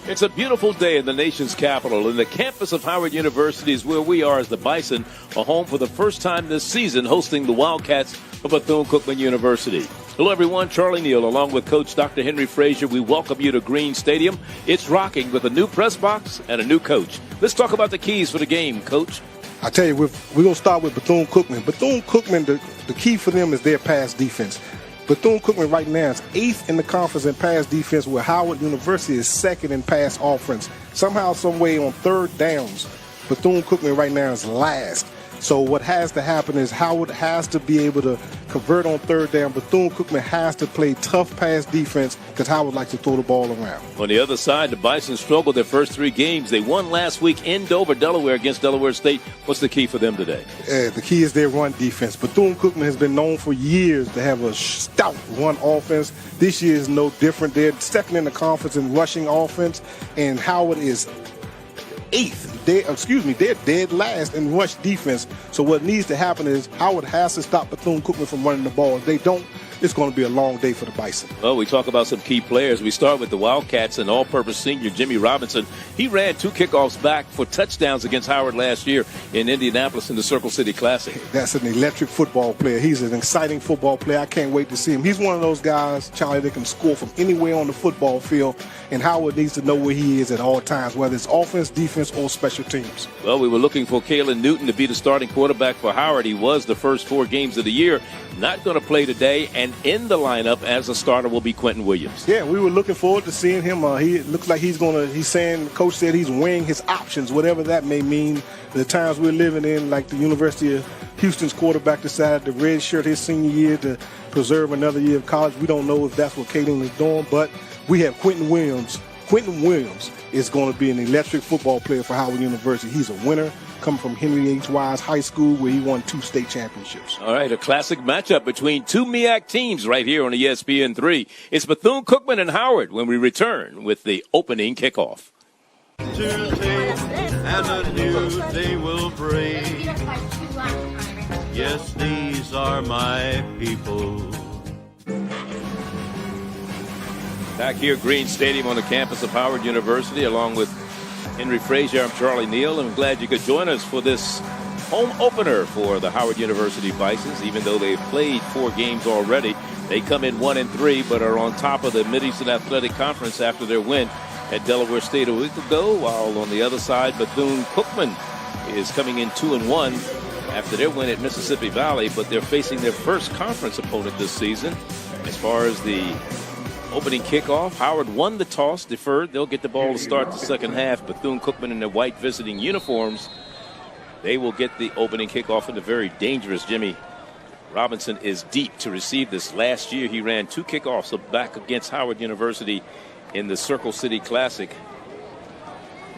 It's a beautiful day in the nation's capital, and the campus of Howard University is where we are as the Bison are home for the first time this season, hosting the Wildcats of Bethune Cookman University. Hello, everyone. Charlie Neal, along with Coach Dr. Henry Frazier, we welcome you to Green Stadium. It's rocking with a new press box and a new coach. Let's talk about the keys for the game, Coach. I tell you, we're going to start with Bethune Cookman. Bethune Cookman, the key for them is their pass defense. Bethune Cookman right now is 8th in the conference in pass defense, where Howard University is 2nd in pass offense. Somehow, some way on third downs, Bethune Cookman right now is last. So what has to happen is Howard has to be able to convert on third down. Bethune Cookman has to play tough pass defense because Howard likes to throw the ball around. On the other side, the Bison struggled their first 3 games. They won last week in Dover, Delaware against Delaware State. What's the key for them today? The key is their run defense. Bethune-Cookman has been known for years to have a stout run offense. This year is no different. They're 2nd in the conference in rushing offense, and Howard is 8th. They're dead last in rush defense. So what needs to happen is Howard has to stop Bethune-Cookman from running the ball. If they don't, it's going to be a long day for the Bison. Well, we talk about some key players. We start with the Wildcats and all-purpose senior Jimmy Robinson. He ran 2 kickoffs back for touchdowns against Howard last year in Indianapolis in the Circle City Classic. That's an electric football player. He's an exciting football player. I can't wait to see him. He's one of those guys, Charlie, that can score from anywhere on the football field, and Howard needs to know where he is at all times, whether it's offense, defense, or special teams. Well, we were looking for Kalen Newton to be the starting quarterback for Howard. He was the first 4 games of the year. Not going to play today, and in the lineup as a starter will be Quentin Williams. Yeah, we were looking forward to seeing him. He looks like he's saying, the coach said he's weighing his options, whatever that may mean. The times we're living in, like the University of Houston's quarterback decided to redshirt his senior year to preserve another year of college. We don't know if that's what Kalen is doing, but we have Quentin Williams. Quentin Williams is going to be an electric football player for Howard University. He's a winner, coming from Henry H. Wise High School, where he won 2 state championships. All right, a classic matchup between 2 MEAC teams right here on ESPN3. It's Bethune Cookman and Howard when we return with the opening kickoff. Tuesday and a new day will break. Yes, these are my people. Back here at Green Stadium on the campus of Howard University, along with Henry Frazier, I'm Charlie Neal, and I'm glad you could join us for this home opener for the Howard University Bisons. Even though they've played 4 games already, they come in 1-3, but are on top of the Mid-Eastern Athletic Conference after their win at Delaware State a week ago, while on the other side, Bethune-Cookman is coming in 2-1 after their win at Mississippi Valley, but they're facing their first conference opponent this season. As far as the opening kickoff, Howard won the toss, deferred. They'll get the ball to start the second half. Bethune-Cookman in their white visiting uniforms, they will get the opening kickoff, and the very dangerous Jimmy Robinson is deep to receive this. Last year, he ran 2 kickoffs back against Howard University in the Circle City Classic.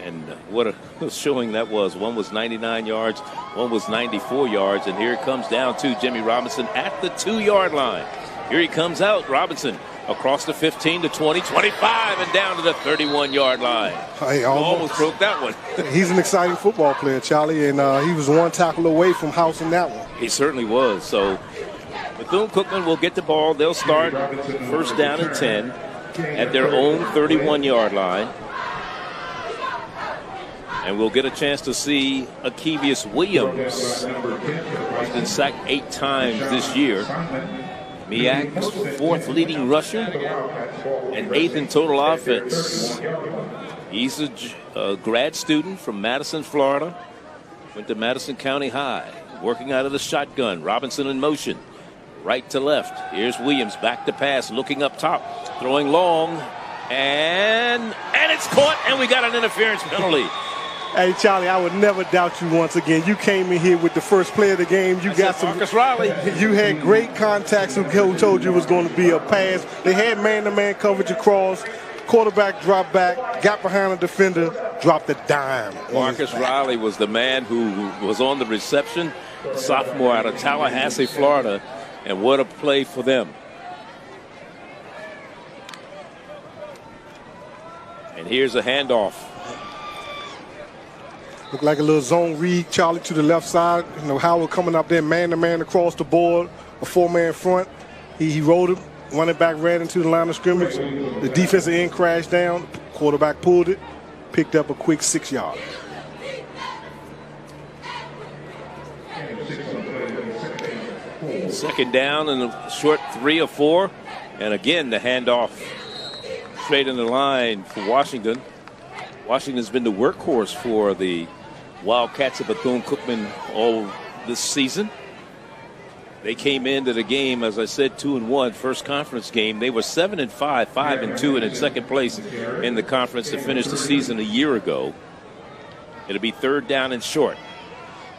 And what a showing that was. One was 99 yards, one was 94 yards, and here it comes down to Jimmy Robinson at the 2-yard line. Here he comes out, Robinson, across the 15 to 20, 25, and down to the 31-yard line. Hey, almost broke that one. He's an exciting football player, Charlie, and he was 1 tackle away from housing that one. He certainly was. So Bethune-Cookman will get the ball. They'll start first down and 10 at their own 31-yard line. And we'll get a chance to see Akevius Williams. He's been sacked 8 times this year. MEAC's 4th leading rusher and 8th in total offense. He's a grad student from Madison, Florida. Went to Madison County High, working out of the shotgun. Robinson in motion, right to left. Here's Williams back to pass, looking up top, throwing long, and it's caught, and we got an interference penalty. Hey, Charlie, I would never doubt you once again. You came in here with the first play of the game. You got some. Marcus Riley. You had great contacts who told you it was going to be a pass. They had man-to-man coverage across. Quarterback dropped back, got behind a defender, dropped a dime. Marcus Riley was the man who was on the reception, sophomore out of Tallahassee, Florida, and what a play for them. And here's a handoff. Looked like a little zone read, Charlie, to the left side. You know, Howard coming up there man-to-man across the board, a 4-man front. He rolled him. running back ran into the line of scrimmage. The defensive end crashed down. Quarterback pulled it, picked up a quick 6 yards. Second down and a short 3 or 4. And again, the handoff straight in the line for Washington. Washington's been the workhorse for the Wildcats of Bethune Cookman all this season. They came into the game, as I said, 2-1, first conference game. They were 7-5, 5-2, and in second place in the conference to finish the season a year ago. It'll be third down and short.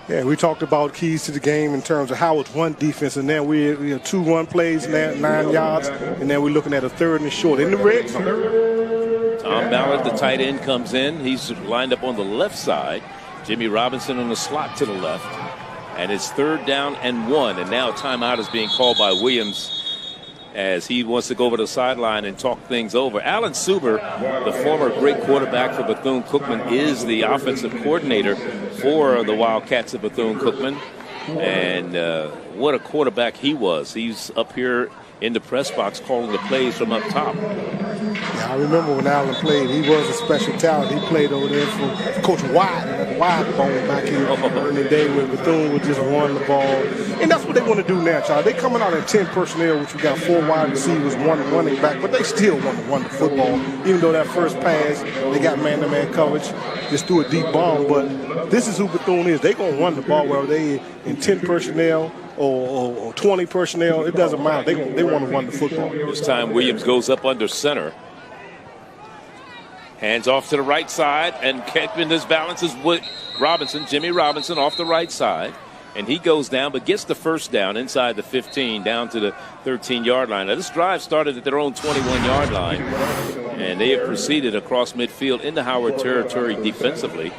Yeah, we talked about keys to the game in terms of Howard's run defense, and then we have 2 run plays, 9 yards, and then we're looking at a third and short in the red zone. Tom Ballard, the tight end, comes in. He's lined up on the left side. Jimmy Robinson on the slot to the left. And it's third down and 1. And now a timeout is being called by Williams as he wants to go over the sideline and talk things over. Alan Suber, the former great quarterback for Bethune-Cookman, is the offensive coordinator for the Wildcats of Bethune-Cookman. And what a quarterback he was. He's up here in the press box calling the plays from up top. Yeah, I remember when Alan played, he was a special talent. He played over there for Coach White, and White bone back in the day when Bethune would just run the ball. And that's what they want to do now, Charlie. They coming out in 10 personnel, which we got 4 wide receivers, 1 running back, but they still want to run the football. Even though that first pass, they got man-to-man coverage, just threw a deep bomb. But this is who Bethune is. They're going to run the ball, whether they in 10 personnel or 20 personnel. It doesn't matter. They want to run the football. This time Williams goes up under center. Hands off to the right side, and keeping his balance is Robinson, Jimmy Robinson, off the right side. And he goes down, but gets the first down inside the 15, down to the 13-yard line. Now, this drive started at their own 21-yard line, and they have proceeded across midfield into Howard territory defensively.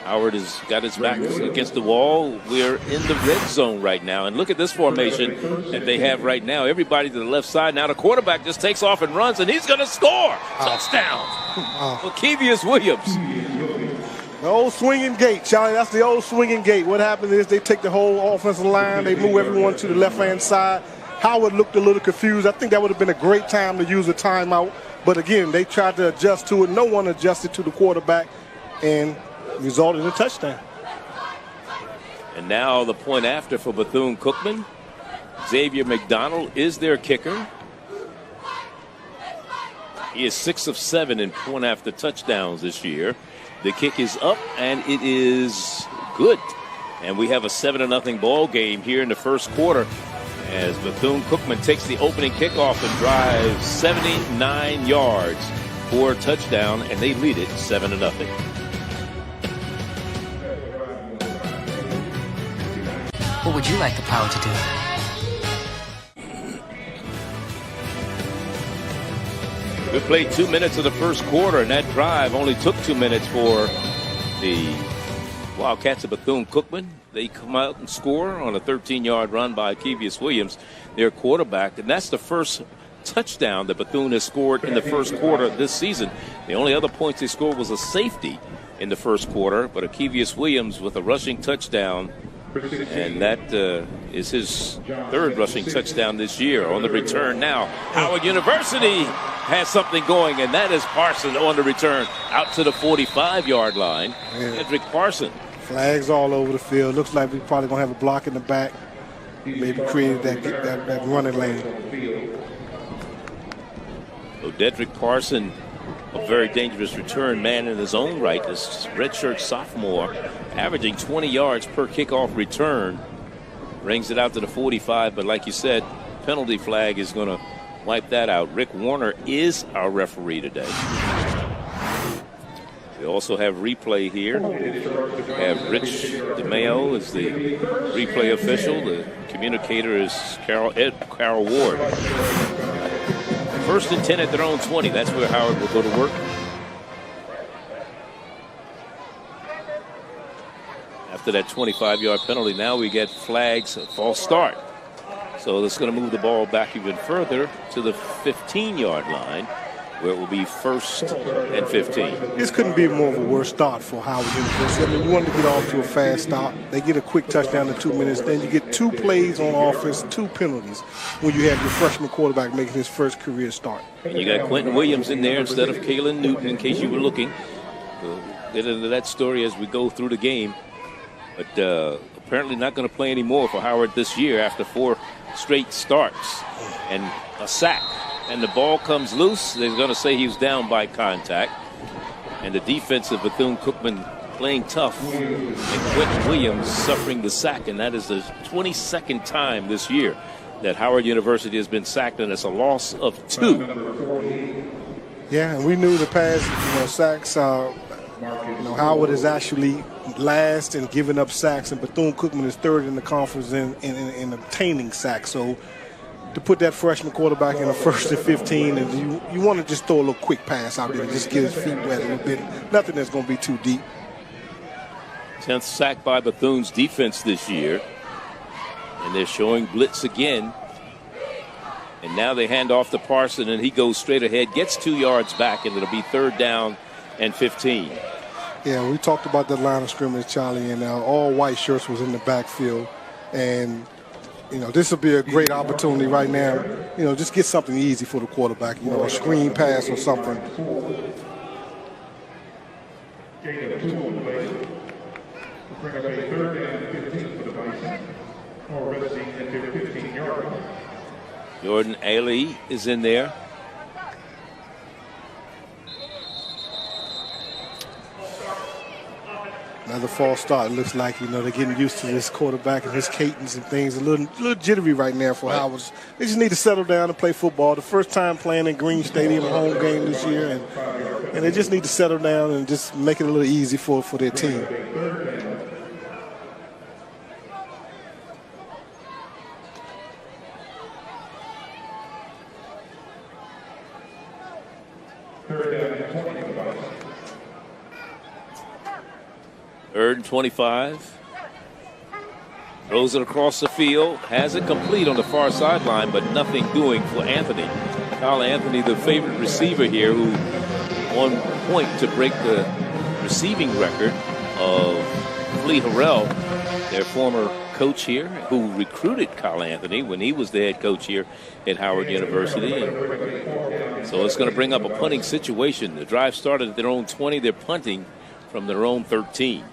Howard has got his back against the wall. We're in the red zone right now. And look at this formation that they have right now. Everybody to the left side. Now the quarterback just takes off and runs, and he's going to score. Touchdown for Kevius Williams. The old swinging gate, Charlie. That's the old swinging gate. What happens is they take the whole offensive line. They move everyone to the left-hand side. Howard looked a little confused. I think that would have been a great time to use a timeout. But, again, they tried to adjust to it. No one adjusted to the quarterback, and resulted in a touchdown. And now the point after for Bethune-Cookman. Xavier McDonald is their kicker. He is 6 of 7 in point after touchdowns this year. The kick is up, and it is good. And we have a 7-0 ball game here in the first quarter as Bethune-Cookman takes the opening kickoff and drives 79 yards for a touchdown, and they lead it 7-0. What would you like the power to do? We played 2 minutes of the first quarter, and that drive only took 2 minutes for the Wildcats of Bethune-Cookman. They come out and score on a 13-yard run by Kevius Williams, their quarterback, and that's the first touchdown that Bethune has scored in the first quarter this season. The only other points they scored was a safety in the first quarter, but Kevius Williams with a rushing touchdown, and that is his 3rd rushing touchdown this year. On the return now, Howard University has something going, and that is Parson on the return out to the 45-yard line. Edric Parson. Flags all over the field. Looks like we're probably going to have a block in the back. Maybe created that running lane. So Dedrick Parson, a very dangerous return man in his own right. This redshirt sophomore, averaging 20 yards per kickoff return. Brings it out to the 45, but like you said, penalty flag is going to wipe that out. Rick Warner is our referee today. We also have replay here. We have Rich DeMeo as the replay official. The communicator is Carol Ward. First and 10 at their own 20. That's where Howard will go to work. After that 25-yard penalty, now we get flags, false start. So that's going to move the ball back even further to the 15-yard line. where it will be 1st and 15. This couldn't be more of a worse start for Howard University. I mean, you wanted to get off to a fast start. They get a quick touchdown in 2 minutes. Then you get 2 plays on offense, 2 penalties when you have your freshman quarterback making his first career start. And you got Quentin Williams in there instead of Kalen Newton, in case you were looking. We'll get into that story as we go through the game. But apparently not going to play anymore for Howard this year after 4 straight starts and a sack. And the ball comes loose. They're going to say he was down by contact. And the defense of Bethune Cookman playing tough. And Quentin Williams suffering the sack. And that is the 22nd time this year that Howard University has been sacked, and it's a loss of 2. Yeah, and we knew the past, sacks. Howard is actually last in giving up sacks, and Bethune Cookman is 3rd in the conference in obtaining sacks. So to put that freshman quarterback in a 1st and 15, and you want to just throw a little quick pass out there and just get his feet wet a little bit. Nothing that's going to be too deep. 10th sack by Bethune's defense this year. And they're showing blitz again. And now they hand off to Parson, and he goes straight ahead, gets 2 yards back, and it'll be 3rd down and 15. Yeah, we talked about the line of scrimmage, Charlie, and all white shirts was in the backfield. And, this will be a great opportunity right now. Just get something easy for the quarterback, a screen pass or something. Jordan Ailey is in there. Another false start. It looks like, they're getting used to this quarterback and his cadence and things. A little jittery right now for Howard. They just need to settle down and play football. The first time playing in Green Stadium, a home game this year. And they just need to settle down and just make it a little easy for their team. Third and 25. Throws it across the field. Has it complete on the far sideline, but nothing doing for Anthony. Kyle Anthony, the favorite receiver here, who on point to break the receiving record of Lee Harrell, their former coach here, who recruited Kyle Anthony when he was the head coach here at Howard University. And so it's going to bring up a punting situation. The drive started at their own 20. They're punting from their own 13.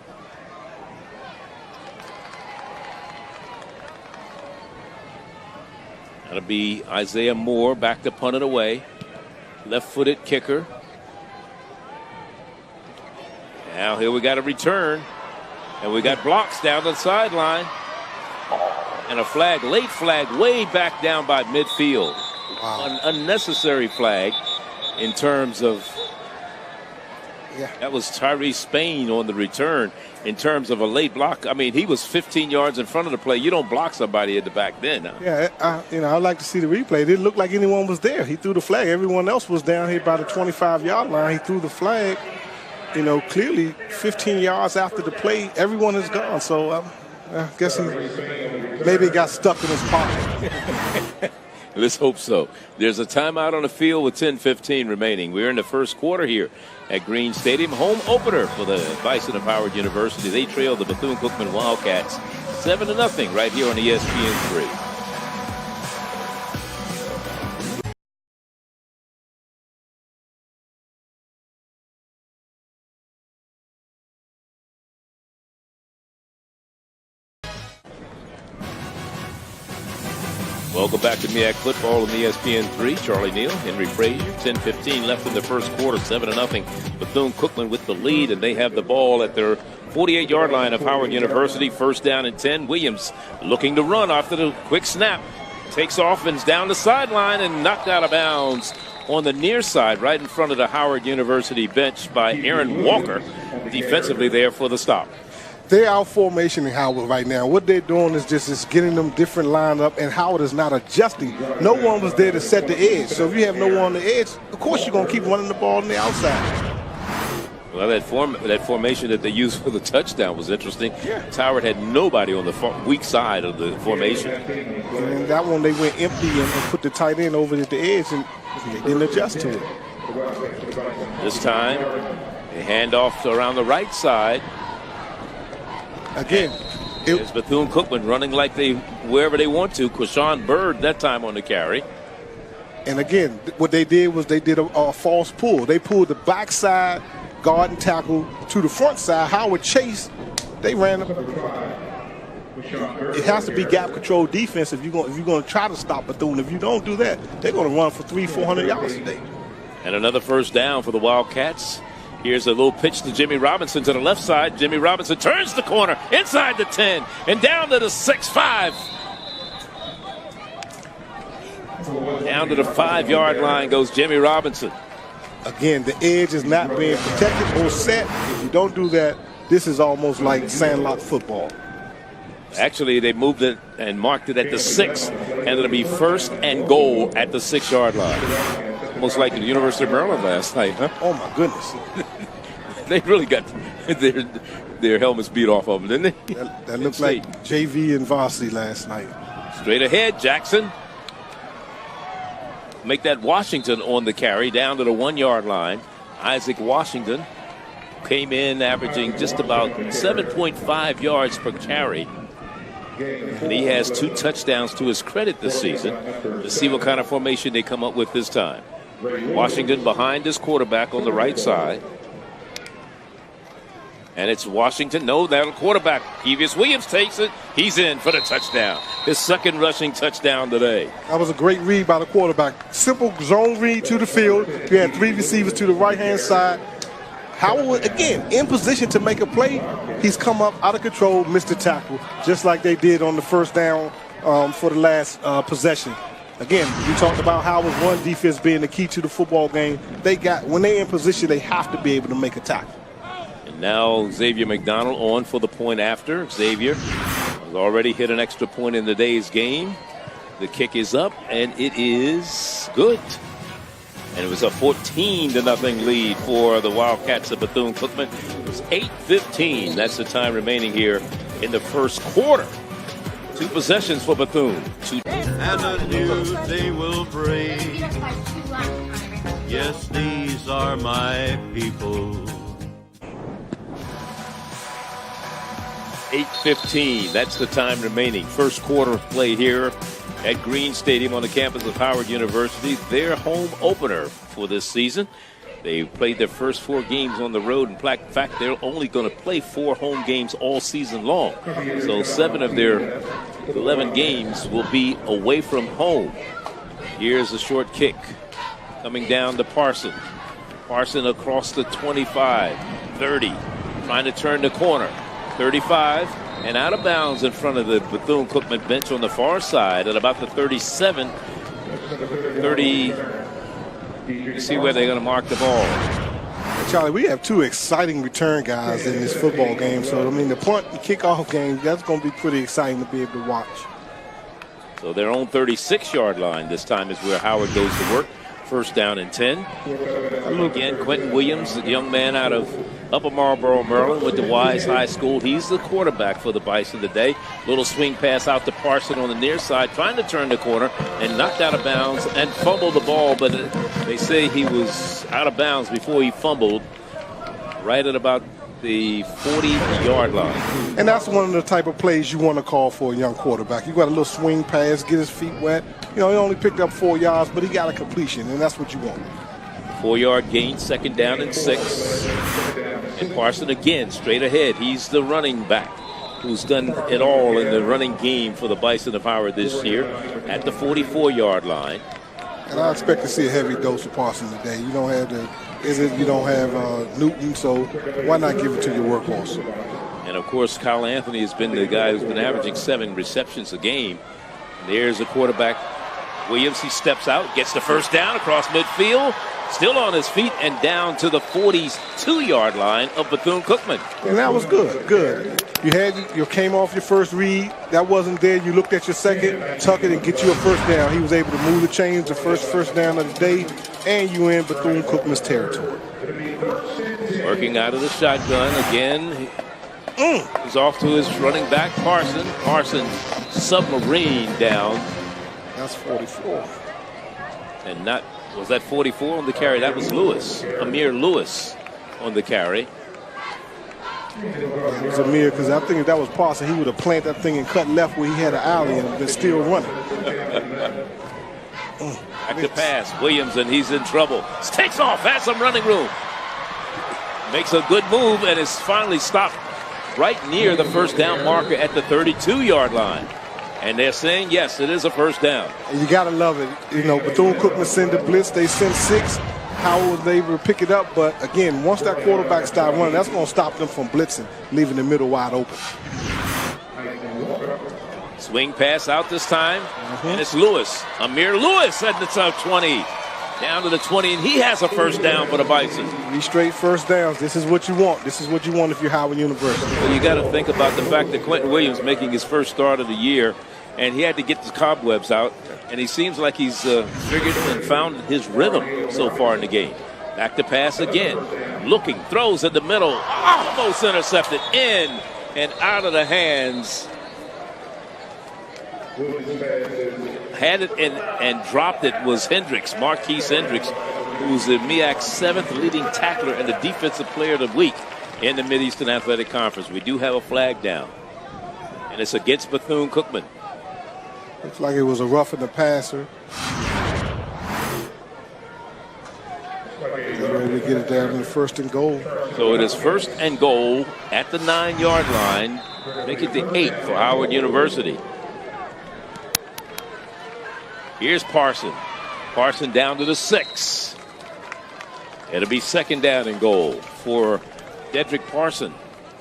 That'll be Isaiah Moore back to punt it away. Left-footed kicker. Now here we got a return. And we got blocks down the sideline. And a flag, late flag, way back down by midfield. Wow. An unnecessary flag in terms of, that was Tyree Spain on the return in terms of a late block. I mean, he was 15 yards in front of the play. You don't block somebody at the back then. Huh? Yeah, I'd like to see the replay. It didn't look like anyone was there. He threw the flag. Everyone else was down here by the 25-yard line. He threw the flag. Clearly 15 yards after the play, everyone is gone. So I guess he maybe got stuck in his pocket. Let's hope so. There's a timeout on the field with 10:15 remaining. We're in the first quarter here at Green Stadium. Home opener for the Bison of Howard University. They trail the Bethune Cookman Wildcats 7-0 right here on ESPN3. Welcome back to MEAC Football on ESPN3. Charlie Neal, Henry Frazier, 10:15 left in the first quarter, 7-0. Bethune Cookman with the lead, and they have the ball at their 48-yard line of Howard University. First down and 10. Williams looking to run after the quick snap. Takes off and is down the sideline and knocked out of bounds on the near side, right in front of the Howard University bench by Aaron Walker, defensively there for the stop. They're out formation in Howard right now. What they're doing is just getting them different lineup, and Howard is not adjusting. No one was there to set the edge. So if you have no one on the edge, of course you're going to keep running the ball on the outside. Well, that formation that they used for the touchdown was interesting. Yeah. Howard had nobody on the weak side of the formation. And that one they went empty and put the tight end over at the edge, and they didn't adjust to it. This time, a handoff around the right side. Again, There's Bethune-Cookman running like they wherever they want to. Quashawn Bird that time on the carry. and again, what they did was they did a false pull. They pulled the backside guard and tackle to the front side. Howard Chase, they ran up. It has to be gap control defense if you're going to try to stop Bethune. If you don't do that, they're going to run for 300-400 yards today. And another first down for the Wildcats. Here's a little pitch to Jimmy Robinson to the left side. Jimmy Robinson turns the corner inside the 10 and down to the 6-5. Down to the 5-yard line goes Jimmy Robinson. Again, the edge is not being protected or set. If you don't do that, this is almost like sandlot football. Actually, they moved it and marked it at the 6, and it'll be first and goal at the 6-yard line. Almost like the University of Maryland last night, huh? Oh, my goodness. They really got their helmets beat off of them, didn't they? That looked like JV and varsity last night. Straight ahead, Jackson. Make that Washington on the carry down to the 1-yard line. Isaac Washington came in averaging just about 7.5 yards per carry. And he has 2 touchdowns to his credit this season. Let's see what kind of formation they come up with this time. Washington behind his quarterback on the right side. And it's Washington. No, that'll quarterback. Evius Williams takes it. He's in for the touchdown. His second rushing touchdown today. That was a great read by the quarterback. Simple zone read to the field. You had 3 receivers to the right-hand side. Howard, again, in position to make a play. He's come up out of control, missed the tackle, just like they did on the first down for the last possession. Again, we talked about Howard's run defense being the key to the football game. When they're in position, they have to be able to make a tackle. And now Xavier McDonald on for the point after. Xavier has already hit an extra point in today's game. The kick is up, and it is good. And it was a 14-0 lead for the Wildcats of Bethune-Cookman. It was 8:15. That's the time remaining here in the first quarter. 2 possessions for Bethune. And a new day will break. Yes, these are my people. 8:15. That's the time remaining. First quarter of play here at Green Stadium on the campus of Howard University. Their home opener for this season. They played their first 4 games on the road. In fact, they're only going to play 4 home games all season long. So 7 of their 11 games will be away from home. Here's a short kick coming down to Parson. Parson across the 25, 30, trying to turn the corner. 35 and out of bounds in front of the Bethune-Cookman bench on the far side at about the 37, 30. You see where they're going to mark the ball. Charlie, we have 2 exciting return guys in this football game. So, I mean, the punt and kickoff game, that's going to be pretty exciting to be able to watch. So their own 36-yard line this time is where Howard goes to work. First down and 10. Again, Quentin Williams, the young man out of Upper Marlboro, Maryland, went to Wise High School. He's the quarterback for the Bison today. Little swing pass out to Parson on the near side, trying to turn the corner and knocked out of bounds and fumbled the ball. But they say he was out of bounds before he fumbled, right at about the 40-yard line. And that's one of the type of plays you want to call for a young quarterback. You got a little swing pass, get his feet wet. You know, he only picked up 4 yards, but he got a completion, and that's what you want. 4-yard gain, second down and 6. And Parson again straight ahead. He's the running back who's done it all in the running game for the Bison of Howard this year at the 44-yard line. And I expect to see a heavy dose of Parson today. You don't have you don't have Newton, so why not give it to your workhorse? And of course, Kyle Anthony has been the guy who's been averaging 7 receptions a game. And there's the quarterback, Williams. He steps out, gets the first down across midfield, still on his feet and down to the 42-yard line of Bethune-Cookman. And that was good. You came off your first read. That wasn't there. You looked at your second, tuck it, and get you a first down. He was able to move the chains, the first down of the day, and you in Bethune-Cookman's territory. Working out of the shotgun again. He's off to his running back, Parson. Parson submarine down. That's 44. And not Was that 44 on the carry? That was Lewis, Amir Lewis on the carry. It was Amir, because I think if that was Parson, he would have planted that thing and cut left where he had an alley and been still running. Back to pass. Williams, and he's in trouble. Takes off, has some running room. Makes a good move and is finally stopped right near the first down marker at the 32-yard line. And they're saying, yes, it is a first down. And you got to love it. You know, Bethune-Cookman send the blitz. They sent 6. Howard was able to pick it up. But, again, once that quarterback starts running, that's going to stop them from blitzing, leaving the middle wide open. Swing pass out this time. And it's Lewis. Amir Lewis at the 20. Down to the 20, and he has a first down for the Bison. 3 straight first downs. This is what you want. This is what you want if you're Howard University. Well, you got to think about the fact that Quentin Williams making his first start of the year, and he had to get the cobwebs out, and he seems like he's figured and found his rhythm so far in the game. Back to pass again. Looking, throws in the middle, almost intercepted, in and out of the hands. Had it and dropped it was Hendricks, Marquise Hendricks, who's the MEAC's 7th leading tackler and the defensive player of the week in the Mideastern Athletic Conference. We do have a flag down, and it's against Bethune-Cookman. Looks like it was a roughing the passer. Ready to get it down in the 1st and goal. So it is 1st and goal at the 9-yard line. Make it the 8 for Howard University. Here's Parson. Parson down to the 6. It'll be 2nd down and goal for Dedrick Parson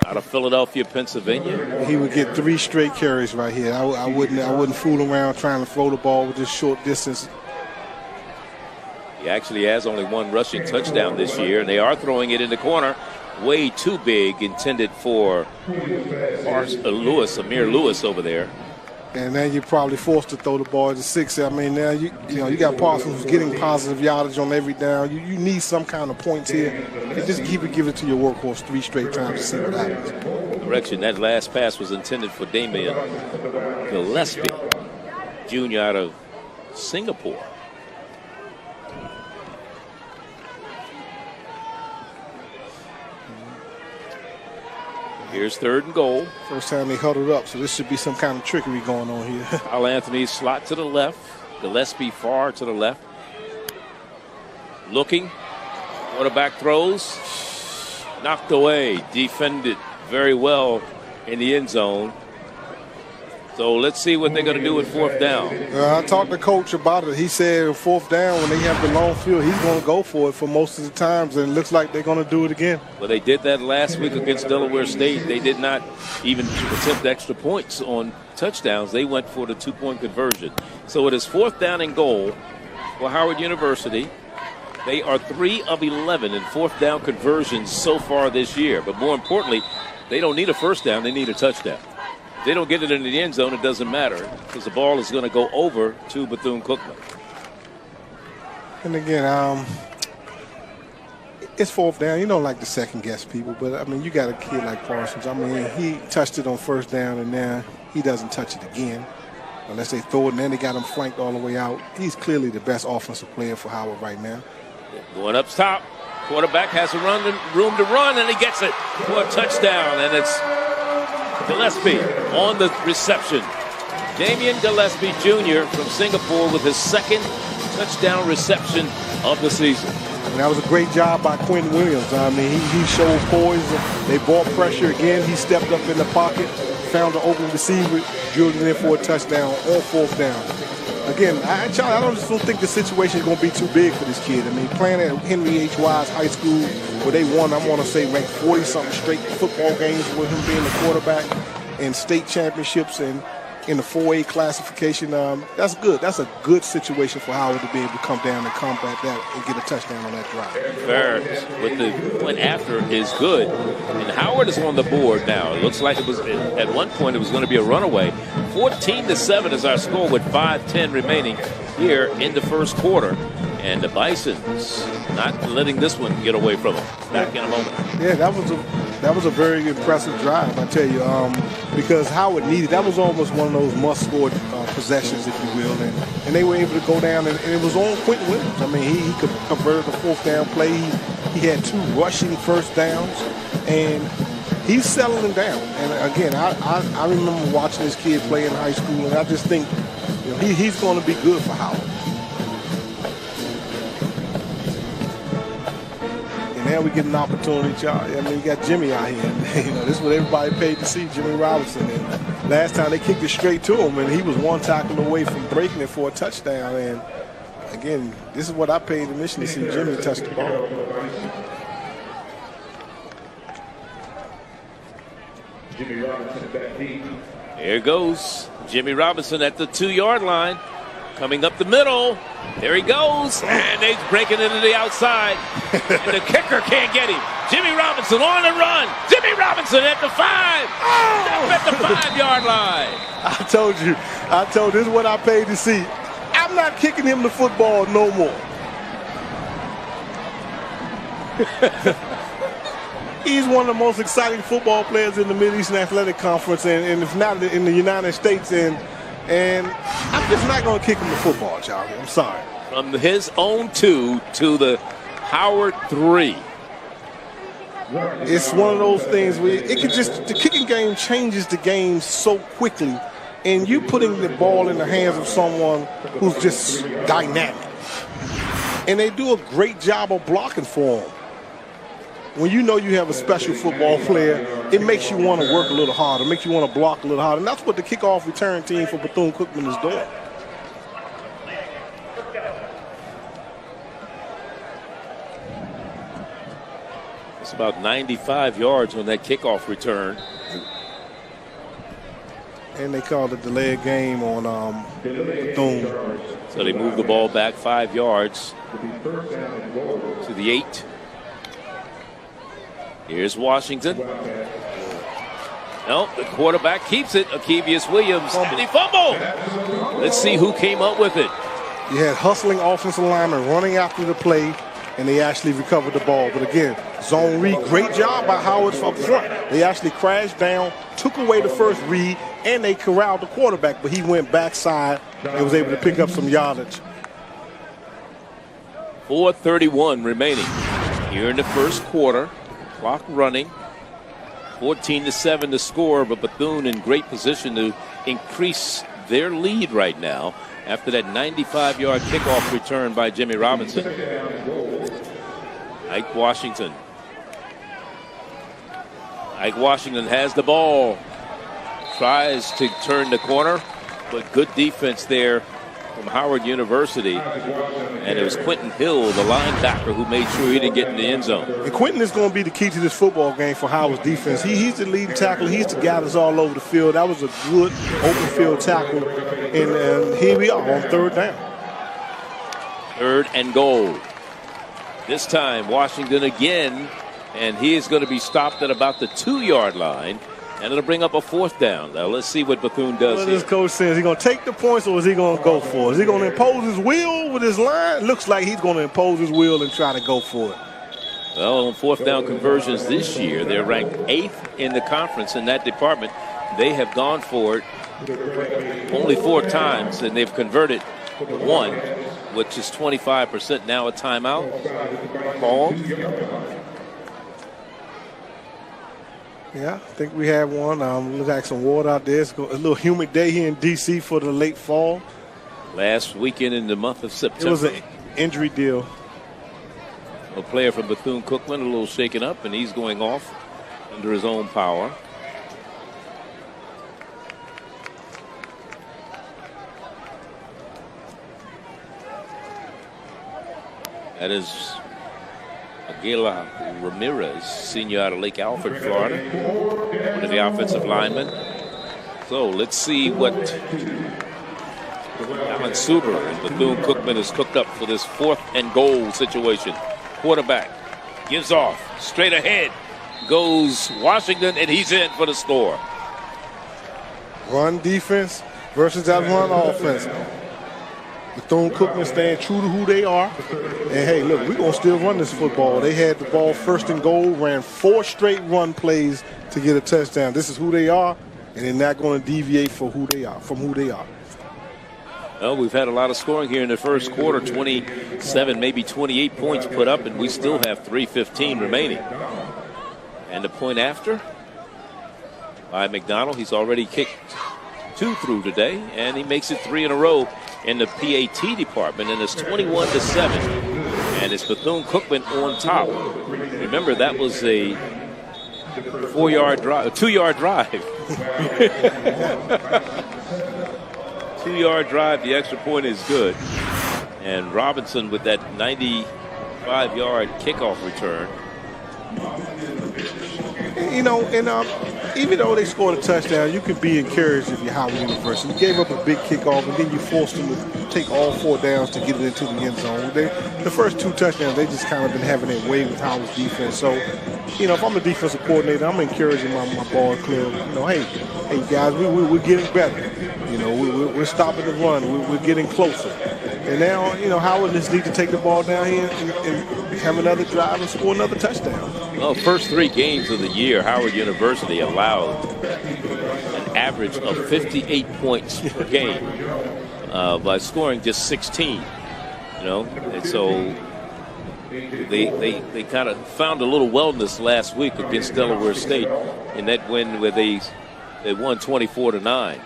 out of Philadelphia, Pennsylvania. He would get 3 straight carries right here. I wouldn't fool around trying to throw the ball with this short distance. He actually has only 1 rushing touchdown this year, and they are throwing it in the corner. Way too big, intended for Lewis, Amir Lewis over there. And then you're probably forced to throw the ball at the 6. I mean, now you got Parsons who's getting positive yardage on every down. You need some kind of points here. You just give it to your workhorse 3 straight times to see what happens. Correction, that last pass was intended for Damian Gillespie, Jr. out of Singapore. Here's 3rd and goal. First time they huddled up, so this should be some kind of trickery going on here. Al Anthony slot to the left. Gillespie far to the left. Looking. Quarterback throws. Knocked away. Defended very well in the end zone. So let's see what they're going to do with 4th down. I talked to Coach about it. He said 4th down, when they have the long field, he's going to go for it for most of the times, and it looks like they're going to do it again. Well, they did that last week against Delaware State. They did not even attempt extra points on touchdowns. They went for the 2-point conversion. So it is 4th down and goal for Howard University. They are 3 of 11 in 4th down conversions so far this year. But more importantly, they don't need a first down. They need a touchdown. If they don't get it into the end zone, it doesn't matter because the ball is going to go over to Bethune-Cookman. And again, it's 4th down. You don't like to second-guess people, but, I mean, you got a kid like Parsons. I mean, he touched it on 1st down, and now he doesn't touch it again unless they throw it, and then they got him flanked all the way out. He's clearly the best offensive player for Howard right now. Going up top. Quarterback has room to run, and he gets it for a touchdown, and it's Gillespie on the reception. Damian Gillespie Jr. from Singapore with his 2nd touchdown reception of the season. And that was a great job by Quentin Williams. I mean, he showed poise. They brought pressure again. He stepped up in the pocket, found an open receiver, drilled it in for a touchdown on 4th down. Again, I just don't think the situation is going to be too big for this kid. I mean, playing at Henry H. Wise High School, where they won, I want to say, ranked 40-something straight football games with him being the quarterback, and state championships and in the 4A classification. That's good. That's a good situation for Howard to be able to come down and combat that and get a touchdown on that drive. Fair. With the point after is good. And Howard is on the board now. It looks like it was at one point it was going to be a runaway. 14-7 is our score with 5:10 remaining here in the 1st quarter. And the Bisons not letting this one get away from them. Back in a moment. Yeah, that was a That was a very impressive drive, I tell you, because Howard needed. That was almost one of those must-score possessions, if you will, and they were able to go down, and it was on Quentin Williams. I mean, he could convert the fourth down play. He had 2 rushing first downs, and he's settling down. And again, I remember watching this kid play in high school, and I just think he's going to be good for Howard. Now we get an opportunity. I mean, you got Jimmy out here. This is what everybody paid to see, Jimmy Robinson. And last time they kicked it straight to him, and he was 1 tackle away from breaking it for a touchdown. And again, this is what I paid initially to see Jimmy touch the ball. Jimmy Robinson back deep. There goes Jimmy Robinson at the 2-yard line. Coming up the middle. There he goes. And they're breaking into the outside. And the kicker can't get him. Jimmy Robinson on the run. Jimmy Robinson at the 5. At the 5-yard line. I told you, this is what I paid to see. I'm not kicking him the football no more. He's one of the most exciting football players in the Mid-Eastern Athletic Conference, and if not in the United States, and I'm just not going to kick him the football, Charlie. I'm sorry. From his own 2 to the Howard 3. It's one of those things where the kicking game changes the game so quickly, and you putting the ball in the hands of someone who's just dynamic. And they do a great job of blocking for him. When you know you have a special football player, it makes you want to work a little harder, makes you want to block a little harder. And that's what the kickoff return team for Bethune-Cookman is doing. It's about 95 yards on that kickoff return. And they called a delayed game on Bethune. So they moved the ball back 5 yards to the 8. Here's Washington. No, the quarterback keeps it. Akevius Williams. And he fumbled. Let's see who came up with it. You had hustling offensive linemen running after the play, and they actually recovered the ball. But again, zone read, great job by Howard up front. They actually crashed down, took away the first read, and they corralled the quarterback, but he went backside and was able to pick up some yardage. 4:31 remaining here in the first quarter. Clock running. 14-7 to score, but Bethune in great position to increase their lead right now after that 95-yard kickoff return by Jimmy Robinson. Ike Washington. Ike Washington has the ball. Tries to turn the corner, but good defense there from Howard University. And it was Quentin Hill, the linebacker, who made sure he didn't get in the end zone. And Quentin is going to be the key to this football game for Howard's defense. He's the leading tackler. He's the guy that's all over the field. That was a good open field tackle. And here we are on 3rd down. 3rd and goal. This time, Washington again, and he is going to be stopped at about the 2-yard line. And it'll bring up a 4th down. Now, let's see what Bethune does here. This coach says, is he going to take the points or is he going to go for it? Is he going to impose his will with his line? Looks like he's going to impose his will and try to go for it. Well, on 4th down conversions this year, they're ranked 8th in the conference in that department. They have gone for it only 4 times, and they've converted 1, which is 25%. Now a timeout. Call. Yeah, I think we have one. Looks like some water out there. It's a little humid day here in D.C. for the late fall. Last weekend in the month of September. It was an injury deal. A player from Bethune-Cookman, a little shaken up, and he's going off under his own power. That is Aguila Ramirez, senior out of Lake Alfred, Florida, one of the offensive linemen. So let's see what Alan Suber and Bethune-Cookman has cooked up for this 4th and goal situation. Quarterback gives off, straight ahead goes Washington, and he's in for the score. Run defense versus that run offense. Bethune Cookman staying true to who they are. And hey, look, we're going to still run this football. They had the ball first and goal, ran 4 straight run plays to get a touchdown. This is who they are, and they're not going to deviate from who they are. Well, we've had a lot of scoring here in the first quarter, 27, maybe 28 points put up, and we still have 3:15 remaining. And the point after by McDonald. He's already kicked 2 through today, and he makes it 3 in a row in the PAT department, and it's 21-7. And it's Bethune Cookman on top. Remember, that was a 4-yard drive, a 2-yard drive. 2-yard drive, the extra point is good. And Robinson with that 95-yard kickoff return. You know, and even though they scored a touchdown, you can be encouraged if you're Howard University. You gave up a big kickoff, and then you forced them to take all 4 downs to get it into the end zone. The first 2 touchdowns, they just kind of been having their way with Howard's defense. So, you know, if I'm a defensive coordinator, I'm encouraging my ball club. You know, hey guys, we're getting better. You know, we're stopping the run. We're getting closer. And now, you know, Howard just needs to take the ball down here and have another drive and score another touchdown. Well, first 3 games of the year, Howard University allowed an average of 58 points per game by scoring just 16. You know, and so they kind of found a little wellness last week against Delaware State in that win where they won 24-9.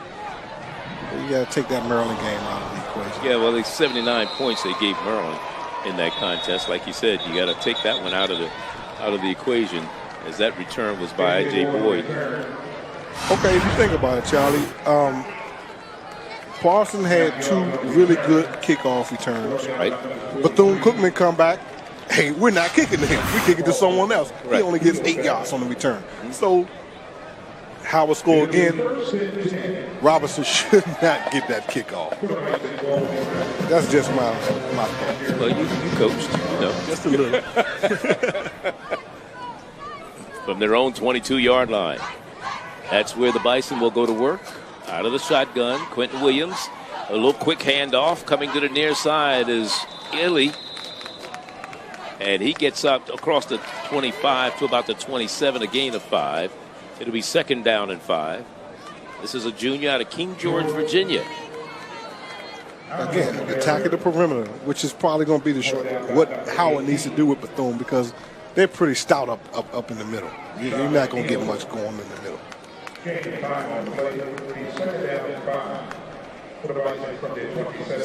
You got to take that Maryland game out of the equation. Yeah, well, the 79 points they gave Maryland in that contest. Like you said, you got to take that one out of the equation, as that return was by A.J. Boyd. Okay, if you think about it, Charlie, Parson had 2 really good kickoff returns. Right. Bethune Cookman come back. Hey, we're not kicking to him. We kick it to someone else. Right. He only gets 8 yards on the return. So Howard score again. Robinson should not get that kickoff. That's just my thought. Well, you coached, you know. Just a little. From their own 22-yard line. That's where the Bison will go to work. Out of the shotgun, Quentin Williams. A little quick handoff. Coming to the near side is Illy. And he gets up across the 25 to about the 27, a gain of 5. It'll be 2nd down and 5. This is a junior out of King George, Virginia. Again, attacking the perimeter, which is probably going to be what Howard needs to do with Bethune, because they're pretty stout up in the middle. You're not going to get much going in the middle.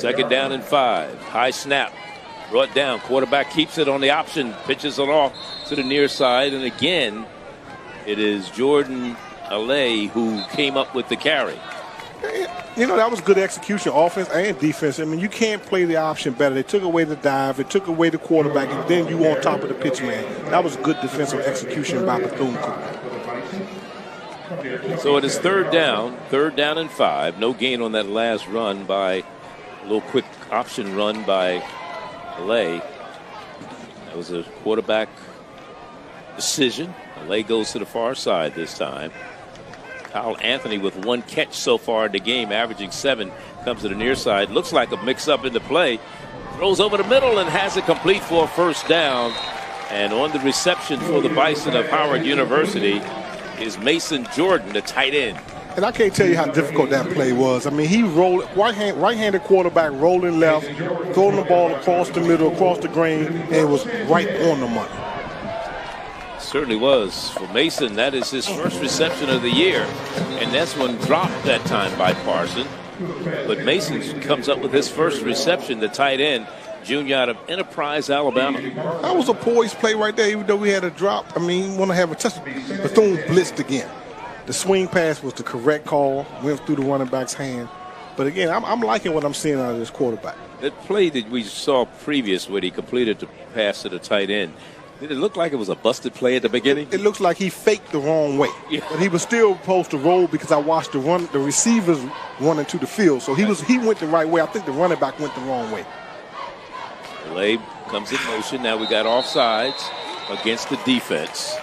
2nd down and 5. High snap. Brought down. Quarterback keeps it on the option. Pitches it off to the near side. And again, it is Jordan Alay who came up with the carry. You know, that was good execution, offense and defense. I mean, you can't play the option better. They took away the dive. They took away the quarterback. And then you on top of the pitch man. That was good defensive execution by Bethune Cookman. So it is 3rd down and 5. No gain on that last run by a little quick option run by Alay. That was a quarterback decision. Alay goes to the far side this time. Kyle Anthony with 1 catch so far in the game, averaging 7, comes to the near side. Looks like a mix-up in the play. Throws over the middle and has it complete for a 1st down. And on the reception for the Bison of Howard University is Mason Jordan, the tight end. And I can't tell you how difficult that play was. I mean, he rolled right-handed quarterback, rolling left, throwing the ball across the middle, across the green, and it was right on the money. Certainly was. For Mason, that is his first reception of the year, and that's one dropped that time by Parson. But Mason comes up with his first reception, the tight end, junior out of Enterprise, Alabama. That was a poised play right there, even though we had a drop. I mean, want to have a touchdown. Bethune blitzed again. The swing pass was the correct call, went through the running back's hand. But again, I'm liking what I'm seeing out of this quarterback. That play that we saw previous when he completed the pass to the tight end, did it look like it was a busted play at the beginning? It looks like he faked the wrong way. Yeah. But he was still supposed to roll, because I watched the receivers running to the field. So he went the right way. I think the running back went the wrong way. Alay comes in motion. Now we got offsides against the defense.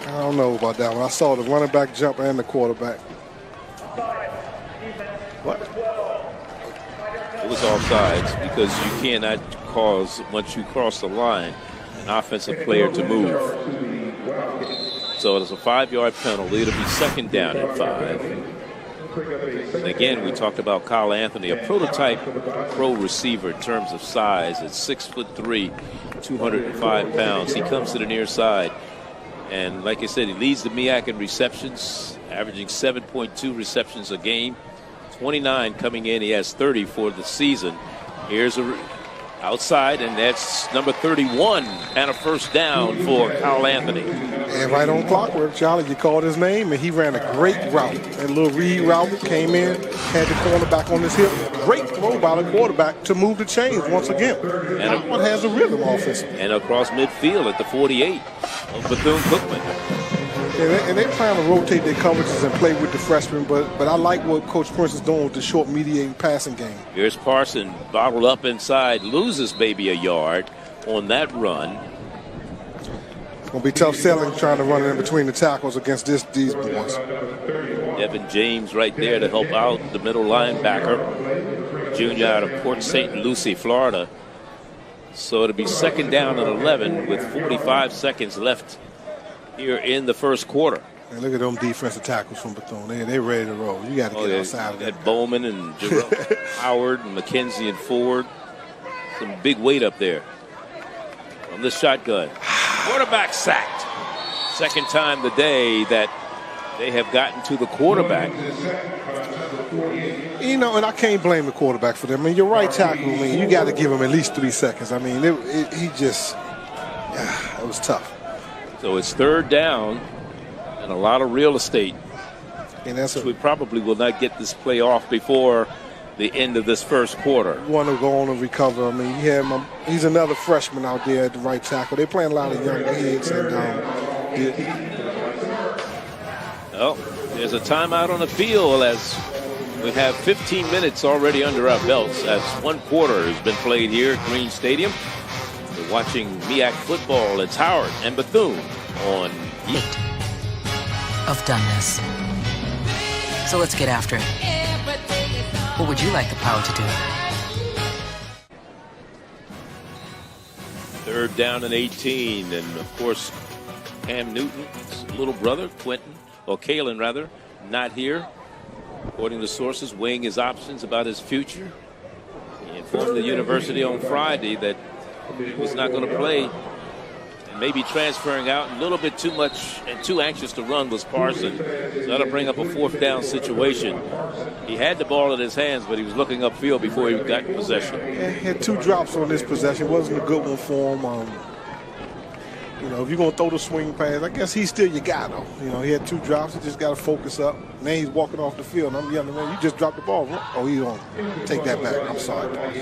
I don't know about that one. I saw the running back jump and the quarterback. What? It was offsides because you cannot cause, once you cross the line, an offensive player to move. So it's a 5-yard penalty. It'll be second down and 5. And again, we talked about Kyle Anthony, a prototype pro receiver in terms of size. At 6'3", 205 pounds. He comes to the near side. And like I said, he leads the MEAC in receptions, averaging 7.2 receptions a game. 29 coming in. He has 30 for the season. Here's a outside, and that's number 31 and a first down for Kyle Anthony. And right on clockwork, Charlie, you called his name, and he ran a great route. That little read route came in, had the cornerback on his hip. Great throw by the quarterback to move the chains once again. And one has a rhythm offensively. And across midfield at the 48 of Bethune-Cookman. And they plan to rotate their coverages and play with the freshmen, but I like what Coach Prince is doing with the short mediating passing game. Here's Parson bottled up inside, loses maybe a yard on that run. It's going to be tough selling trying to run it in between the tackles against these boys. Evan James right there to help out the middle linebacker, junior out of Port St. Lucie, Florida. So it'll be second down and 11 with 45 seconds left here in the first quarter. And look at them defensive tackles from Bethune. They're ready to roll. You got to get outside of that. Had Bowman and Howard and McKenzie and Ford. Some big weight up there on the shotgun. Quarterback sacked. Second time today that they have gotten to the quarterback. You know, and I can't blame the quarterback for them. I mean, your right tackle, you got to give him at least 3 seconds. I mean, it was tough. So it's third down and a lot of real estate. And that's we probably will not get this play off before the end of this first quarter. You want to go on and recover. I mean, he's another freshman out there at the right tackle. They're playing a lot of young kids. And well, there's a timeout on the field as we have 15 minutes already under our belts as one quarter has been played here at Green Stadium. We're watching MEAC football. It's Howard and Bethune on It of doneness. So let's get after it. What would you like the power to do? Third down and 18, and of course Cam Newton's little brother, Kalen rather, not here. According to sources, weighing his options about his future. He informed the university on Friday that he was not going to play, and maybe transferring out. A little bit too much and too anxious to run was Parson. So that'll bring up a fourth down situation. He had the ball in his hands, but he was looking upfield before he got in possession. He had 2 drops on this possession. Wasn't a good one for him. You know, if you're going to throw the swing pass, I guess he's still your guy, though. You know, he had 2 drops. He just got to focus up. Now he's walking off the field, and I'm yelling, man, you just dropped the ball. Oh, he's on. Take that back. I'm sorry, boss.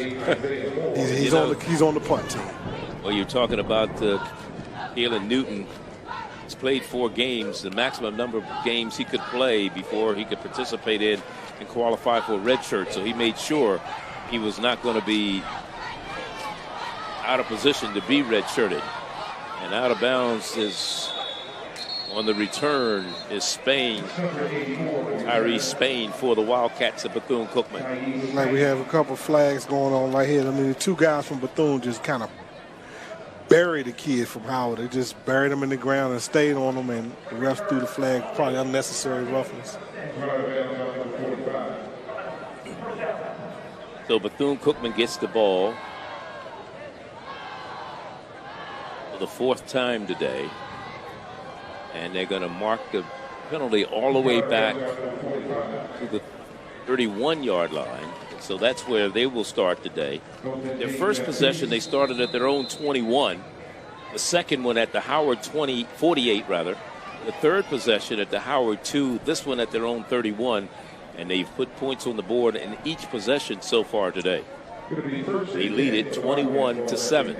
He's on the punt team. Well, you're talking about Kalen Newton. He's played 4 games, the maximum number of games he could play before he could participate in and qualify for a red shirt. So he made sure he was not going to be out of position to be red-shirted. And out of bounds is on the return is Spain. Tyree Spain for the Wildcats of Bethune-Cookman. Like we have a couple flags going on right here. I mean, the 2 guys from Bethune just kind of buried the kid from Howard. They just buried him in the ground and stayed on him, and the refs threw the flag. Probably unnecessary roughness. So Bethune-Cookman gets the ball for the 4th time today, and they're going to mark the penalty all the way back to the 31-yard line. So that's where they will start today. Their first possession, they started at their own 21. The second one at the Howard 48 rather. The third possession at the Howard 2. This one at their own 31. And they've put points on the board in each possession so far today. They lead it 21-7.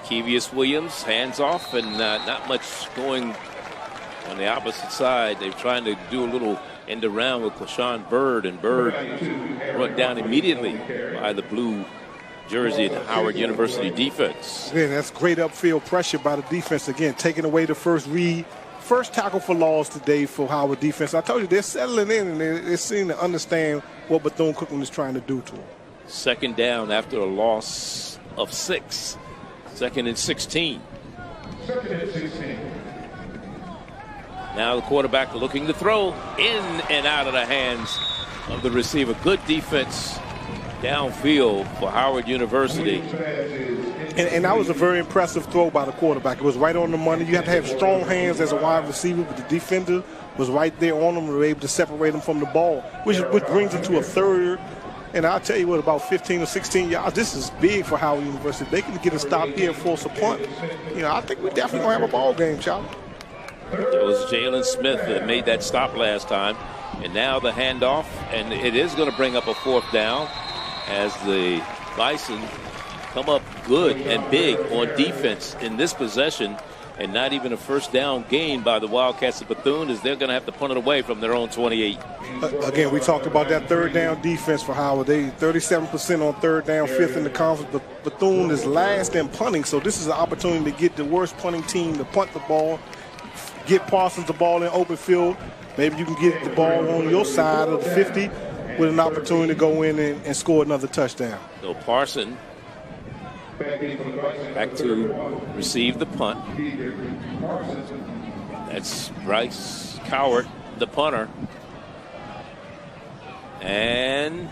Kevius Williams, hands off, and not much going on the opposite side. They're trying to do a little end around with Quashawn Bird, and Bird brought down immediately by the blue jersey at the Howard University defense. Again, that's great upfield pressure by the defense. Again, taking away the first read, first tackle for loss today for Howard defense. I told you they're settling in and they seem to understand what Bethune Cookman is trying to do to them. Second down after a loss of 6. Second and 16. Now the quarterback looking to throw in and out of the hands of the receiver. Good defense downfield for Howard University. And that was a very impressive throw by the quarterback. It was right on the money. You have to have strong hands as a wide receiver, but the defender was right there on them and were able to separate them from the ball, which brings it to a third. And I'll tell you what, about 15 or 16 yards, this is big for Howard University. They can get a stop here and force a punt. You know, I think we definitely going to have a ball game, Charlie. It was Jalen Smith that made that stop last time. And now the handoff, and it is going to bring up a 4th down as the Bison come up good and big on defense in this possession, and not even a first down gain by the Wildcats of Bethune, as they're going to have to punt it away from their own 28. Again, we talked about that third down defense for Howard. They 37% on third down, 5th in the conference. But Bethune is last in punting, so this is an opportunity to get the worst punting team to punt the ball, get Parsons the ball in open field. Maybe you can get the ball on your side of the 50 with an opportunity to go in and score another touchdown. So Parson back to receive the punt. That's Bryce Cowart, the punter. And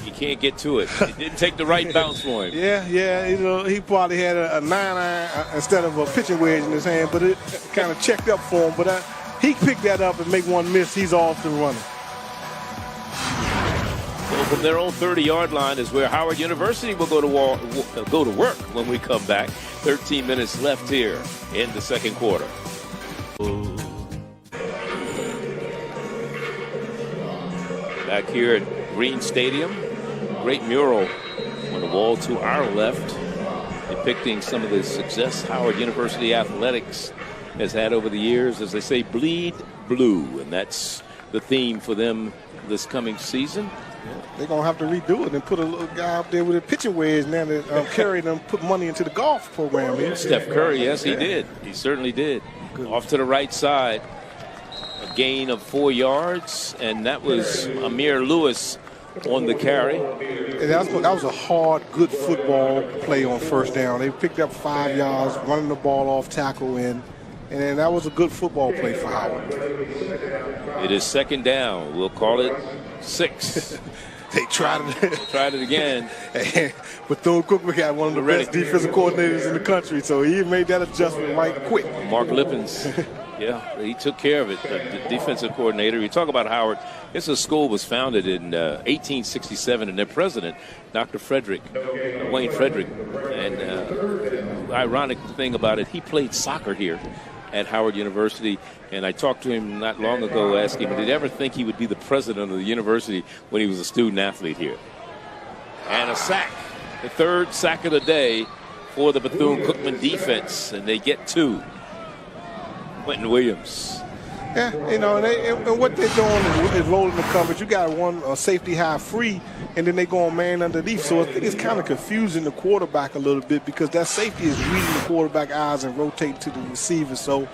he can't get to it. It didn't take the right bounce for him. Yeah, you know, he probably had a 9-iron instead of a pitching wedge in his hand, but it kind of checked up for him. But he picked that up and make one miss. He's off and running. So from their own 30-yard line is where Howard University will go to work when we come back. 13 minutes left here in the second quarter. Back here at Green Stadium, great mural on the wall to our left, depicting some of the success Howard University athletics has had over the years. As they say, bleed blue, and that's the theme for them this coming season. They're going to have to redo it and put a little guy up there with a pitching wedge now that carried them, put money into the golf program here. Steph Curry, yes, he did. He certainly did. Good. Off to the right side. A gain of 4 yards, and that was Amir Lewis on the carry. And that was a hard, good football play on first down. They picked up 5 yards, running the ball off tackle in, and that was a good football play for Howard. It is second down. We'll call it 6. They tried it again. Bethune Cookman got one of the best defensive coordinators in the country, so he made that adjustment right quick. Mark Lippens. Yeah, he took care of it, the defensive coordinator. You talk about Howard. This school was founded in 1867, and their president, Dr. Wayne Frederick. And the ironic thing about it, he played soccer here at Howard University. And I talked to him not long ago, asking him, did he ever think he would be the president of the university when he was a student athlete here? And a sack, the third sack of the day for the Bethune-Cookman defense, and they get 2. Quentin Williams. Yeah, you know, and what they're doing is rolling the coverage. You got one safety high free, and then they go on man underneath. So I think it's kind of confusing the quarterback a little bit because that safety is reading the quarterback eyes and rotating to the receiver. So,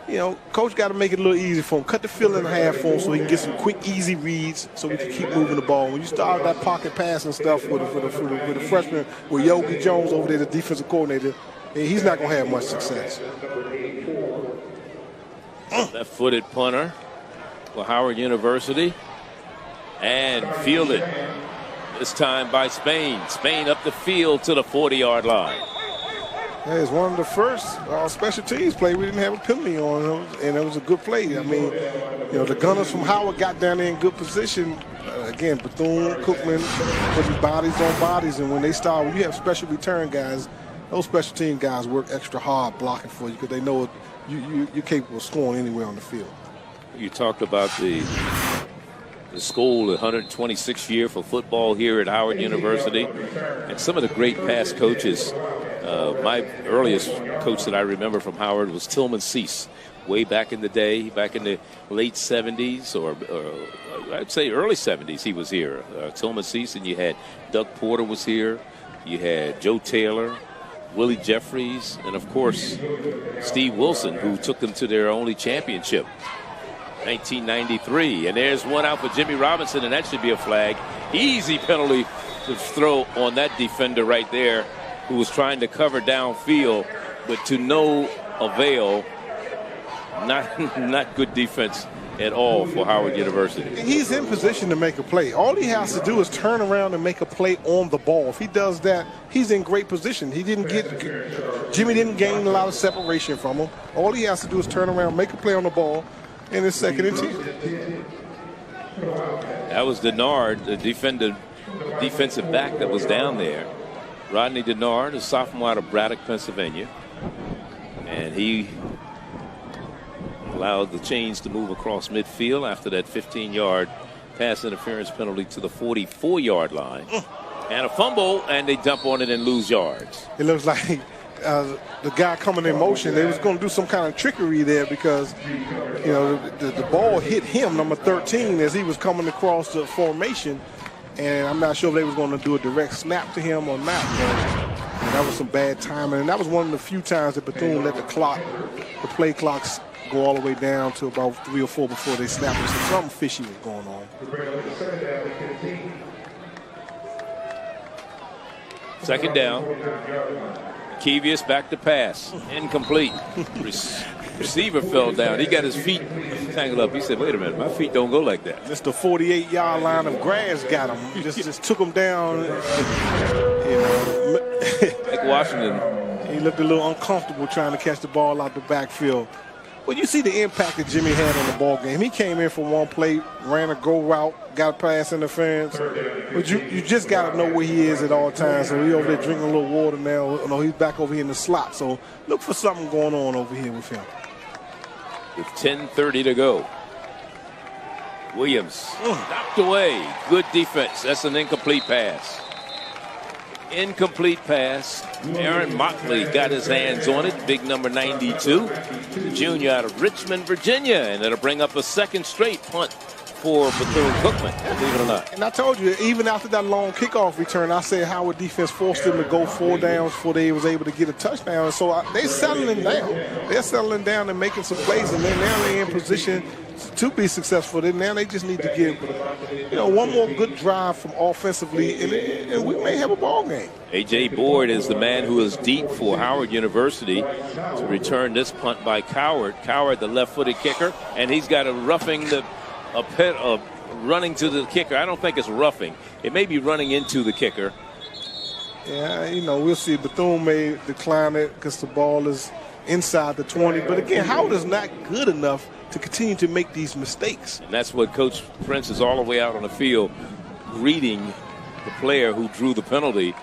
you know, coach got to make it a little easy for him. Cut the field in half for him so he can get some quick, easy reads so we can keep moving the ball. When you start that pocket passing stuff with the freshman, with Yogi Jones over there, the defensive coordinator, he's not going to have much success. Left-footed punter for Howard University, and fielded this time by Spain. Spain up the field to the 40-yard line. Yeah, it's one of the first special teams play we didn't have a penalty on, and it was a good play. I mean, you know, the gunners from Howard got down there in good position. Again, Bethune-Cookman putting bodies on bodies, and when they start, when you have special return guys, those special team guys work extra hard blocking for you because they know you're capable of scoring anywhere on the field. You talked about the school, the 126th year for football here at Howard University, and some of the great past coaches. My earliest coach that I remember from Howard was Tillman Cease, way back in the day, back in the late 70s, or I'd say early 70s he was here. Tillman Cease, and you had Doug Porter was here. You had Joe Taylor. Willie Jeffries, and of course Steve Wilson, who took them to their only championship, 1993. And there's one out for Jimmy Robinson, and that should be a flag. Easy penalty to throw on that defender right there, who was trying to cover downfield, but to no avail. Not good defense at all for Howard University. He's in position to make a play. All he has to do is turn around and make a play on the ball. If he does that, he's in great position. Jimmy didn't gain a lot of separation from him. All he has to do is turn around, make a play on the ball, and it's 2nd and 10. That was Denard, the defensive back that was down there. Rodney Denard, a sophomore out of Braddock, Pennsylvania. And he allowed the chains to move across midfield after that 15-yard pass interference penalty to the 44-yard line. And a fumble, and they dump on it and lose yards. It looks like the guy coming in motion, they was going to do some kind of trickery there because, you know, the ball hit him, number 13, as he was coming across the formation. And I'm not sure if they was going to do a direct snap to him or not. But that was some bad timing. And that was one of the few times that Bethune let the play clocks go all the way down to about 3 or 4 before they snapped it. So something fishy was going on. Second down. Kevius back to pass. Incomplete. Receiver fell down. He got his feet tangled up. He said, wait a minute, my feet don't go like that. Just the 48-yard line of grass got him. Just took him down. You know. Like Washington. He looked a little uncomfortable trying to catch the ball out the backfield. Well, you see the impact that Jimmy had on the ball game. He came in for one play, ran a go route, got a pass interference. But you just got to know where he is at all times. So he's over there drinking a little water now. You know, he's back over here in the slot. So look for something going on over here with him. With 10:30 to go. Williams knocked away. Good defense. That's an incomplete pass. Incomplete pass. Aaron Motley got his hands on it. Big number 92. The junior out of Richmond, Virginia. And it'll bring up a second straight punt for Bethune-Cookman, believe it or not. And I told you, even after that long kickoff return, I said Howard defense forced them to go 4 downs before they was able to get a touchdown. So they're settling down. They're settling down and making some plays, and then now they're in position to be successful. Then now they just need to get, you know, one more good drive from offensively, and we may have a ball game. A.J. Boyd is the man who is deep for Howard University to return this punt by Coward. Coward, the left-footed kicker, and he's got a roughing running to the kicker. I don't think it's roughing. It may be running into the kicker. Yeah, you know, we'll see. Bethune may decline it because the ball is inside the 20. But again, Howard is not good enough to continue to make these mistakes. And that's what Coach Prince is all the way out on the field reading the player who drew the penalty,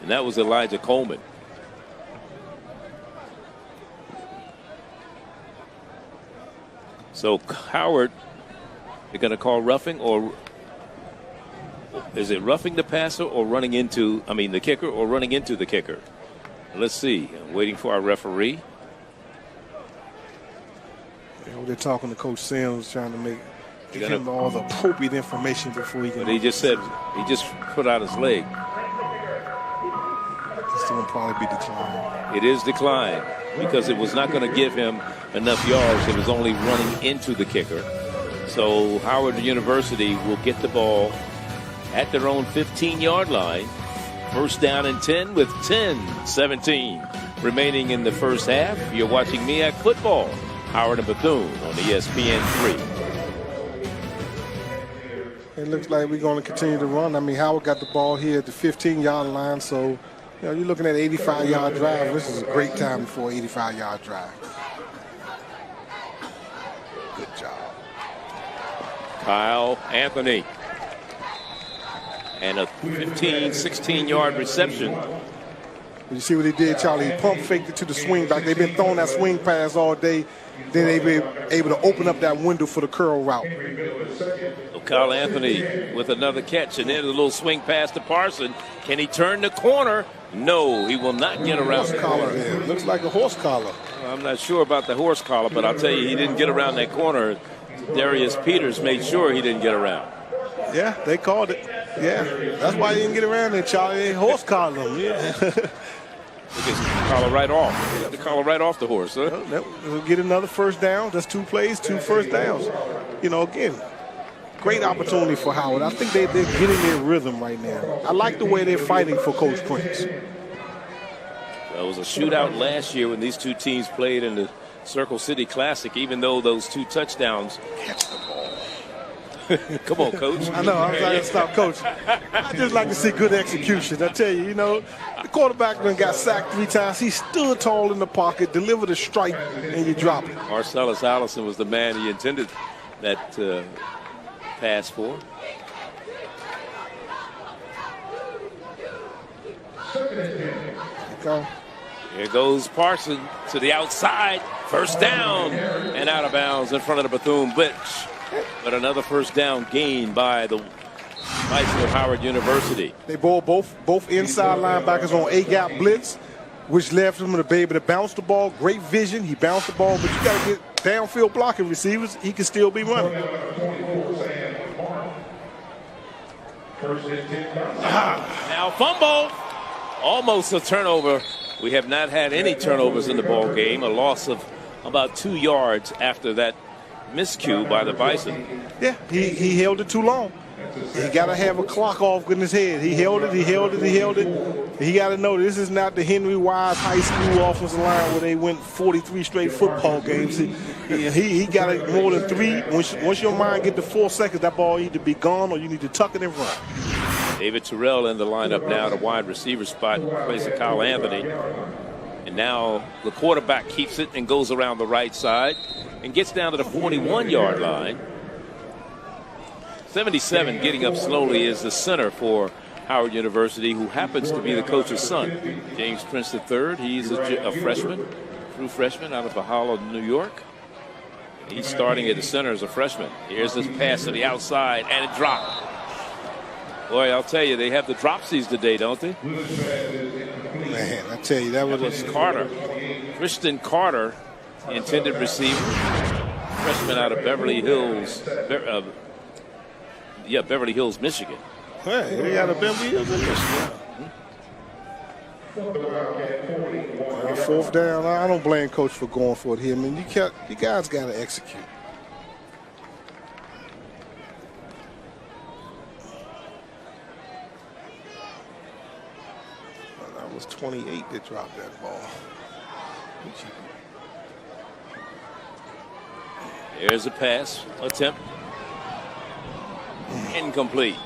and that was Elijah Coleman. So Howard, they're going to call roughing, or is it roughing the passer or running into, the kicker, or running into the kicker? Let's see. I'm waiting for our referee. They're talking to Coach Sims, trying to give him all the appropriate information before he can. But he just said he just put out his leg. This will probably be declined. It is declined because it was not going to give him enough yards. It was only running into the kicker. So Howard University will get the ball at their own 15-yard line. First down and 10 with 10:17 remaining in the first half. You're watching MEAC Football. Howard and Bethune on ESPN3. It looks like we're going to continue to run. Howard got the ball here at the 15-yard line, so you know, you're looking at an 85-yard drive. This is a great time for an 85-yard drive. Good job. Kyle Anthony. And a 15, 16-yard reception. You see what he did, Charlie? He pump faked it to the swing back. They've been throwing that swing pass all day. Then they've been able to open up that window for the curl route. So Kyle Anthony with another catch, and then a little swing pass to Parson. Can he turn the corner? No, he will not get around the corner. Looks like a horse collar. I'm not sure about the horse collar, but I'll tell you, he didn't get around that corner. Darius Peters made sure he didn't get around. Yeah, they called it. Yeah, that's why he didn't get around there, Charlie. They horse collar him. Yeah. Because collar right off. They got the collar right off the horse, huh? They'll get another first down. That's 2 plays, 2 first downs. You know, again, great opportunity for Howard. I think they're getting their rhythm right now. I like the way they're fighting for Coach Prince. Well, it was a shootout last year when these two teams played in the Circle City Classic, even though those 2 touchdowns. Catch the ball. Come on, Coach. I know. I'm trying to stop, Coach. I just like to see good execution. I tell you, the quarterback then got sacked 3 times. He stood tall in the pocket, delivered a strike, and you drop it. Marcellus Allison was the man he intended that pass for. Here goes Parson to the outside. First down and out of bounds in front of the Bethune blitz. But another first down gain by the Bison of Howard University. They both inside linebackers on A-gap blitz, which left him to be able to bounce the ball. Great vision. He bounced the ball, but you got to get downfield blocking receivers. He can still be running. Now fumble. Almost a turnover. We have not had any turnovers in the ball game. A loss of about 2 yards after that miscue by the Bison. Yeah, he held it too long. He got to have a clock off in his head. He held it. He got to know this is not the Henry Wise High School offensive line where they went 43 straight football games. He got it more than 3. Once your mind get to 4 seconds, that ball need to be gone or you need to tuck it and run. David Terrell in the lineup now, the wide receiver spot in place of Kyle Anthony. And now the quarterback keeps it and goes around the right side and gets down to the 41-yard line. 77 getting up slowly is the center for Howard University, who happens to be the coach's son, James Prince III. He's a freshman, true freshman out of Bahama, New York. He's starting at the center as a freshman. Here's this pass to the outside, and it dropped. Boy, I'll tell you, they have the dropsies today, don't they? Man, I tell you, that was Carter. Christian Carter, the intended receiver. Freshman out of Beverly Hills. Beverly Hills, Michigan. Hey, they got a Beverly Hills in Michigan. 4th down. I don't blame Coach for going for it here. I mean, you guys got to execute. That was 28 that dropped that ball. There's a pass attempt. Incomplete.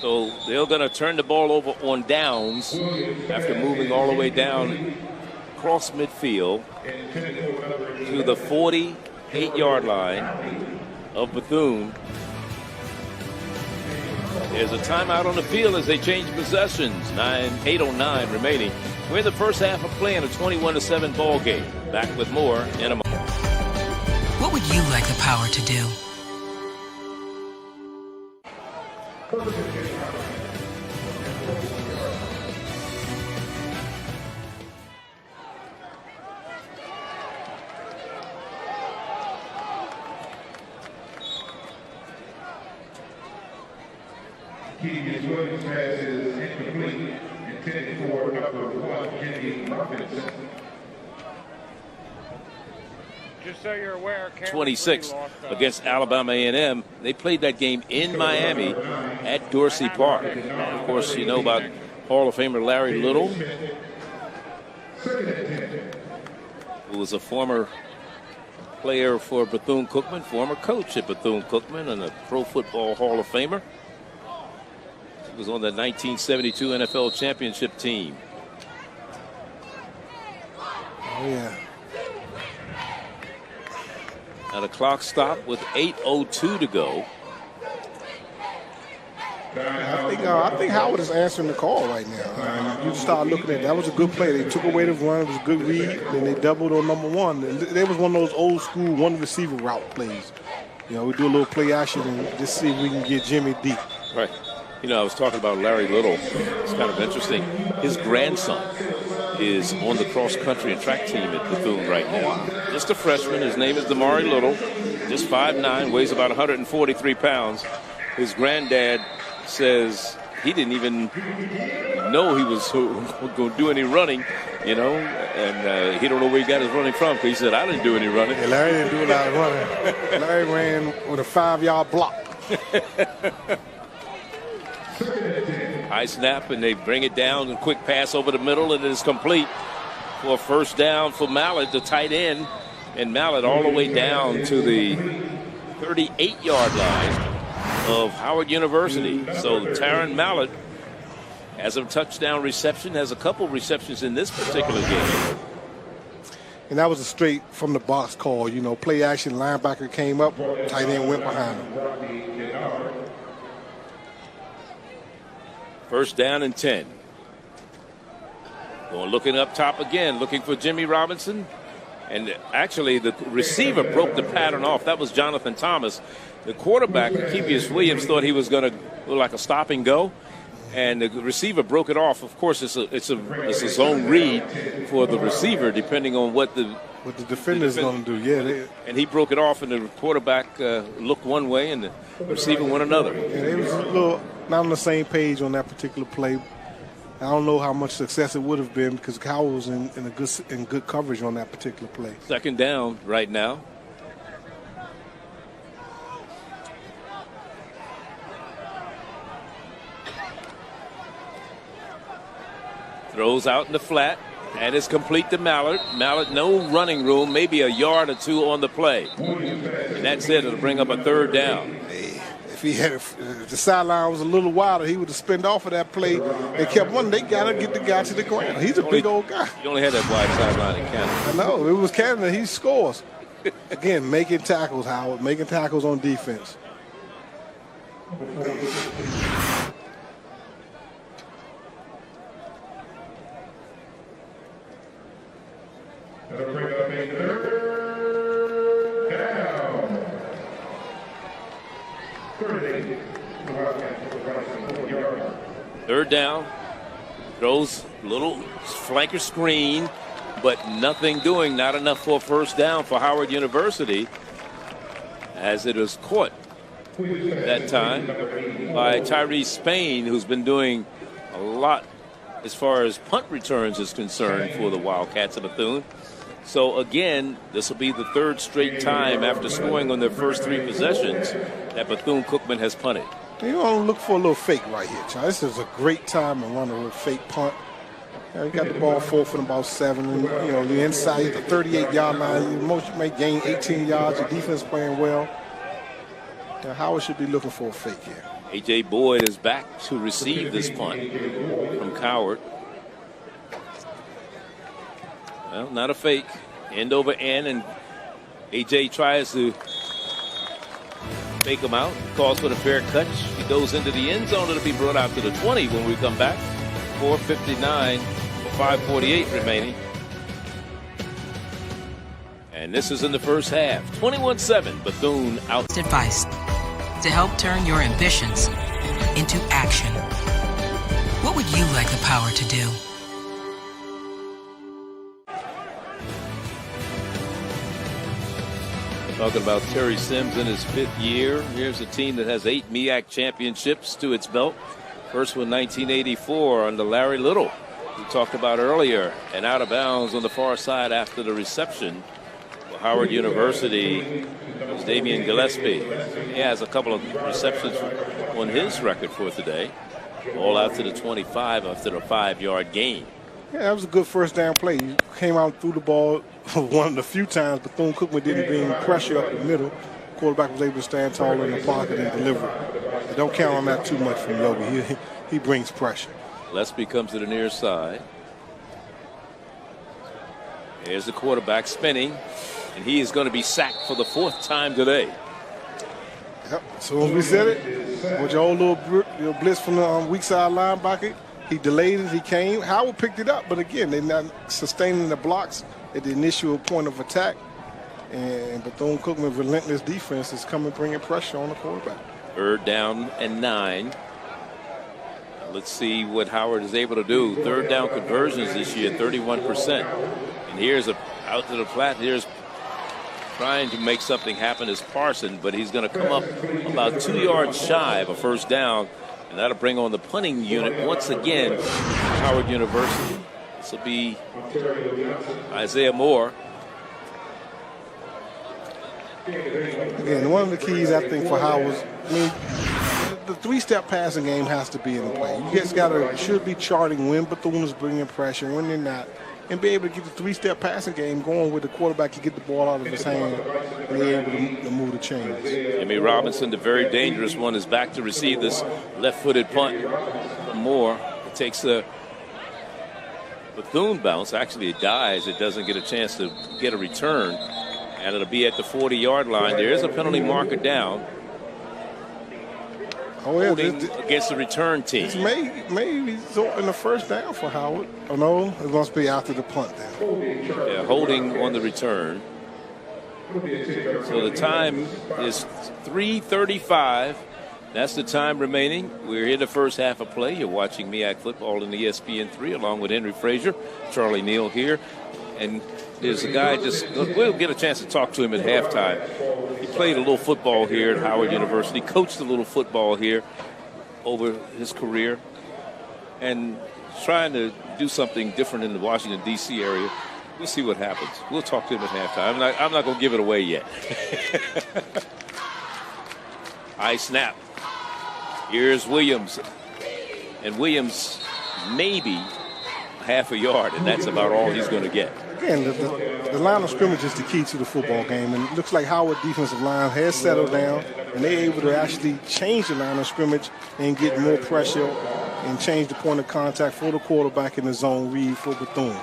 So they're going to turn the ball over on downs after moving all the way down across midfield to the 48-yard line of Bethune. There's a timeout on the field as they change possessions. 8:09 remaining. We're in the first half of play in a 21-7 ball game. Back with more in a moment. What would you like the power to do? Williams' pass is incomplete, intended for number 1, Kennedy Muffins. Just so you're aware, 26 against Alabama A&M. They played that game in Miami at Dorsey Park. Of course, you know about Hall of Famer Larry Little, who was a former player for Bethune Cookman, former coach at Bethune Cookman, and a Pro Football Hall of Famer. He was on the 1972 NFL championship team. Oh, yeah. Now the clock stopped with 8:02 to go. I think Howard is answering the call right now. You start looking at it. That was a good play. They took away the run. It was a good read. Then they doubled on number 1. They was one of those old school one receiver route plays. You know, we do a little play action and just see if we can get Jimmy deep. Right. You know, I was talking about Larry Little. It's kind of interesting. His grandson is on the cross-country and track team at Bethune right now. Just a freshman. His name is Damari Little. Just 5'9", weighs about 143 pounds. His granddad says he didn't even know he was going to do any running, you know, and he don't know where he got his running from because he said, I didn't do any running. Yeah, Larry didn't do a lot of running. Larry ran with a 5-yard block. High snap, and they bring it down, and quick pass over the middle, and it is complete for a first down for Mallett, the tight end. And Mallett all the way down to the 38-yard line of Howard University. So Taron Mallett has a touchdown reception, has a couple receptions in this particular game. And that was a straight from the box call. You know, play action, linebacker came up, tight end went behind him. First down and 10. Going looking up top again, looking for Jimmy Robinson. And actually, the receiver broke the pattern off. That was Jonathan Thomas. The quarterback, Kevius Williams, thought he was going to look like a stop and go. And the receiver broke it off. Of course, it's a zone read for the receiver, depending on what the defender is going to do. Yeah, and he broke it off, and the quarterback looked one way, and the receiver went another. Yeah, they was a little not on the same page on that particular play. I don't know how much success it would have been because Howard was in good coverage on that particular play. Second down right now. Throws out in the flat, and it's complete to Mallett. Mallett, no running room, maybe a yard or two on the play. And that's it. It'll bring up a third down. If the sideline was a little wider, he would have spinned off of that play. They kept running. They got to get the guy to the ground. He's a big old guy. You only had that wide sideline in Canada. I know. It was Canada. He scores. Again, making tackles, Howard. Making tackles on defense. That'll bring up a third down. Third down. Throws a little flanker screen, but nothing doing. Not enough for a first down for Howard University, as it was caught that time by Tyrese Spain, who's been doing a lot as far as punt returns is concerned for the Wildcats of Bethune. So again, this will be the third straight time after scoring on their first three possessions that Bethune Cookman has punted. You want to look for a little fake right here, Charlie. This is a great time to run a little fake punt. You got the ball 4th and about 7, and you know you're inside the 38-yard line. You may gain 18 yards. Your defense playing well. Howard should be looking for a fake here. A.J. Boyd is back to receive this punt from Coward. Well, not a fake. End over end, and A.J. tries to fake him out. Calls for the fair catch. He goes into the end zone. It'll be brought out to the 20 when we come back. 4:59 for 5:48 remaining. And this is in the first half. 21-7, Bethune out. Advice to help turn your ambitions into action. What would you like the power to do? Talking about Terry Sims in his 5th year. Here's a team that has 8 MEAC championships to its belt. First one 1984 under Larry Little, we talked about earlier, and out of bounds on the far side after the reception for Howard University was Damian Gillespie. He has a couple of receptions on his record for today. All out to the 25 after the 5-yard gain. Yeah, that was a good first down play. You came out and threw the ball one of the few times Bethune-Cookman didn't bring pressure up the middle. Quarterback was able to stand tall in the pocket and deliver. But don't count on that too much from Yogi. He brings pressure. Gillespie comes to the near side. Here's the quarterback spinning, and he is going to be sacked for the 4th time today. Yep. As soon as we said it, with your old little blitz from the weak side linebacker, he delayed it, he came. Howard picked it up, but again, they're not sustaining the blocks at the initial point of attack. And Bethune-Cookman's relentless defense is coming, bringing pressure on the quarterback. 3rd down and 9. Let's see what Howard is able to do. 3rd down conversions this year, 31%. And here's out to the flat. Here's trying to make something happen is Parson, but he's going to come up about 2 yards shy of a first down And that'll bring on the punting unit once again, Howard University. This will be Isaiah Moore. Again, one of the keys, I think, for Howard, the three-step passing game has to be in play. You just should be charting when Bethune is bringing pressure, when they're not, and be able to get the three-step passing game going with the quarterback can get the ball out of his hand and be able to move the chains. Jimmy Robinson, the very dangerous one, is back to receive this left-footed punt from Moore. It takes the Bethune bounce. Actually, it dies. It doesn't get a chance to get a return, and it'll be at the 40-yard line. There is a penalty marker down. Holding against the return team. Maybe in the first down for Howard. Oh, no, it must be after the punt then. Yeah, holding on the return. So the time is 3:35. That's the time remaining. We're in the first half of play. You're watching MEAC Football in the ESPN3 along with Henry Frazier, Charlie Neal here. And there's a guy we'll get a chance to talk to him at halftime. He played a little football here at Howard University, coached a little football here over his career, and trying to do something different in the Washington, D.C. area. We'll see what happens. We'll talk to him at halftime. I'm not going to give it away yet. High snap. Here's Williams. And Williams maybe half a yard, and that's about all he's going to get. Again, the line of scrimmage is the key to the football game, and it looks like Howard defensive line has settled down, and they're able to actually change the line of scrimmage and get more pressure and change the point of contact for the quarterback in the zone read for Bethune.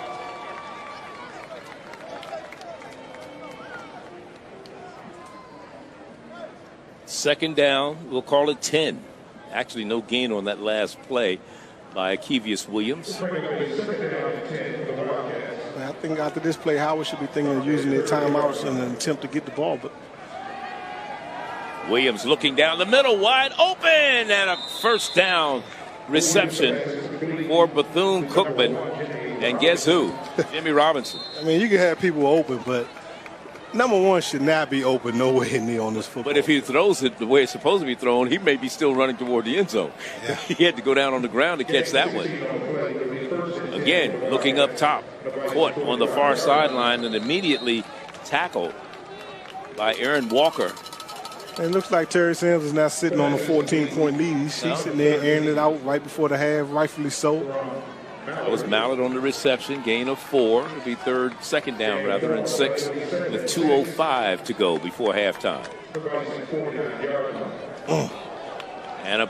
Second down, we'll call it 10. Actually, no gain on that last play by Kevius Williams. I think after this play, Howard should be thinking of using their timeouts in an attempt to get the ball. But Williams looking down the middle, wide open, and a first down reception for Bethune Cookman. And guess who? Jimmy Robinson. I mean, you can have people open, but number one should not be open nowhere near on this football. But if he throws it the way it's supposed to be thrown, he may be still running toward the end zone. Yeah. He had to go down on the ground to catch that one. Again, looking up top, caught on the far sideline and immediately tackled by Aaron Walker. And it looks like Terry Sims is now sitting on a 14-point lead. He's sitting there airing it out right before the half, rightfully so. That was Mallett on the reception, gain of 4. It'll be second down rather, and 6 with 2:05 to go before halftime. And a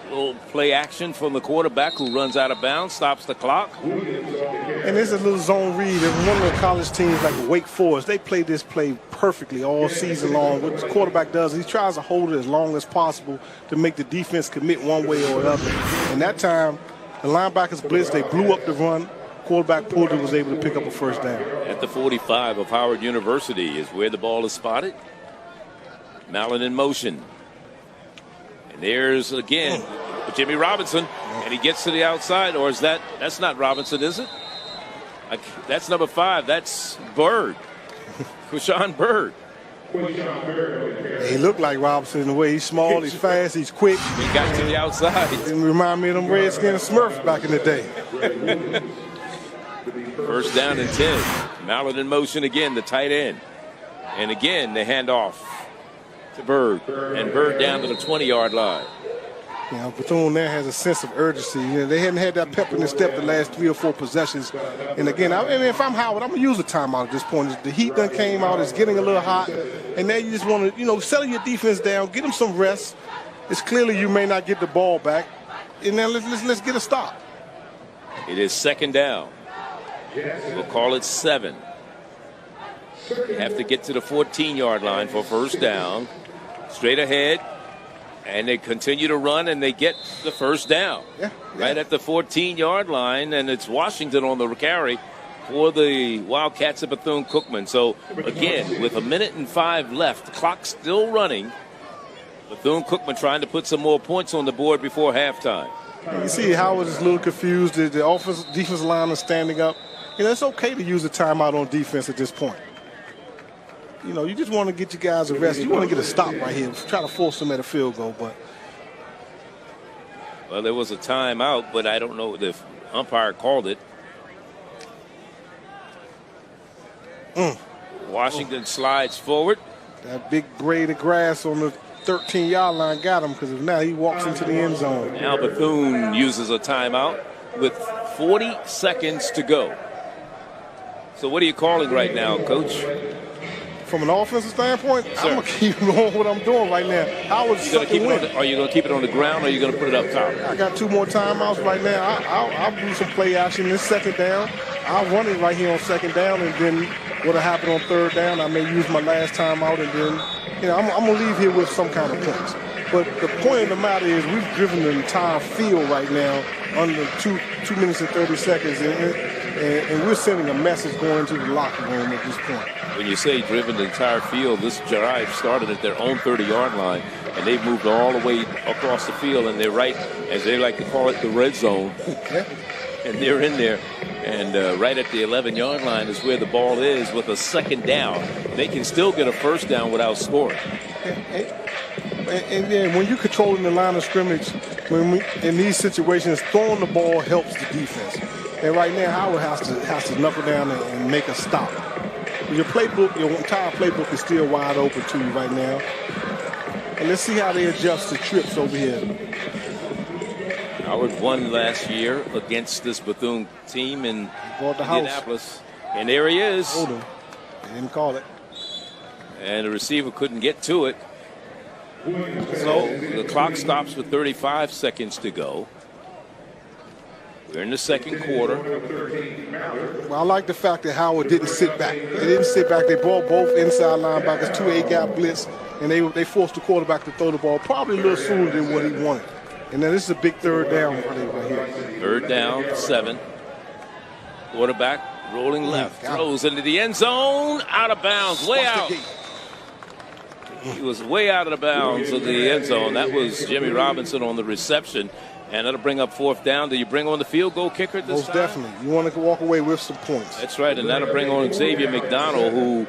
little play action from the quarterback who runs out of bounds, stops the clock. And there's a little zone read. And one of the college teams like Wake Forest, they play this play perfectly all season long. What the quarterback does, he tries to hold it as long as possible to make the defense commit one way or another. And that time, the linebackers blitzed, they blew up the run. Quarterback pulled it, was able to pick up a first down. At the 45 of Howard University is where the ball is spotted. Mallett in motion. And there's, again, Jimmy Robinson. And he gets to the outside. Or is that's not Robinson, is it? That's number 5. That's Bird. Quishon Bird. He looked like Robinson in the way he's small, he's fast, he's quick. He got to the outside. It remind me of them Redskin Smurfs back in the day. First down and 10. Mallett in motion again, the tight end. And again, the handoff to Bird. And Bird down to the 20-yard line. You know, Bethune there has a sense of urgency. You know, they hadn't had that pep in their step the last 3 or 4 possessions. And again, I mean, if I'm Howard, I'm going to use a timeout at this point. The heat done came out. It's getting a little hot. And now you just want to, settle your defense down, get them some rest. It's clearly you may not get the ball back. And then let's get a stop. It is second down. We'll call it 7. Have to get to the 14-yard line for first down. Straight ahead. And they continue to run, and they get the first down. Right at the 14-yard line, and it's Washington on the carry for the Wildcats at Bethune Cookman. So, again, with 1 minute and 5 left, the clock's still running. Bethune Cookman trying to put some more points on the board before halftime. You see Howard is a little confused. The defensive line is standing up. It's okay to use a timeout on defense at this point. You just want to get you guys a rest. You want to get a stop right here. Try to force them at a field goal, but Well, there was a timeout, but I don't know if the umpire called it. Washington slides forward. That big blade of grass on the 13-yard line got him, because if not, he walks into the end zone. Now Bethune uses a timeout with 40 seconds to go. So what are you calling right now, Coach? From an offensive standpoint, Sir. I'm going to keep going what I'm doing right now. Howard's second win. Are you going to keep it on the ground, or are you going to put it up top? I got 2 more timeouts right now. I'll do some play action this second down. I'll run it right here on second down, and then what'll happen on third down, I may use my last timeout, and then I'm going to leave here with some kind of points. But the point of the matter is we've driven the entire field right now under 2 minutes and 30 seconds, and we're sending a message going into the locker room at this point. When you say driven the entire field, this drive started at their own 30-yard line, and they've moved all the way across the field, and they're right, as they like to call it, the red zone. And they're in there. And right at the 11-yard line is where the ball is with a second down. They can still get a first down without scoring. And then when you're controlling the line of scrimmage, in these situations, throwing the ball helps the defense. And right now, Howard has to knuckle down and make a stop. Your playbook, your entire playbook is still wide open to you right now. And let's see how they adjust to trips over here. Howard won last year against this Bethune team in Indianapolis. And there he is. Hold him. They didn't call it. And the receiver couldn't get to it. So the clock stops with 35 seconds to go. We're in the second quarter. Well, I like the fact that Howard didn't sit back. They didn't sit back. They brought both inside linebackers, 2 8-gap blitz, and they forced the quarterback to throw the ball probably a little sooner than what he wanted. And then this is a big third down right here. Third down, 7. Quarterback rolling left, throws into the end zone, out of bounds, way out. He was way out of the bounds of the end zone. That was Jimmy Robinson on the reception. And that'll bring up fourth down. Do you bring on the field goal kicker this Most time? definitely. You want to walk away with some points. That's right, and that'll bring on Xavier McDonald, who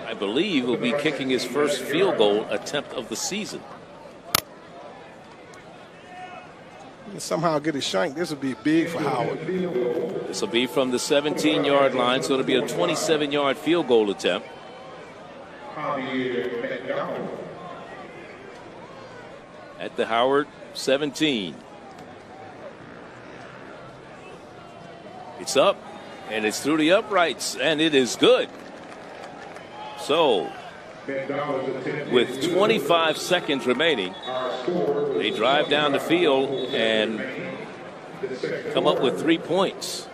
I believe will be kicking his first field goal attempt of the season. And somehow get a shank. This would be big for Howard. This will be from the 17-yard line, so it'll be a 27-yard field goal attempt. At the Howard 17. It's up, and it's through the uprights, and it is good. So, with 25 seconds remaining, they drive down the field and come up with 3 points.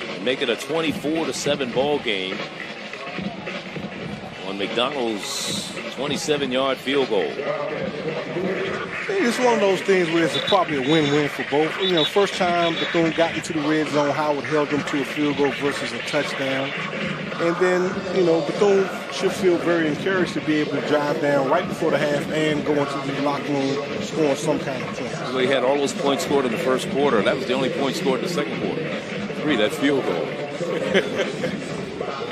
And make it a 24-7 ball game on McDonald's 27-yard field goal. It's one of those things where it's probably a win-win for both. First time Bethune got into the red zone, Howard held them to a field goal versus a touchdown. And then, Bethune should feel very encouraged to be able to drive down right before the half and go into the locker room scoring some kind of points. Well, he had all those points scored in the first quarter. That was the only point scored in the second quarter. 3, that field goal.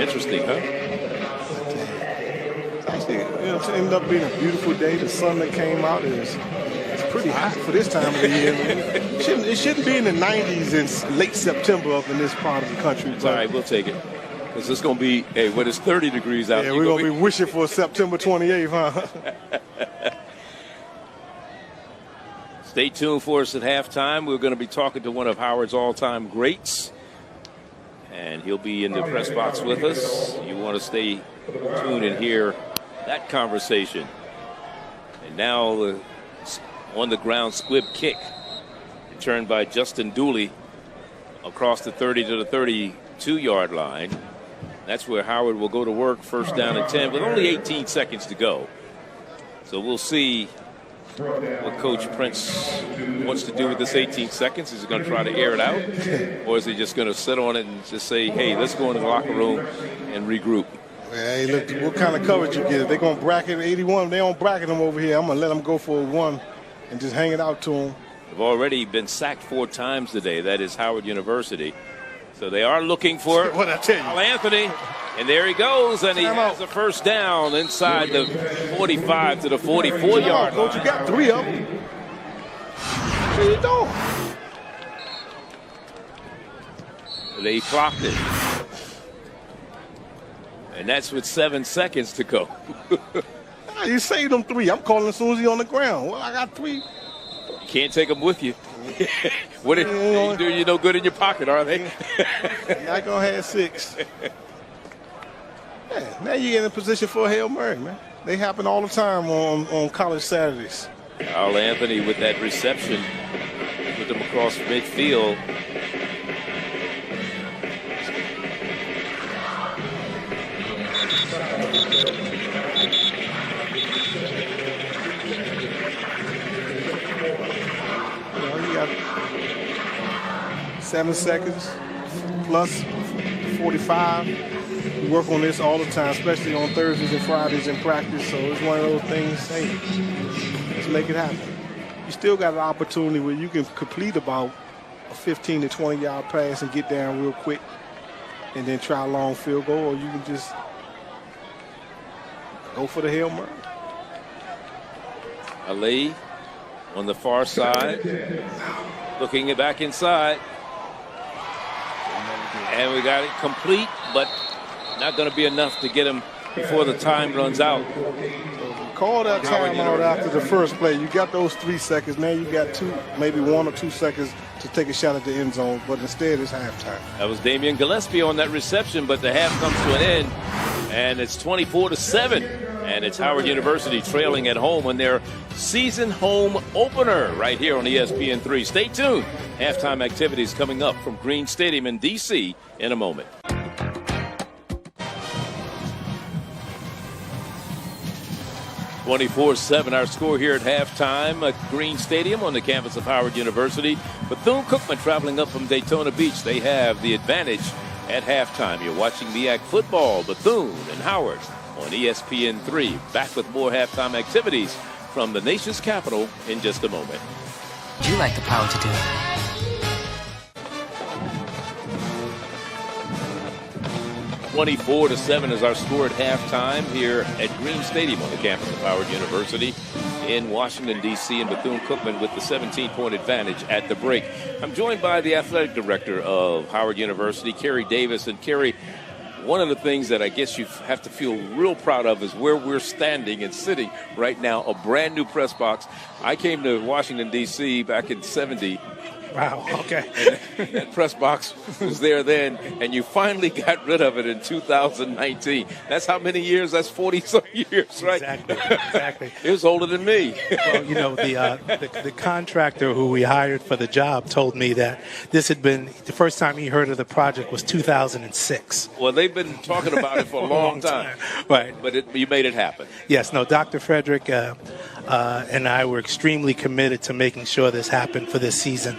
Interesting, huh? It ended up being a beautiful day. The sun that came out is pretty hot for this time of the year. It shouldn't be in the 90s in late September up in this part of the country. It's all right, we'll take it. Because it's going to be, when it's 30 degrees out. Yeah, we're going to be wishing for September 28th, huh? Stay tuned for us at halftime. We're going to be talking to one of Howard's all-time greats. And he'll be in the press box with us. You want to stay tuned and hear that conversation. And now the on-the-ground squib kick returned by Justin Dooley across the 30 to the 32-yard line. That's where Howard will go to work, first down and 10 with only 18 seconds to go. So we'll see what Coach Prince wants to do with this 18 seconds. Is he going to try to air it out? Or is he just going to sit on it and just say, hey, let's go into the locker room and regroup? Hey, look, what kind of coverage you get? If they're going to bracket 81, they don't bracket them over here. I'm going to let them go for a 1 and just hang it out to them. They've already been sacked 4 times today. That is Howard University. So they are looking for what I tell you. Anthony. And there he goes, and he has a first down inside the 45 to the 44-yard line. Coach, you got 3 of them. What are you doing? They clocked it. And that's with 7 seconds to go. You saved them 3. I'm calling as soon as he's on the ground. Well, I got 3. You can't take them with you. What they do you no good in your pocket, are they? I gonna have 6. Yeah, now you get in a position for a Hail Mary, man. They happen all the time on college Saturdays. Carl Anthony with that reception. Put them across midfield. You got 7 seconds plus 45. We work on this all the time, especially on Thursdays and Fridays in practice. So it's one of those things, hey, let's make it happen. You still got an opportunity where you can complete about a 15 to 20 yard pass and get down real quick and then try a long field goal, or you can just go for the Hail Mary. Ali on the far side, looking back inside. And we got it complete, but not going to be enough to get him before the time runs out. Call that timeout after the first play. You got those 3 seconds. Now you got 2, maybe 1 or 2 seconds to take a shot at the end zone, but instead it's halftime. That was Damian Gillespie on that reception, but the half comes to an end, and it's 24-7. And it's Howard University trailing at home on their season home opener right here on ESPN3. Stay tuned. Halftime activities coming up from Green Stadium in D.C. in a moment. 24-7 our score here at halftime at Green Stadium on the campus of Howard University. Bethune Cookman traveling up from Daytona Beach. They have the advantage at halftime. You're watching MEAC Football, Bethune and Howard on ESPN3. Back with more halftime activities from the nation's capital in just a moment. Would you like the power to do it? 24-7 is our score at halftime here at Green Stadium on the campus of Howard University in Washington, D.C. and Bethune-Cookman with the 17-point advantage at the break. I'm joined by the athletic director of Howard University, Kerry Davis. And Kerry, one of the things that I guess you have to feel real proud of is where we're standing and sitting right now, a brand new press box. I came to Washington, D.C. back in 70. Wow, okay. And that press box was there then, and you finally got rid of it in 2019. That's how many years? That's 40-some years, right? Exactly. It was older than me. Well, you know, the contractor who we hired for the job told me that this had been, the first time he heard of the project was 2006. Well, they've been talking about it for a long time. Right. But you made it happen. Yes, no, Dr. Frederick and I were extremely committed to making sure this happened for this season.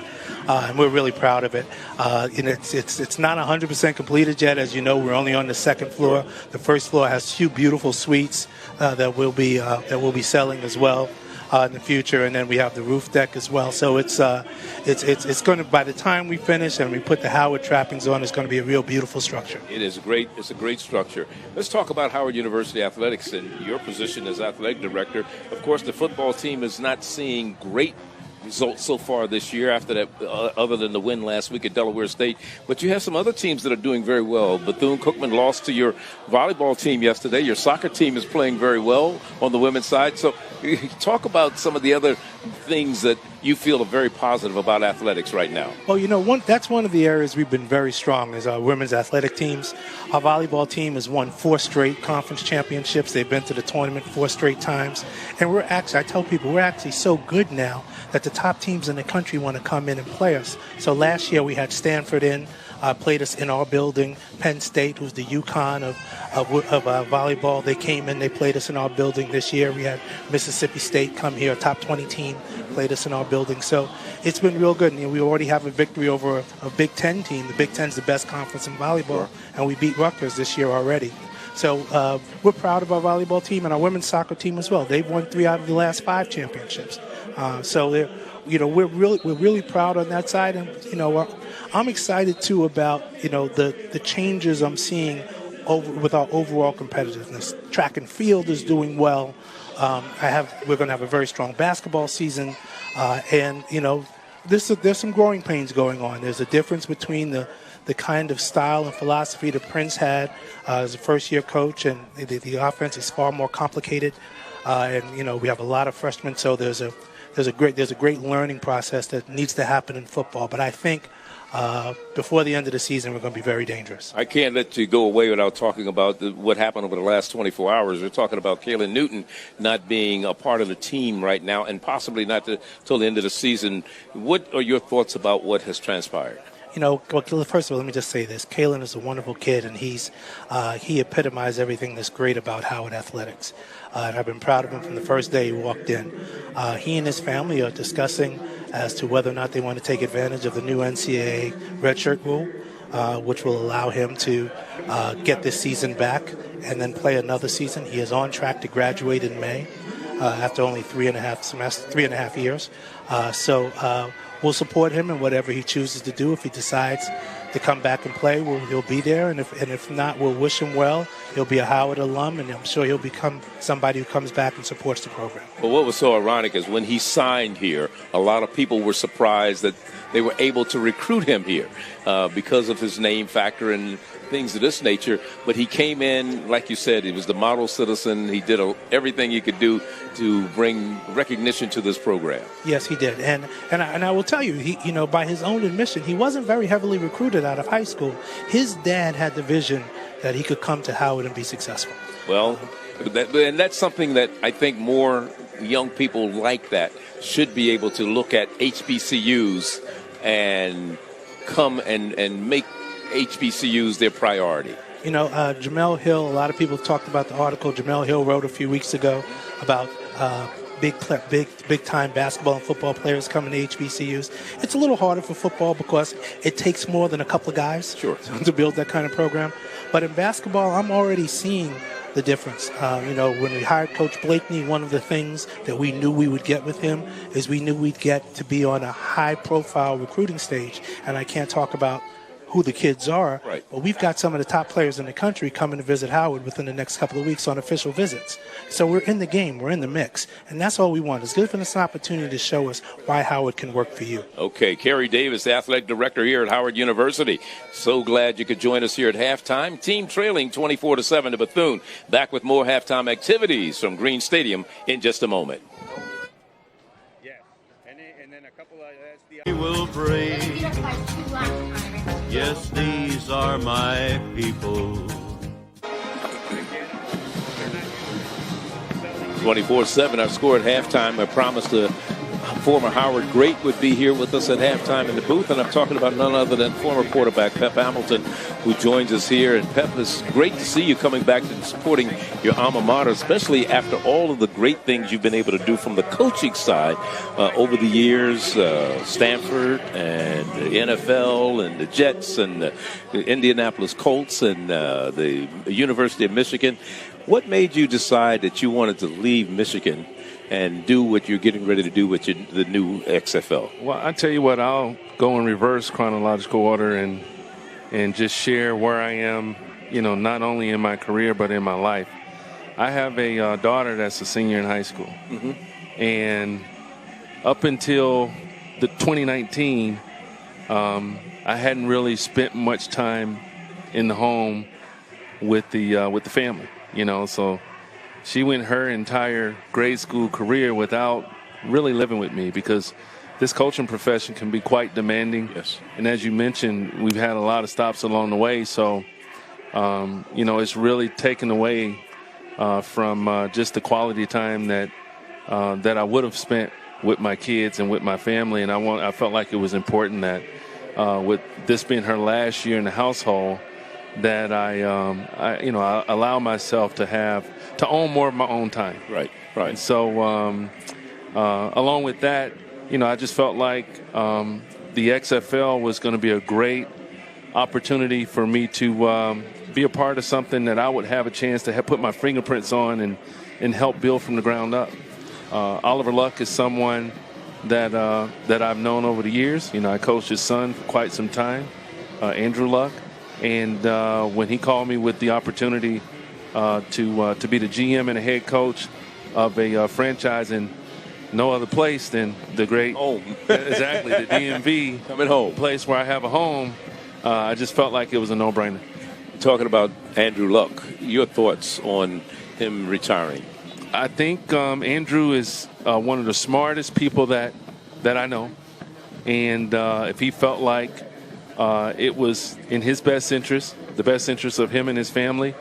And we're really proud of it. And it's not 100% completed yet. As you know, we're only on the second floor. The first floor has 2 beautiful suites that we'll be selling as well in the future, and then we have the roof deck as well. So it's going to, by the time we finish and we put the Howard trappings on, it's going to be a real beautiful structure. It is great. It's a great structure. Let's talk about Howard University athletics and your position as athletic director. Of course, the football team is not seeing great results so far this year after that, other than the win last week at Delaware State. But you have some other teams that are doing very well. Bethune-Cookman lost to your volleyball team yesterday. Your soccer team is playing very well on the women's side. So talk about some of the other things that you feel are very positive about athletics right now. Well, you know, that's one of the areas we've been very strong is our women's athletic teams. Our volleyball team has won 4 straight conference championships. They've been to the tournament 4 straight times. And I tell people, we're actually so good now that the top teams in the country want to come in and play us. So last year we had Stanford played us in our building. Penn State, who's the UConn of volleyball, they came in, they played us in our building this year. We had Mississippi State come here, a top 20 team, played us in our building. So it's been real good. And, we already have a victory over a Big Ten team. The Big Ten's the best conference in volleyball, and we beat Rutgers this year already. So we're proud of our volleyball team and our women's soccer team as well. They've won 3 out of the last 5 championships. So we're really proud on that side, and I'm excited too about the changes I'm seeing with our overall competitiveness. Track and field is doing well. We're going to have a very strong basketball season, and there's some growing pains going on. There's a difference between the kind of style and philosophy that Prince had as a first-year coach, and the offense is far more complicated. And we have a lot of freshmen, so there's a great learning process that needs to happen in football. But I think before the end of the season, we're going to be very dangerous. I can't let you go away without talking about what happened over the last 24 hours. We're talking about Kalen Newton not being a part of the team right now and possibly not till the end of the season. What are your thoughts about what has transpired? First of all, let me just say this. Kalen is a wonderful kid, and he epitomized everything that's great about Howard athletics. And I've been proud of him from the first day he walked in. He and his family are discussing as to whether or not they want to take advantage of the new NCAA redshirt rule, which will allow him to get this season back and then play another season. He is on track to graduate in May after only 3.5 years. So we'll support him in whatever he chooses to do. If he decides to come back and play, he'll be there. And if not, we'll wish him well. He'll be a Howard alum, and I'm sure he'll become somebody who comes back and supports the program. Well, what was so ironic is when he signed here, a lot of people were surprised that they were able to recruit him here because of his name factor and things of this nature. But he came in, like you said, he was the model citizen. He did everything he could do to bring recognition to this program. Yes, he did. And I will tell you, he, by his own admission, he wasn't very heavily recruited out of high school. His dad had the vision that he could come to Howard and be successful. Well, and that's something that I think more young people like that should be able to look at HBCUs and come and make HBCUs their priority. Jamel Hill, a lot of people talked about the article Jamel Hill wrote a few weeks ago about big time basketball and football players coming to HBCUs. It's a little harder for football because it takes more than a couple of guys to build that kind of program. But in basketball, I'm already seeing the difference. When we hired Coach Blakeney, one of the things that we knew we would get with him is we knew we'd get to be on a high-profile recruiting stage. And I can't talk about who the kids are, right, but we've got some of the top players in the country coming to visit Howard within the next couple of weeks on official visits. So we're in the game, we're in the mix, and that's all we want. It's giving us an opportunity to show us why Howard can work for you. Okay, Kerry Davis, athletic director here at Howard University. So glad you could join us here at halftime. Team trailing 24-7 to Bethune. Back with more halftime activities from Green Stadium in just a moment. Yeah, and then a couple of We will break. Yes, these are my people. 24-7, our score at halftime. I promised a former Howard great would be here with us at halftime in the booth, and I'm talking about none other than former quarterback Pep Hamilton, who joins us here. And Pep, it's great to see you coming back and supporting your alma mater, especially after all of the great things you've been able to do from the coaching side over the years, Stanford and the NFL and the Jets and the Indianapolis Colts and the University of Michigan. What made you decide that you wanted to leave Michigan and do what you're getting ready to do with the new XFL? Well, I tell you what, I'll go in reverse chronological order and just share where I am, not only in my career but in my life. I have a daughter that's a senior in high school. Mm-hmm. And up until the 2019, I hadn't really spent much time in the home with the family, so she went her entire grade school career without really living with me because this coaching profession can be quite demanding. Yes. And as you mentioned, we've had a lot of stops along the way. So, it's really taken away from just the quality time that I would have spent with my kids and with my family. And I felt like it was important that with this being her last year in the household, that I allow myself to own more of my own time. Right. And so, along with that, I just felt like the XFL was going to be a great opportunity for me to be a part of something that I would have a chance to put my fingerprints on and help build from the ground up. Oliver Luck is someone that I've known over the years. I coached his son for quite some time, Andrew Luck. And when he called me with the opportunity to be the GM and a head coach of a franchise in no other place than the great home, exactly, the DMV coming home, place where I have a home, I just felt like it was a no-brainer. Talking about Andrew Luck, your thoughts on him retiring? I think Andrew is one of the smartest people that I know, and if he felt like it was in his best interest, the best interest of him and his family,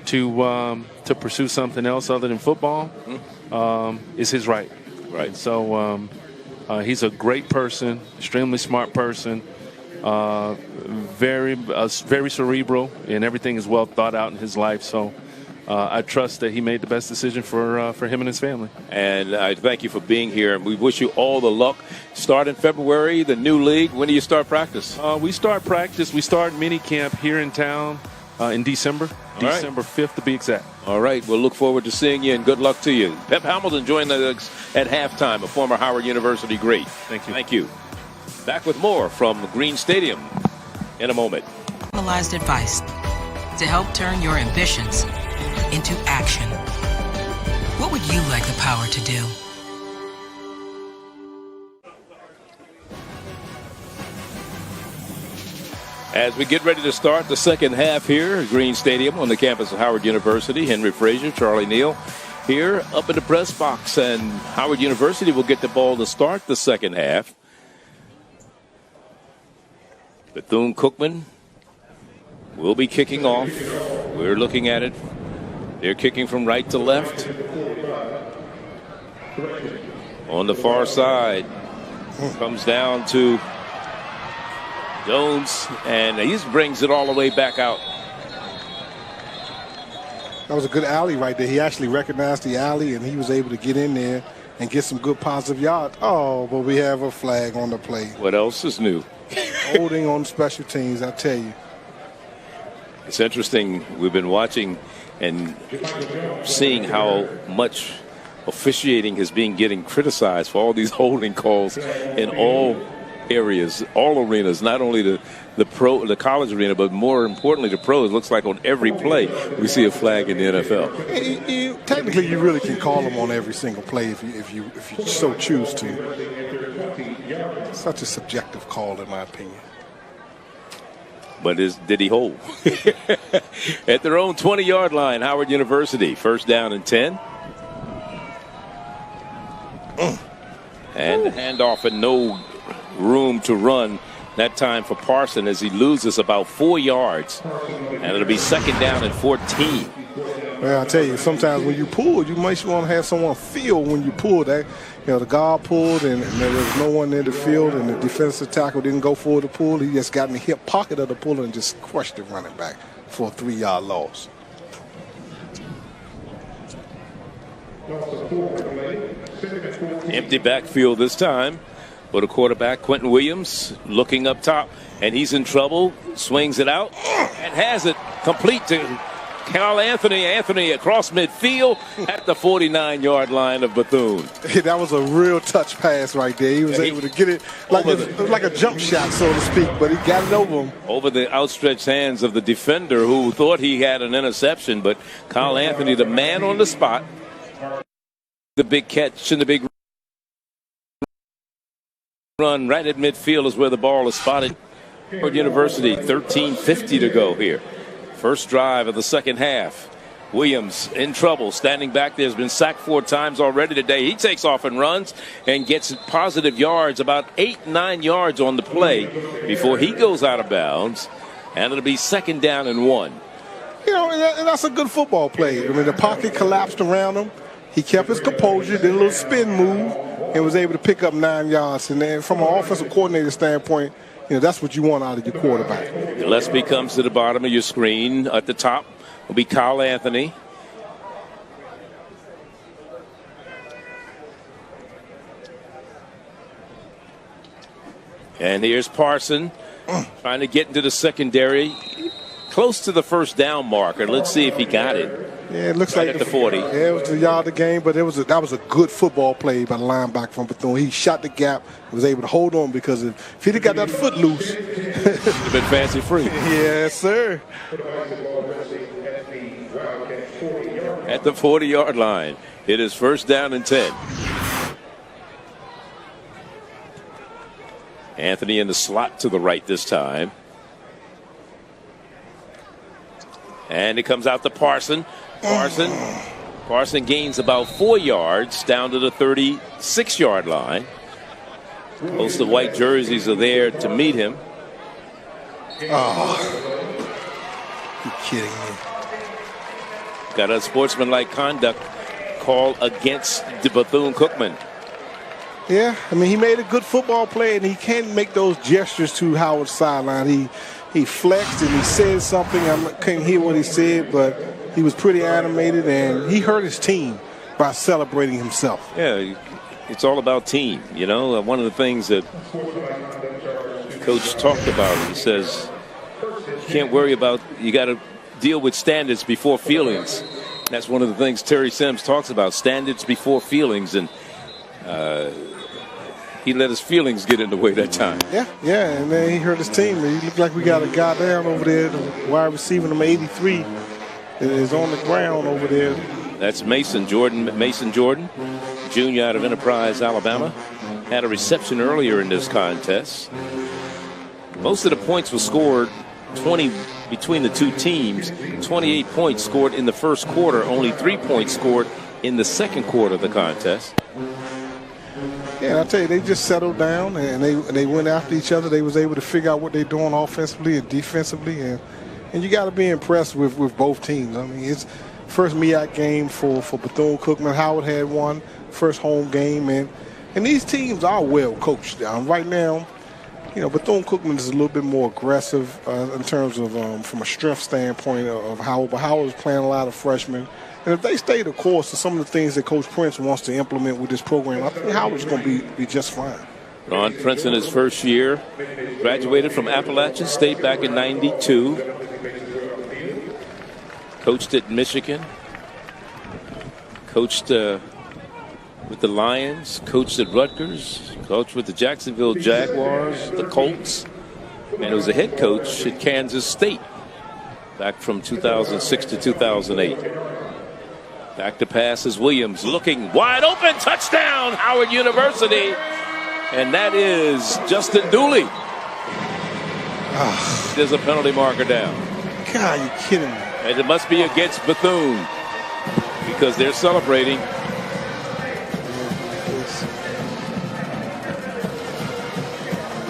to pursue something else other than football, is his right. Right. So he's a great person, extremely smart person, very cerebral, and everything is well thought out in his life. So I trust that he made the best decision for him and his family. And I thank you for being here. And we wish you all the luck. Start in February, the new league. When do you start practice? We start mini camp here in town in December. December 5th to be exact. All right. We'll look forward to seeing you, and good luck to you. Pep Hamilton joined us at halftime, a former Howard University great. Thank you. Thank you. Back with more from Green Stadium in a moment. Personalized advice to help turn your ambitions into action. What would you like the power to do? As we get ready to start the second half here at Green Stadium on the campus of Howard University, Henry Frazier, Charlie Neal here up in the press box, and Howard University will get the ball to start the second half. Bethune Cookman will be kicking off. We're looking at it. They're kicking from right to left. On the far side, comes down to Jones, and he brings it all the way back out. That was a good alley right there. He actually recognized the alley, and he was able to get in there and get some good positive yards. Oh, but we have a flag on the play. What else is new? Holding on special teams, I tell you. It's interesting. We've been watching and seeing how much officiating is getting criticized for all these holding calls in all areas, all arenas, not only the college arena, but more importantly the pros. It looks like on every play we see a flag in the NFL. Technically, you really can call them on every single play if you so choose to. Such a subjective call, in my opinion. But did he hold? At their own 20-yard line, Howard University, first down and 10. And the handoff, and no room to run that time for Parson as he loses about 4 yards. And it'll be second down and 14. Well, I tell you, sometimes when you pull, you might want to have someone feel when you pull that. You know, the guard pulled, and there was no one in the field, and the defensive tackle didn't go for the pull. He just got in the hip pocket of the puller and just crushed the running back for a 3-yard loss. Empty backfield this time for the quarterback, Quentin Williams, looking up top, and he's in trouble. Swings it out and has it complete to Carl Anthony. Anthony across midfield at the 49-yard line of Bethune. That was a real touch pass right there. He was able to get it like a jump shot, so to speak, but he got it over him. Over the outstretched hands of the defender who thought he had an interception, but Carl Anthony, the man on the spot, the big catch and the big run right at midfield is where the ball is spotted. Howard University, 13:50 to go here. First drive of the second half. Williams in trouble, standing back there, has been sacked 4 times already today. He takes off and runs and gets positive yards, about 8-9 yards on the play before he goes out of bounds. And it'll be second down and 1. You know, and that's a good football play. I mean, the pocket collapsed around him. He kept his composure, did a little spin move, and was able to pick up 9 yards. And then from an offensive coordinator standpoint, you know, that's what you want out of your quarterback. Gillespie comes to the bottom of your screen. At the top will be Kyle Anthony. And here's Parson trying to get into the secondary, close to the first down marker. Let's see if he got it. Yeah, it looks right like at the 40. Yeah, it was the yard of the game, but that was a good football play by the linebacker from Bethune. He shot the gap, was able to hold on, because if he'd have got that foot loose, You've been fancy free. Yes, sir. At the 40-yard line. It is first down and 10. Anthony in the slot to the right this time. And it comes out to Parson. Parson gains about 4 yards down to the 36-yard line. Most of the white jerseys are there to meet him. Oh, you kidding me? Got a sportsmanlike conduct call against the Bethune Cookman. Yeah, I mean, he made a good football play, and he can't make those gestures to Howard's sideline. He flexed and he said something. I couldn't hear what he said, but he was pretty animated, and he hurt his team by celebrating himself. Yeah, it's all about team. You know, one of the things that Coach talked about, he says, you can't worry about, you got to deal with standards before feelings. That's one of the things Terry Sims talks about, standards before feelings, and he let his feelings get in the way that time. Yeah, and then he hurt his team. He looked like we got a guy down over there, the wide receiver, number 83, is on the ground over there. That's Mason Jordan, junior out of Enterprise, Alabama. Had a reception earlier in this contest. Most of the points were scored 20 between the two teams. 28 points scored in the first quarter, only 3 points scored in the second quarter of the contest. Yeah, I tell you, they just settled down and they went after each other. They was able to figure out what they're doing offensively and defensively, and you got to be impressed with both teams. I mean, it's first MEAC game for Bethune Cookman. Howard had one first home game, and these teams are well coached. Right now, you know, Bethune Cookman is a little bit more aggressive in terms of from a strength standpoint of Howard, but Howard's playing a lot of freshmen. And if they stay the course to some of the things that Coach Prince wants to implement with this program, I think Howard's going to be just fine. Ron Prince in his first year, graduated from Appalachian State back in '92. Coached at Michigan. Coached with the Lions. Coached at Rutgers. Coached with the Jacksonville Jaguars, the Colts. And was a head coach at Kansas State back from 2006 to 2008. Back to pass is Williams, looking wide open, touchdown, Howard University. And that is Justin Dooley. There's a penalty marker down. God, you kidding me? And it must be against Bethune because they're celebrating.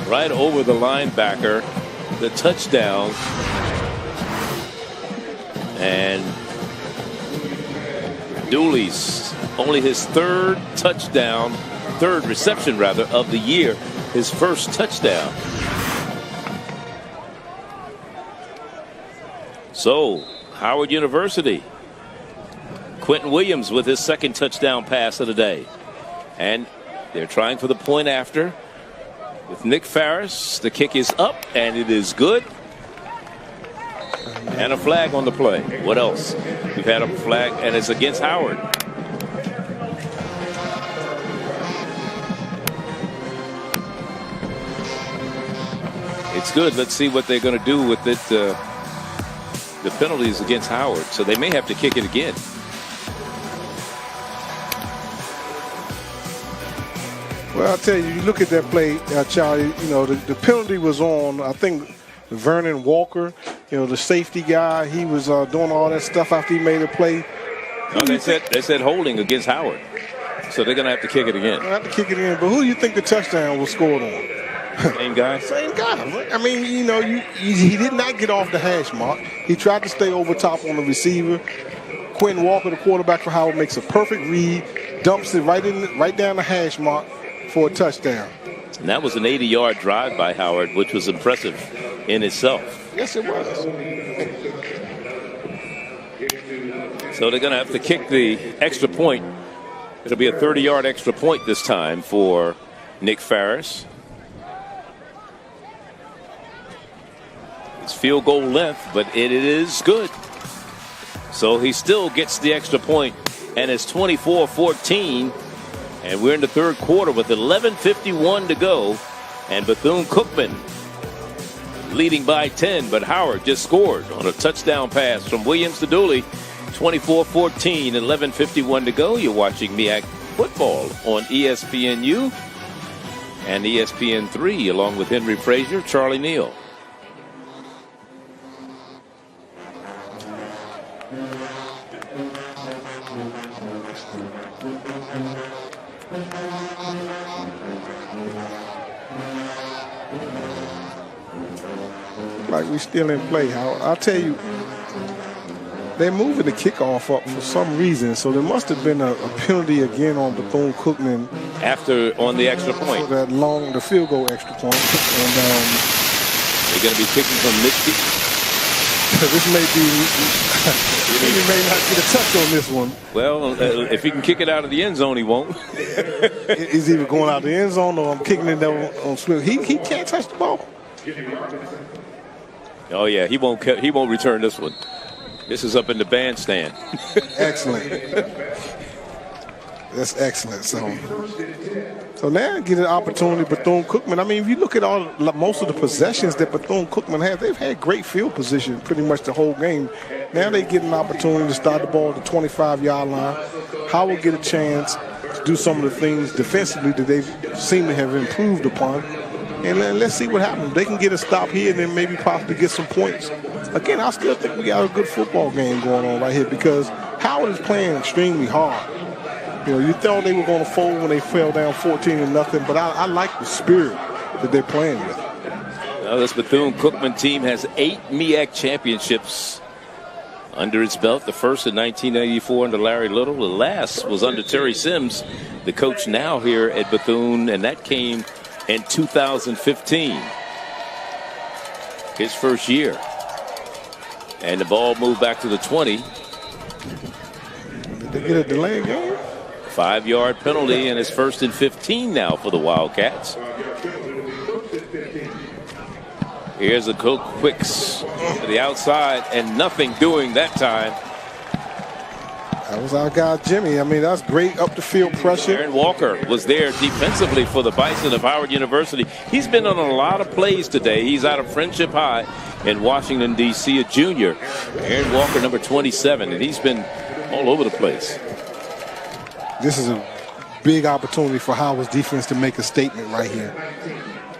Right over the linebacker, the touchdown. And Dooley's only his third reception of the year, his first touchdown. So, Howard University, Quentin Williams with his second touchdown pass of the day. And they're trying for the point after with Nick Farris. The kick is up, and it is good. And a flag on the play. What else? We've had a flag, and it's against Howard. It's good. Let's see what they're going to do with it. The penalties against Howard. So they may have to kick it again. Well, I'll tell you, you look at that play, Charlie, you know, the penalty was on, I think, Vernon Walker, you know, the safety guy. He was doing all that stuff after he made a play. No, they said holding against Howard. So they're going to have to kick it again. They'll have to kick it in. But who do you think the touchdown was scored on? Same guy? Same guy. I mean, you know, he did not get off the hash mark. He tried to stay over top on the receiver. Quentin Walker, the quarterback for Howard, makes a perfect read, dumps it right down the hash mark for a touchdown. And that was an 80-yard drive by Howard, which was impressive in itself. Yes, it was. So they're going to have to kick the extra point. It'll be a 30-yard extra point this time for Nick Farris. It's field goal length, but it is good. So he still gets the extra point, and it's 24-14. And we're in the third quarter with 11:51 to go. And Bethune Cookman leading by 10, but Howard just scored on a touchdown pass from Williams to Dooley. 24-14, 11:51 to go. You're watching MEAC Football on ESPNU and ESPN3, along with Henry Frazier, Charlie Neal. Like we still in play. I'll tell you, they're moving the kickoff up for some reason, so there must have been a penalty again on Bethune Cookman after on the extra point. For that the field goal extra point. And they're going to be kicking from midfield. This may be, he may not get a touch on this one. Well, if he can kick it out of the end zone, he won't. He's either going out the end zone or I'm kicking it down on Smith. He can't touch the ball. Oh yeah, he won't return this one. This is up in the bandstand. Excellent. That's excellent. So now I get an opportunity. Bethune Cookman. I mean, if you look at most of the possessions that Bethune Cookman has, they've had great field position pretty much the whole game. Now they get an opportunity to start the ball at the 25-yard line. Howard get a chance to do some of the things defensively that they seem to have improved upon. And then let's see what happens. They can get a stop here and then maybe possibly get some points. Again, I still think we got a good football game going on right here because Howard is playing extremely hard. You know, you thought they were going to fold when they fell down 14-0, but I like the spirit that they're playing with. Well, this Bethune-Cookman team has 8 MEAC championships under its belt. The first in 1984 under Larry Little. The last was under Terry Sims, the coach now here at Bethune, and that came in 2015, his first year. And the ball moved back to the 20. Did they get a delay game? 5-yard penalty, and it's 1st and 15 now for the Wildcats. Here's a Quicks to the outside, and nothing doing that time. That was our guy, Jimmy. I mean, that's great up the field pressure. Aaron Walker was there defensively for the Bison of Howard University. He's been on a lot of plays today. He's out of Friendship High in Washington, D.C., a junior. Aaron Walker, number 27, and he's been all over the place. This is a big opportunity for Howard's defense to make a statement right here.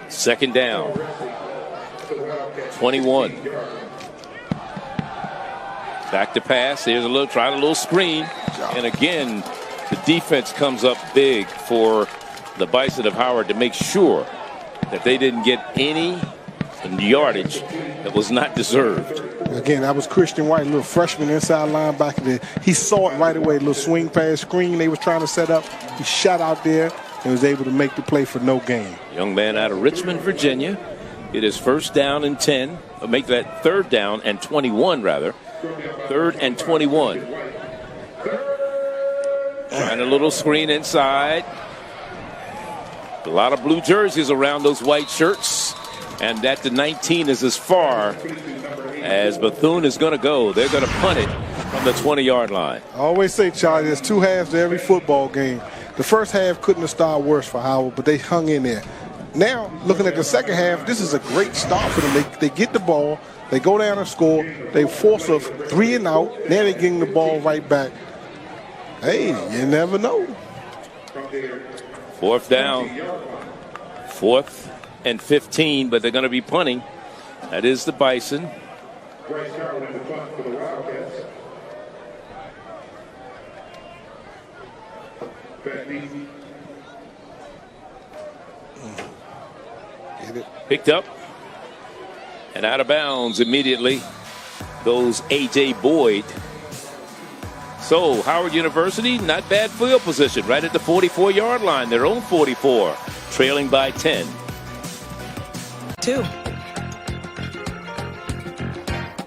2nd down. 21. Back to pass. There's trying a little screen. And again, the defense comes up big for the Bison of Howard to make sure that they didn't get any yardage that was not deserved. Again, that was Christian White, a little freshman inside linebacker. He saw it right away, a little swing pass screen they was trying to set up. He shot out there and was able to make the play for no gain. Young man out of Richmond, Virginia. It is 1st down and 10. Make that 3rd down and 21, rather. 3rd and 21. Trying a little screen inside. A lot of blue jerseys around those white shirts. And that the 19 is as far as Bethune is going to go. They're going to punt it from the 20-yard line. I always say, Charlie, there's 2 halves to every football game. The first half couldn't have started worse for Howard, but they hung in there. Now, looking at the second half, this is a great start for them. They get the ball, they go down and score, they force a 3 and out, now they're getting the ball right back. Hey, you never know. 4th down. 4th and 15, but they're going to be punting. That is the Bison. Picked up and out of bounds immediately goes A.J. Boyd. So Howard University, not bad field position, right at the 44-yard line, their own 44, trailing by 10. 2.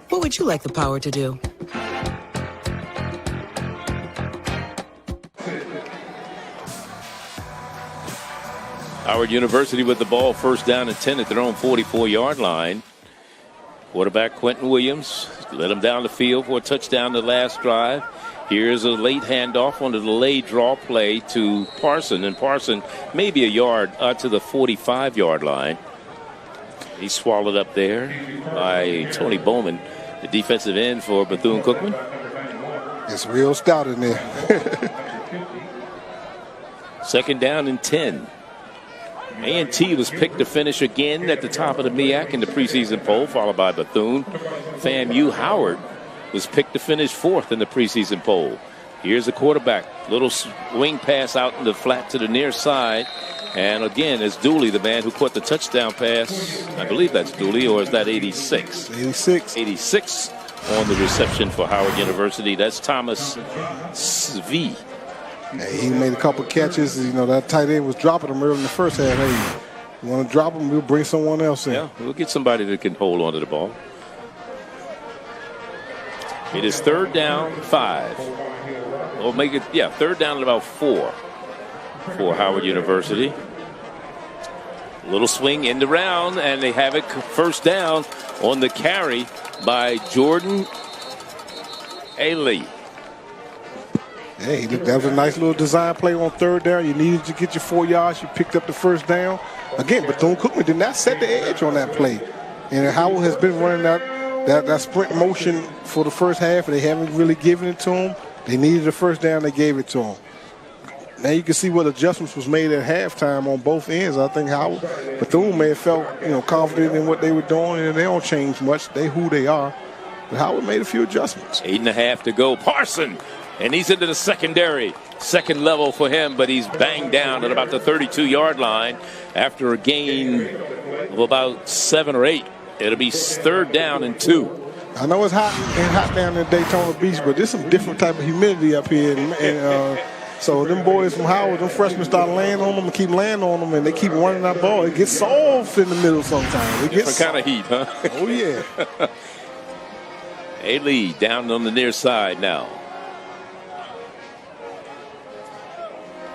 What would you like the power to do? Howard University with the ball, 1st down and 10 at their own 44-yard line. Quarterback Quentin Williams led them down the field for a touchdown the last drive. Here's a late handoff on the delayed draw play to Parson, and Parson maybe a yard to the 45-yard line. He's swallowed up there by Tony Bowman, the defensive end for Bethune Cookman. It's real stout in there. Second down and 10. A&T was picked to finish again at the top of the MEAC in the preseason poll, followed by Bethune. FAMU Howard was picked to finish fourth in the preseason poll. Here's the quarterback. Little swing pass out in the flat to the near side. And again, it's Dooley, the man who caught the touchdown pass. I believe that's Dooley, or is that 86? 86. 86 on the reception for Howard University. That's Thomas V. Hey, he made a couple catches. You know, that tight end was dropping him early in the first half. Hey, you want to drop him, we'll bring someone else in. Yeah, we'll get somebody that can hold on to the ball. It is third down, 5. We'll make it, yeah, third down at about 4 for Howard University. Little swing in the round, and they have it first down on the carry by Jordan Ailey. Hey, that was a nice little design play on third down. You needed to get your 4 yards. You picked up the first down. Again, Bethune Cookman did not set the edge on that play. And Howard has been running that sprint motion for the first half, and they haven't really given it to him. They needed the first down. They gave it to him. Now you can see what adjustments was made at halftime on both ends. I think Bethune may have felt, confident in what they were doing, and they don't change much. They who they are. But Howard made a few adjustments. 8.5 to go. Parson, and he's into the secondary. Second level for him, but he's banged down at about the 32-yard line after a gain of about 7 or 8. It'll be third down and 2. I know it's hot down in Daytona Beach, but there's some different type of humidity up here. And so them boys from Howard, them freshmen start laying on them and keep laying on them, and they keep running that ball. It gets soft in the middle sometimes. Different kind of heat, huh? Oh, yeah. A-Lee down on the near side now.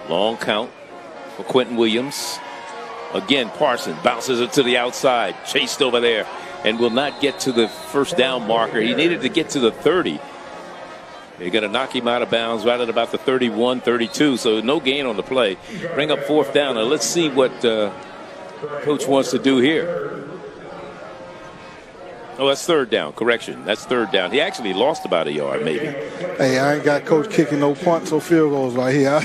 Long count for Quentin Williams. Again, Parson bounces it to the outside, chased over there, and will not get to the first down marker. He needed to get to the 30. They're going to knock him out of bounds right at about the 31, 32, so no gain on the play. Bring up fourth down. Now let's see what Coach wants to do here. Oh, that's third down. Correction. That's third down. He actually lost about a yard, maybe. Hey, I ain't got Coach kicking no punts or field goals right here.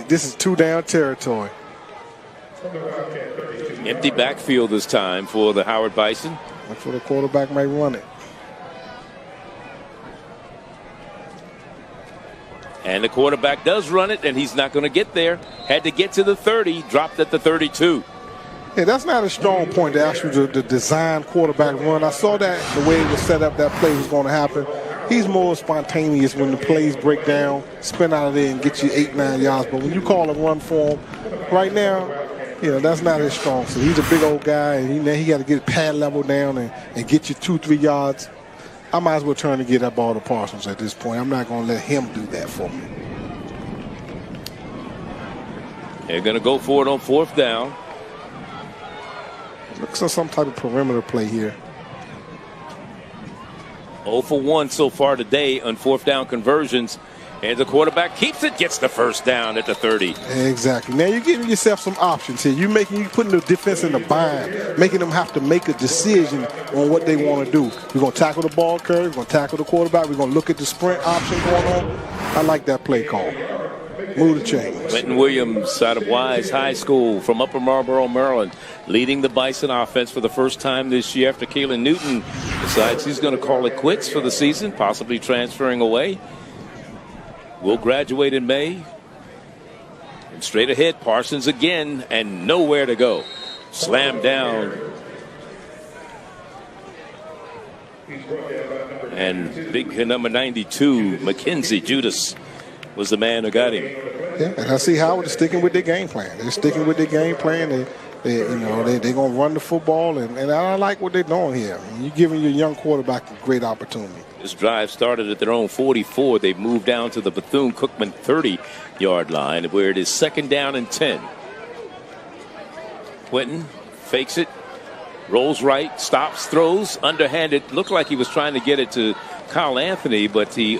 This is 2-down territory. Empty backfield this time for the Howard Bison. Look for the quarterback might run it. And the quarterback does run it, and he's not going to get there. Had to get to the 30, dropped at the 32. Yeah, that's not a strong point to ask you to design quarterback run. I saw that the way it was set up, that play was going to happen. He's more spontaneous when the plays break down, spin out of there and get you 8-9 yards. But when you call a run for him, right now, that's not his strong. So he's a big old guy, and he got to get pad level down and get you 2-3 yards. I might as well turn to get that ball to Parsons at this point. I'm not going to let him do that for me. They're going to go for it on fourth down. Looks like some type of perimeter play here. 0 for 1 so far today on fourth down conversions. And the quarterback keeps it, gets the first down at the 30. Exactly. Now you're giving yourself some options here. You're putting the defense in the bind, making them have to make a decision on what they want to do. We're going to tackle the ball carrier. We're going to tackle the quarterback. We're going to look at the sprint option going on. I like that play call. Move the chains. Quentin Williams out of Wise High School from Upper Marlboro, Maryland, leading the Bison offense for the first time this year after Keelan Newton decides he's going to call it quits for the season, possibly transferring away. Will graduate in May. And straight ahead, Parsons again, and nowhere to go. Slammed down. And big number 92, Mackenzie Judas, was the man who got him. Yeah, and I see Howard is sticking with their game plan. They're sticking with their game plan. They're going to run the football, and I like what they're doing here. You're giving your young quarterback a great opportunity. This drive started at their own 44. They've moved down to the Bethune Cookman 30-yard line, where it is second down and 10. Quentin fakes it, rolls right, stops, throws, underhanded. Looked like he was trying to get it to Kyle Anthony, but he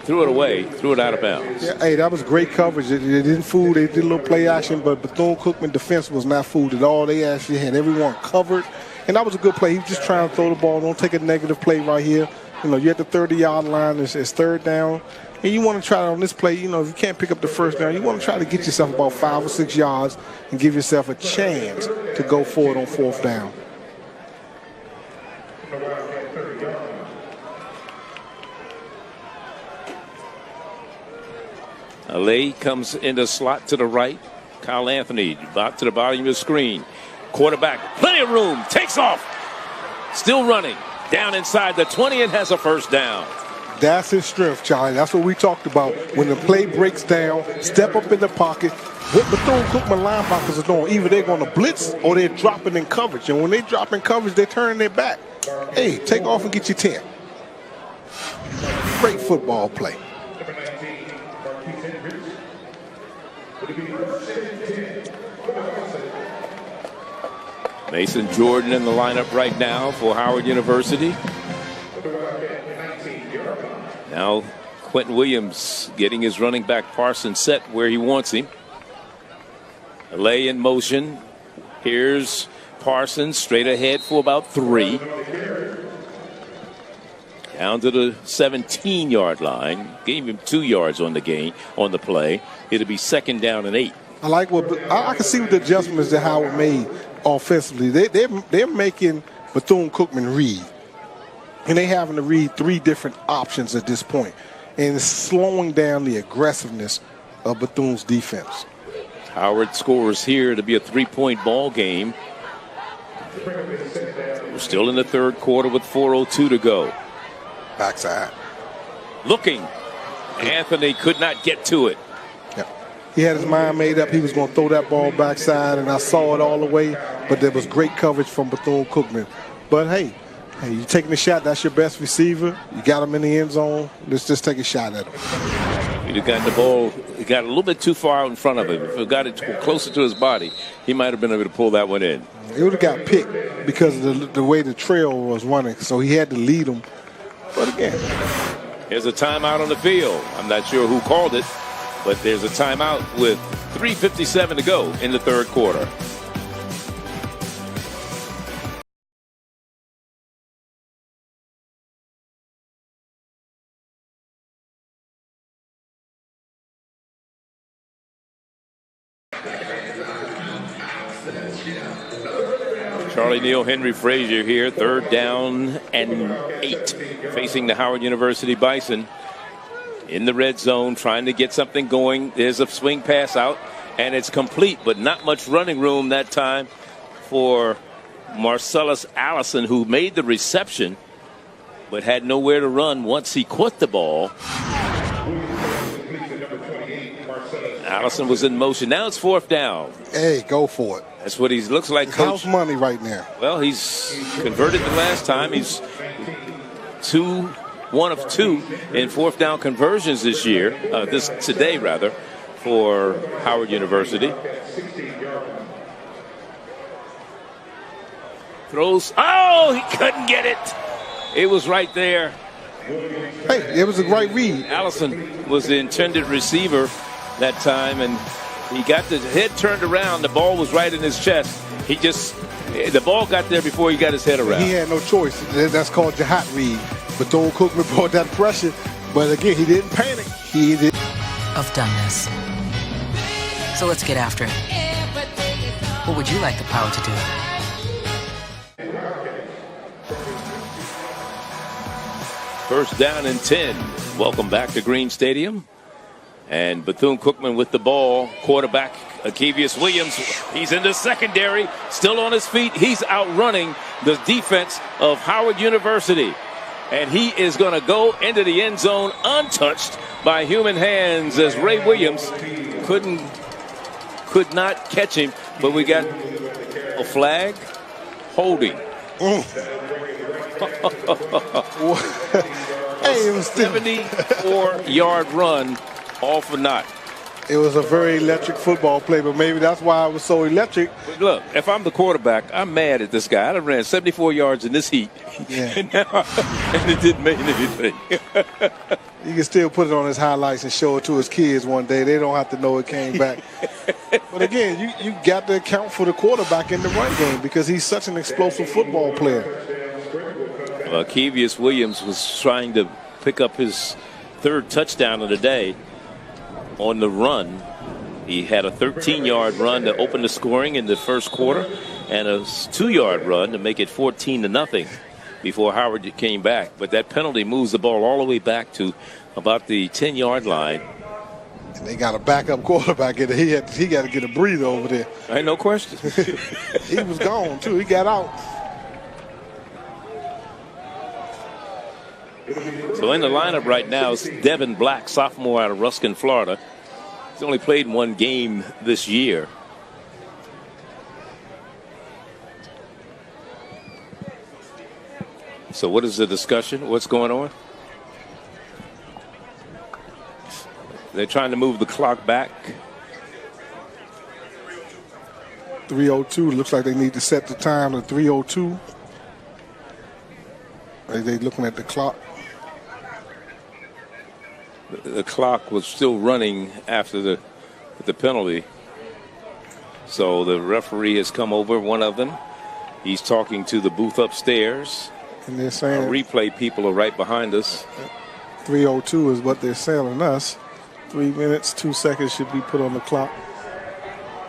threw it away, threw it out of bounds. Yeah, hey, that was great coverage. They didn't fool. They did a little play action, but Bethune Cookman defense was not fooled at all. They actually had everyone covered, And that was a good play. He was just trying to throw the ball. Don't take a negative play right here. You're at the 30-yard line. It's third down. And you want to try on this play, if you can't pick up the first down, you want to try to get yourself about 5 or 6 yards and give yourself a chance to go forward on fourth down. Alay comes in the slot to the right. Kyle Anthony about to the bottom of the screen. Quarterback, plenty of room, takes off. Still running. Down inside the 20 and has a first down. That's his strength, Charlie. That's what we talked about. When the play breaks down, step up in the pocket. What Bethune Cookman linebackers are doing, either they're going to blitz or they're dropping in coverage. And when they drop in coverage, they're turning their back. Hey, take off and get your 10. Great football play. Mason Jordan in the lineup right now for Howard University. Now Quentin Williams getting his running back Parsons set where he wants him. Alay in motion. Here's Parsons straight ahead for about 3. Down to the 17-yard line. Gave him 2 yards on the play. It'll be second down and 8. I like I can see what the adjustments that Howard made offensively. They're making Bethune Cookman read. And they having to read 3 different options at this point. And it's slowing down the aggressiveness of Bethune's defense. Howard scores here to be a 3-point ball game. We're still in the third quarter with 4:02 to go. Backside. Looking. Anthony could not get to it. Yeah. He had his mind made up. He was going to throw that ball backside, and I saw it all the way. But there was great coverage from Bethune Cookman. But, hey, you're taking a shot. That's your best receiver. You got him in the end zone. Let's just take a shot at him. He'd have gotten the ball. He got a little bit too far out in front of him. If he got it closer to his body, he might have been able to pull that one in. It would have got picked because of the way the trail was running. So he had to lead him. But again, there's a timeout on the field. I'm not sure who called it, but there's a timeout with 3:57 to go in the third quarter. Charlie Neal, Henry Frazier here, third down and 8, facing the Howard University Bison. In the red zone, trying to get something going. There's a swing pass out, and it's complete, but not much running room that time for Marcellus Allison, who made the reception, but had nowhere to run once he caught the ball. Allison was in motion. Now it's fourth down. Hey, go for it. That's what he looks like, It's Coach. house money right now. Well, he's converted the last time. He's 1 of 2 in fourth down conversions this year, today rather, for Howard University. Throws. Oh, he couldn't get it. It was right there. Hey, it was a great read. Allison was the intended receiver that time, and he got the head turned around. The ball was right in his chest. The ball got there before he got his head around. He had no choice. That's called your hot read. Bethune Cookman brought that pressure, but again, he didn't panic. He did. Of doneness. So let's get after it. What would you like the power to do? First down and 10. Welcome back to Green Stadium. And Bethune Cookman with the ball. Quarterback Akevius Williams. He's in the secondary. Still on his feet. He's outrunning the defense of Howard University. And he is going to go into the end zone untouched by human hands as Ray Williams could not catch him. But we got a flag holding. Hey, it was 74-yard run, all for naught. It was a very electric football play, but maybe that's why it was so electric. But look, if I'm the quarterback, I'm mad at this guy. I done ran 74 yards in this heat, Yeah. and it didn't mean anything. You can still put it on his highlights and show it to his kids one day. They don't have to know it came back. But again, you got to account for the quarterback in the run game because he's such an explosive football player. Kevius Williams was trying to pick up his third touchdown of the day on the run. He had a 13-yard run to open the scoring in the first quarter and a 2-yard run to make it 14-0 before Howard came back. But that penalty moves the ball all the way back to about the 10-yard line. And they got a backup quarterback in there. He got to get a breather over there. Ain't no question. He was gone, too. He got out. So in the lineup right now is Devin Black, sophomore out of Ruskin, Florida. He's only played one game this year. So what is the discussion? What's going on? They're trying to move the clock back. 3:02. Looks like they need to set the time to 3:02. They looking at the clock. The clock was still running after the penalty. So the referee has come over, one of them. He's talking to the booth upstairs. And they're saying replay people are right behind us. 3:02 is what they're telling us. 3 minutes, 2 seconds should be put on the clock.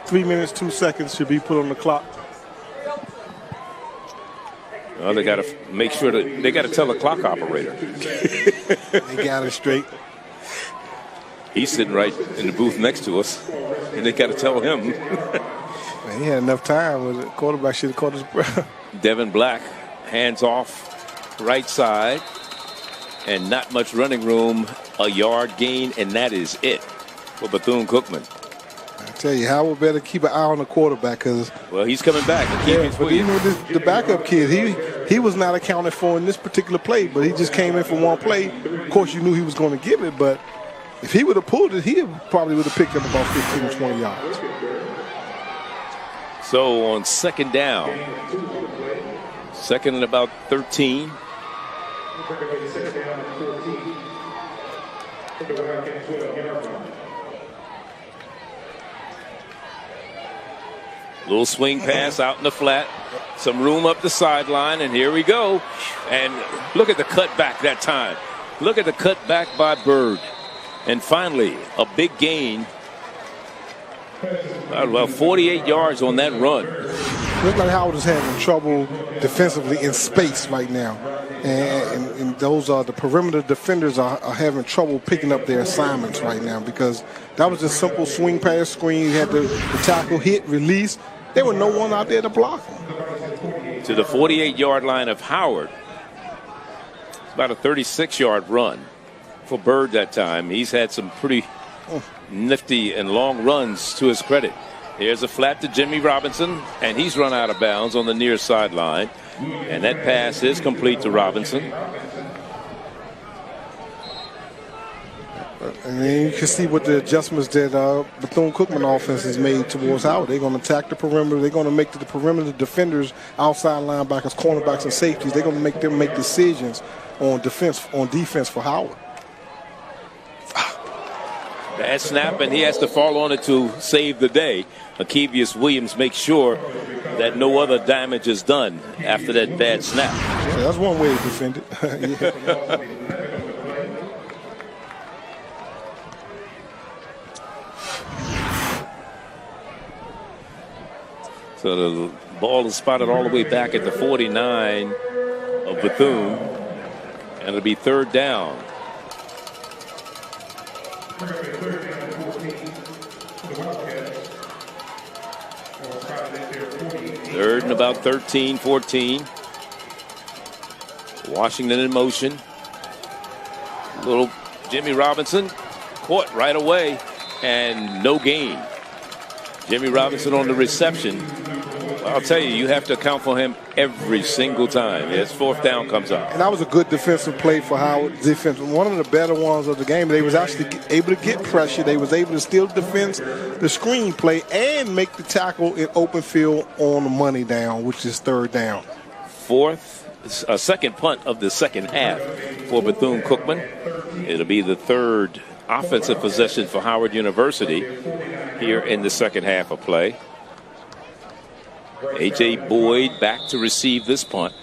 3 minutes, 2 seconds should be put on the clock. Well, they got to make sure that they got to tell the clock operator. They got it straight. He's sitting right in the booth next to us, and they got to tell him. Man, he had enough time. The quarterback should have caught his breath. Devin Black, hands off, right side, and not much running room. A yard gain, and that is it for Bethune Cookman. I tell you, Howard better keep an eye on the quarterback because. Well, he's coming back. But you know, the backup kid, he was not accounted for in this particular play, but he just came in for one play. Of course, you knew he was going to give it, but if he would have pulled it, he probably would have picked up about 15 or 20 yards. So on second down, second and about 13. Little swing pass out in the flat. Some room up the sideline, and here we go. And look at the cutback that time. Look at the cutback by Bird. And finally, a big gain. Well, 48 yards on that run. Looks like Howard is having trouble defensively in space right now. And those are the perimeter defenders are having trouble picking up their assignments right now because that was just simple swing pass screen. You had the tackle, hit, release. There was no one out there to block him. To the 48-yard line of Howard. It's about a 36-yard run for Bird that time. He's had some pretty nifty and long runs to his credit. Here's a flat to Jimmy Robinson, and he's run out of bounds on the near sideline. And that pass is complete to Robinson. And then you can see what the adjustments that Bethune-Cookman offense has made towards Howard. They're going to attack the perimeter. They're going to make the perimeter defenders, outside linebackers, cornerbacks, and safeties. They're going to make them make decisions on defense for Howard. Bad snap, and he has to fall on it to save the day. Kevius Williams makes sure that no other damage is done after that bad snap. Yeah, that's one way to defend it. So the ball is spotted all the way back at the 49 of Bethune, and it'll be third down. Third and about 13, 14. Washington in motion. Little Jimmy Robinson caught right away and no gain. Jimmy Robinson on the reception. I'll tell you, you have to account for him every single time as fourth down comes up. And that was a good defensive play for Howard. Defense, one of the better ones of the game. They was actually able to get pressure. They was able to still defend the screen play and make the tackle in open field on the money down, which is third down. Second punt of the second half for Bethune-Cookman. It'll be the third offensive possession for Howard University. here in the second half of play. A.J. Boyd back to receive this punt.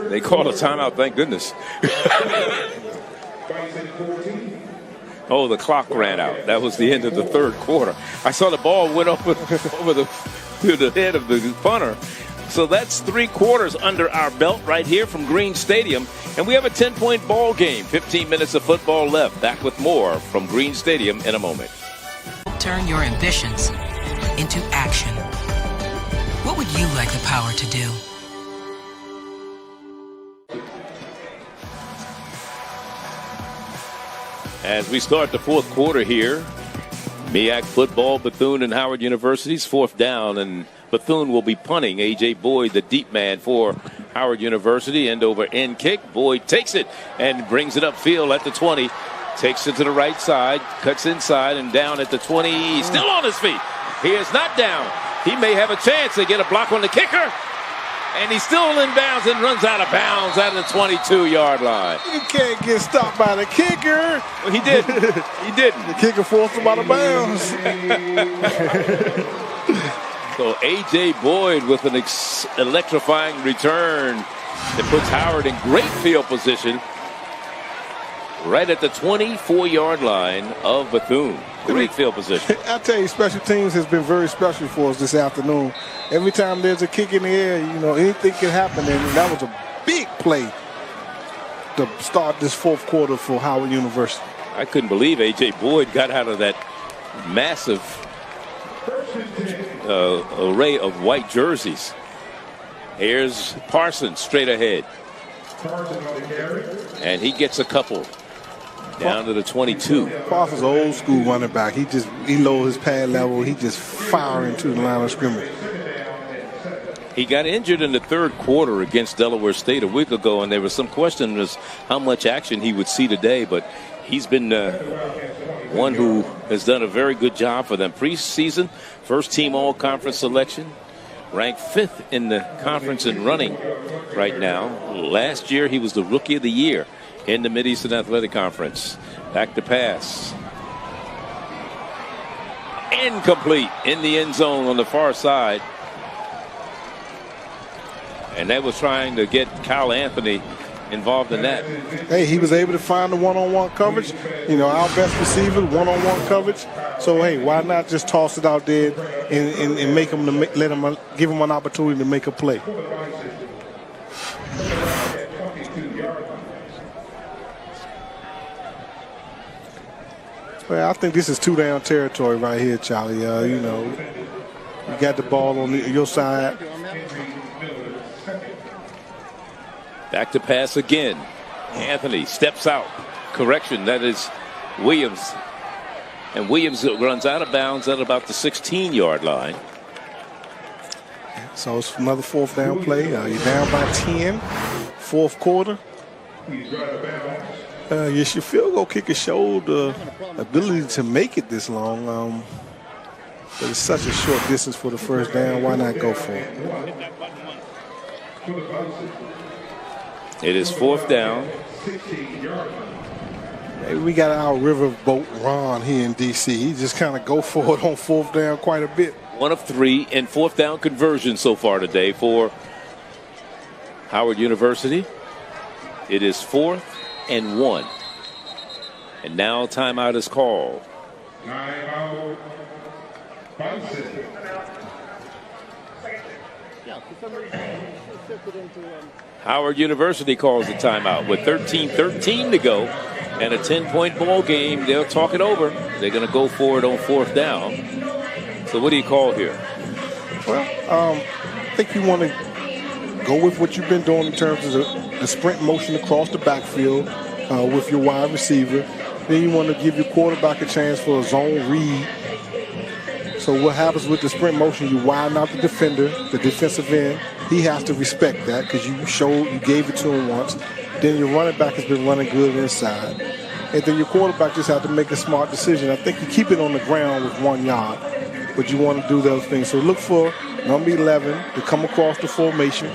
They called a timeout, thank goodness. Oh, the clock ran out. That was the end of the third quarter. I saw the ball went over to the head of the punter. So that's 3 quarters under our belt right here from Green Stadium. And we have a 10-point ball game. 15 minutes of football left. Back with more from Green Stadium in a moment. Turn your ambitions into action. What would you like the power to do? As we start the fourth quarter here, MEAC Football, Bethune and Howard University's 4th down, and Bethune will be punting. A.J. Boyd, the deep man for Howard University, end over end kick. Boyd takes it and brings it upfield at the 20. Takes it to the right side, cuts inside and down at the 20. He's still on his feet. He is not down. He may have a chance to get a block on the kicker. And he's still in bounds and runs out of bounds at the 22-yard line. You can't get stopped by the kicker. Well, he didn't. He didn't. The kicker forced him out of bounds. So A.J. Boyd with an electrifying return that puts Howard in great field position right at the 24-yard line of Bethune. Great field position. I tell you, special teams has been very special for us this afternoon. Every time there's a kick in the air, you know, anything can happen. And that was a big play to start this fourth quarter for Howard University. I couldn't believe A.J. Boyd got out of that massive array of white jerseys. Here's Parsons straight ahead. And he gets a couple. Down to the 22. Parsons, old school running back. He lowers his pad level. He just firing to the line of scrimmage. He got injured in the third quarter against Delaware State a week ago, and there was some question as how much action he would see today. But he's been one who has done a very good job for them. Preseason, first team all-conference selection, ranked 5th in the conference in running right now. Last year, he was the Rookie of the Year in the Mid-Eastern Athletic Conference. Back to pass. Incomplete in the end zone on the far side. And that was trying to get Kyle Anthony involved in that. Hey, he was able to find the one-on-one coverage. You know, our best receiver, one-on-one coverage. So, hey, why not just toss it out there and make him, give him an opportunity to make a play. Well, I think this is 2-down territory right here, Charlie. You know, you got the ball on your side. Back to pass again. Anthony steps out. Correction, that is Williams. And Williams runs out of bounds at about the 16-yard line. So it's another 4th down play. You're down by 10, fourth quarter. Yes, your field goal kicker showed the ability to make it this long. But it's such a short distance for the first down. Why not go for it? It is 4th down. Maybe we got our riverboat Ron here in D.C. He just kind of go for it on 4th down quite a bit. 1 of 3 in 4th down conversion so far today for Howard University. It is 4th and 1. And now timeout is called. Timeout. Bison. Howard University calls the timeout with 13:13 to go and a 10-point ball game. They'll talk it over. They're going to go for it on 4th down. So what do you call here? Well, I think you want to go with what you've been doing in terms of the sprint motion across the backfield with your wide receiver. Then you want to give your quarterback a chance for a zone read. So what happens with the sprint motion, you widen out the defender, the defensive end. He has to respect that because you gave it to him once. Then your running back has been running good inside. And then your quarterback just has to make a smart decision. I think you keep it on the ground with 1 yard, but you want to do those things. So look for number 11 to come across the formation.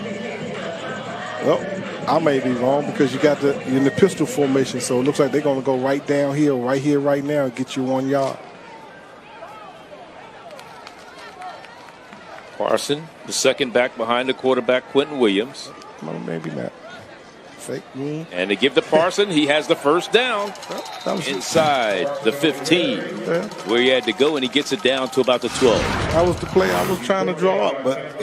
Well, I may be wrong because you're in the pistol formation, so it looks like they're going to go right down here, right now, and get you 1 yard. Parson, the second back behind the quarterback, Quentin Williams. Well, maybe not. Fake. And they give to Parson. He has the first down inside the 15, where he had to go, and he gets it down to about the 12. That was the play I was trying to draw up, but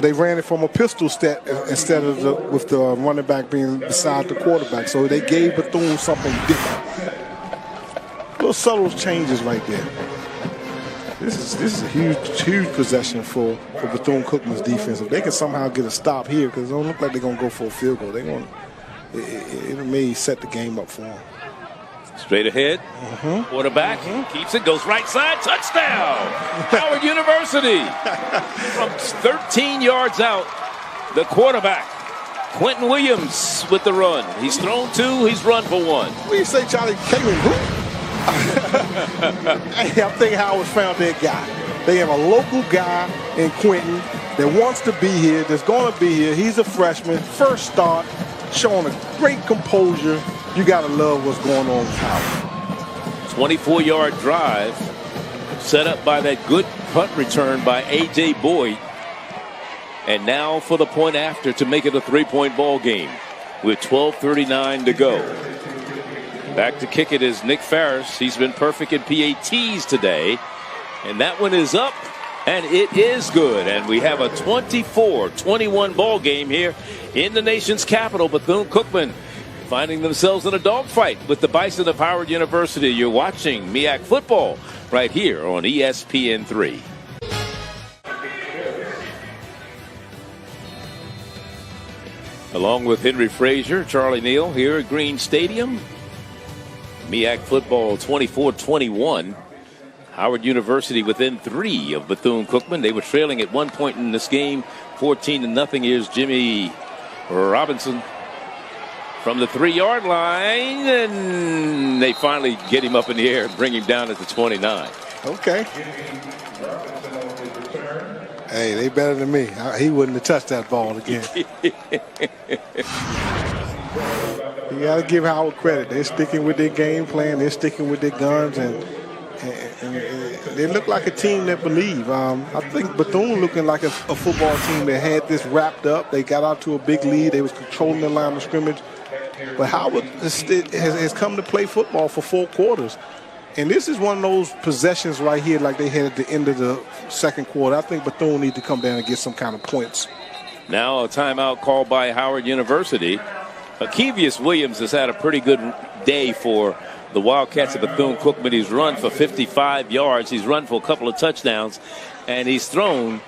they ran it from a pistol set instead of with the running back being beside the quarterback. So they gave Bethune something different. Little subtle changes right there. This is a huge possession for Bethune Cookman's defense. If they can somehow get a stop here, because it don't look like they're going to go for a field goal. It may set the game up for them. Straight ahead. Quarterback keeps it, goes right side, touchdown! Howard University. From 13 yards out, the quarterback, Quentin Williams, with the run. He's thrown 2, he's run for 1. What do you say, Charlie? I think Howard found their guy. They have a local guy in Quentin that wants to be here, that's going to be here. He's a freshman, first start, showing a great composure. You got to love what's going on with Howard. 24-yard drive set up by that good punt return by A.J. Boyd. And now for the point after to make it a 3-point ball game with 12:39 to go. Back to kick it is Nick Farris. He's been perfect in PATs today. And that one is up, and it is good. And we have a 24-21 ball game here in the nation's capital. Bethune-Cookman finding themselves in a dogfight with the Bison of Howard University. You're watching MEAC Football right here on ESPN3. Along with Henry Frazier, Charlie Neal here at Green Stadium. MEAC Football 24-21. Howard University within 3 of Bethune-Cookman. They were trailing at one point in this game, 14-0. Here's Jimmy Robinson from the 3-yard line, and they finally get him up in the air and bring him down at the 29. Okay. Hey, they better than me. He wouldn't have touched that ball again. You got to give Howard credit. They're sticking with their game plan. They're sticking with their guns, and they look like a team that believe. I think Bethune looking like a football team that had this wrapped up. They got out to a big lead. They was controlling the line of scrimmage. But Howard has come to play football for 4 quarters. And this is one of those possessions right here like they had at the end of the second quarter. I think Bethune needs to come down and get some kind of points. Now a timeout called by Howard University. Kevius Williams has had a pretty good day for the Wildcats of Bethune-Cookman. He's run for 55 yards. He's run for a couple of touchdowns. And he's thrown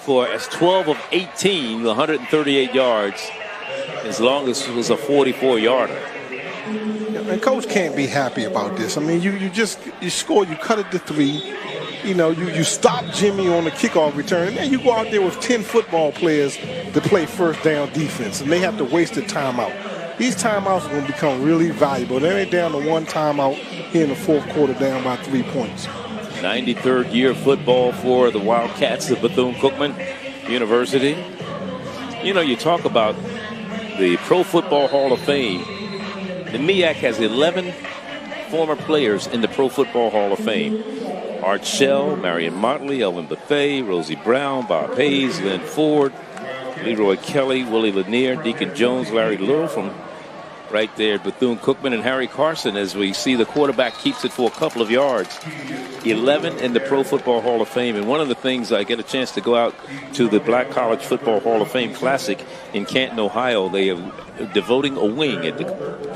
for 12 of 18, 138 yards, as long as it was a 44-yarder. And Coach can't be happy about this. I mean, you score, you cut it to 3. You stop Jimmy on the kickoff return, and then you go out there with 10 football players to play first down defense, and they have to waste a timeout. These timeouts are going to become really valuable. They're down to 1 timeout here in the 4th quarter, down by 3 points. 93rd year of football for the Wildcats of Bethune-Cookman University. You talk about the Pro Football Hall of Fame. The MEAC has 11 former players in the Pro Football Hall of Fame. Art Shell, Marion Motley, Elvin Bethea, Rosie Brown, Bob Hayes, Lynn Ford, Leroy Kelly, Willie Lanier, Deacon Jones, Larry Little from right there, Bethune-Cookman, and Harry Carson, as we see the quarterback keeps it for a couple of yards. 11 in the Pro Football Hall of Fame. And one of the things, I get a chance to go out to the Black College Football Hall of Fame Classic in Canton, Ohio. They are devoting a wing at the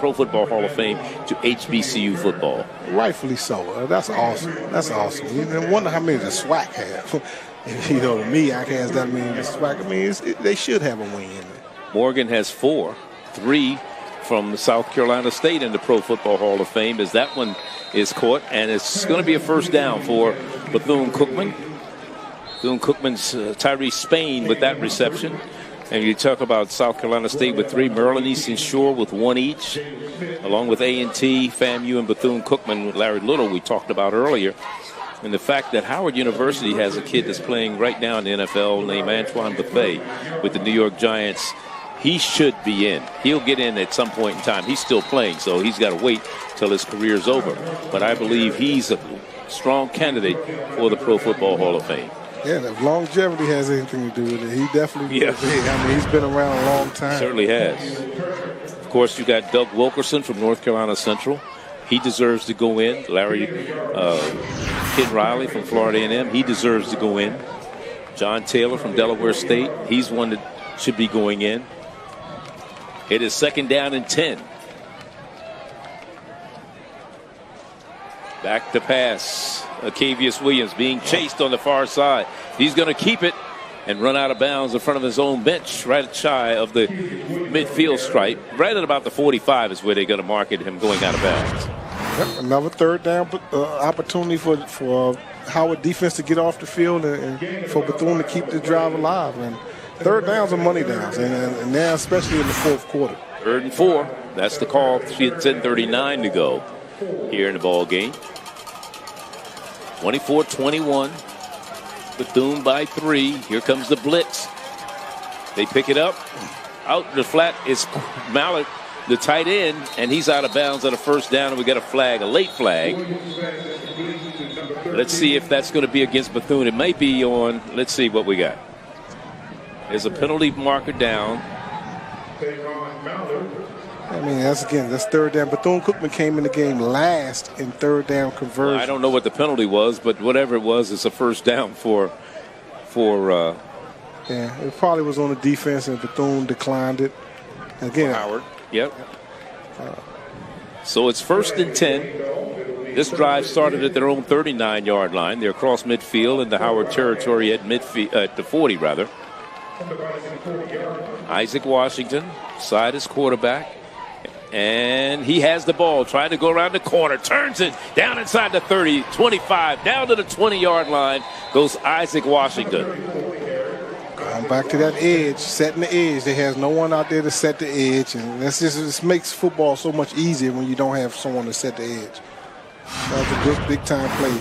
Pro Football Hall of Fame to HBCU football. Rightfully so. That's awesome. That's awesome. You wonder how many the SWAC have. The MEAC has that many the SWAC. I mean, they should have a wing in it. Morgan has 4, 3 from South Carolina State in the Pro Football Hall of Fame, as that one is caught, and it's going to be a first down for Bethune-Cookman. Bethune-Cookman's Tyree Spain with that reception. And you talk about South Carolina State with 3, Maryland Eastern Shore with 1 each, along with A&T, FAMU, and Bethune-Cookman with Larry Little we talked about earlier. And the fact that Howard University has a kid that's playing right now in the NFL named Antoine Bethea with the New York Giants. he should be in. He'll get in at some point in time. He's still playing, so he's got to wait till his career's over. But I believe he's a strong candidate for the Pro Football Hall of Fame. Yeah, if longevity has anything to do with it, he definitely Yeah. I mean, he's been around a long time. Certainly has. Of course, you got Doug Wilkerson from North Carolina Central. He deserves to go in. Larry Kid Riley from Florida A&M. He deserves to go in. John Taylor from Delaware State. He's one that should be going in. It is 2nd down and 10. Back to pass. Acavius Williams being chased on the far side. He's going to keep it and run out of bounds in front of his own bench, right shy of the midfield stripe. Right at about the 45 is where they're going to market him going out of bounds. Yep, another 3rd down opportunity for Howard defense to get off the field and for Bethune to keep the drive alive. And 3rd downs are money downs, and now especially in the 4th quarter. 3rd and 4. That's the call. 10:39 to go here in the ball game. 24-21. Bethune by 3. Here comes the blitz. They pick it up. Out the flat is Mallard, the tight end, and he's out of bounds on a 1st down, and we got a flag, a late flag. Let's see if that's going to be against Bethune. It might be on. Let's see what we got. There's a penalty marker down. I mean, that's 3rd down. Bethune Cookman came in the game last in 3rd down conversion. Well, I don't know what the penalty was, but whatever it was, it's a 1st down for. Yeah, it probably was on the defense, and Bethune declined it. Again, Howard. Yep. So it's 1st and 10. This drive started at their own 39-yard line. They're across midfield in the Howard territory at the 40 rather. Isaac Washington, side his quarterback. And he has the ball, trying to go around the corner, turns it down inside the 30, 25, down to the 20-yard line goes Isaac Washington. Going back to that edge, setting the edge. There has no one out there to set the edge, and this makes football so much easier when you don't have someone to set the edge. That was a good big-time play.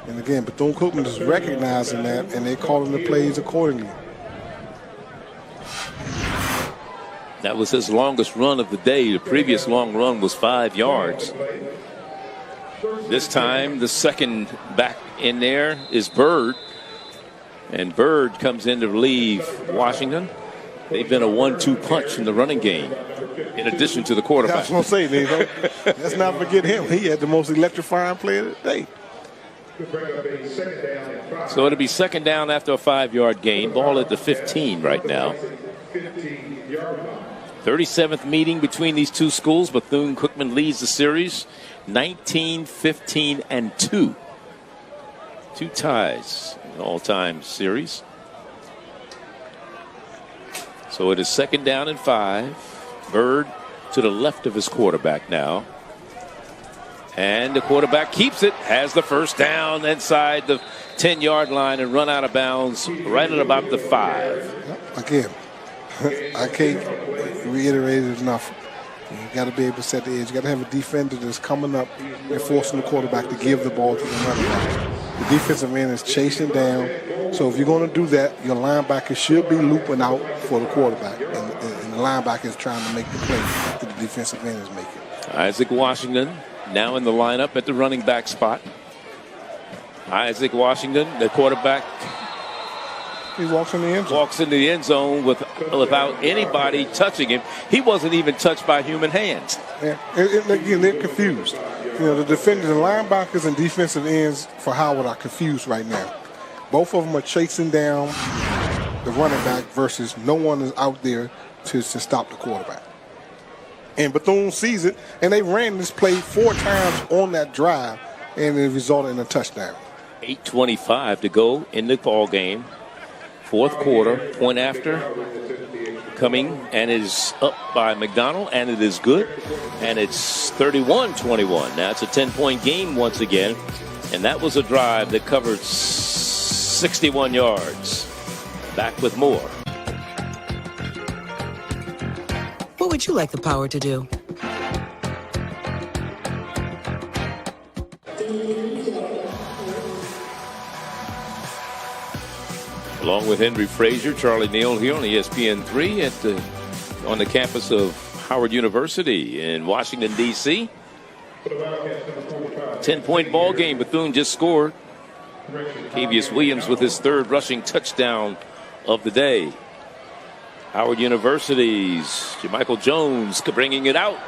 And again, Bethune-Cookman is recognizing that, and they're calling the plays accordingly. That was his longest run of the day. The previous long run was 5 yards. This time, the second back in there is Bird. And Bird comes in to relieve Washington. They've been a 1-2 punch in the running game, in addition to the quarterback. That's what I'm saying. Let's not forget him. He had the most electrifying play of the day. So it'll be 2nd down after a 5-yard gain. Ball at the 15 right now. 37th meeting between these two schools. Bethune-Cookman leads the series 19-15-2. 2 ties in the all-time series. So it is 2nd down and 5. Bird to the left of his quarterback now. And the quarterback keeps it, has the 1st down inside the 10-yard line and run out of bounds right at about the 5. Again, I can't reiterate it enough. You got to be able to set the edge. You got to have a defender that's coming up and forcing the quarterback to give the ball to the running back. The defensive end is chasing down. So if you're going to do that, your linebacker should be looping out for the quarterback. And the linebacker is trying to make the play that the defensive end is making. Isaac Washington now in the lineup at the running back spot. Isaac Washington, the quarterback. He walks in the end zone. Walks into the end zone without anybody touching him. He wasn't even touched by human hands. Yeah. Again, they're confused. You know, the defenders, the linebackers and defensive ends for Howard are confused right now. Both of them are chasing down the running back versus no one is out there to stop the quarterback. And Bethune sees it, and they ran this play 4 times on that drive, and it resulted in a touchdown. 8:25 to go in the ball game. 4th quarter, point after coming, and it is up by McDonald, and it is good, and it's 31-21. Now it's a 10-point game once again, and that was a drive that covered 61 yards. Back with more. What would you like the power to do? Along with Henry Frazier, Charlie Neal here on ESPN3 on the campus of Howard University in Washington, D.C. 10-point ball game. Bethune just scored. Kevius Williams with his third rushing touchdown of the day. Howard University's JaMychal Jones bringing it out.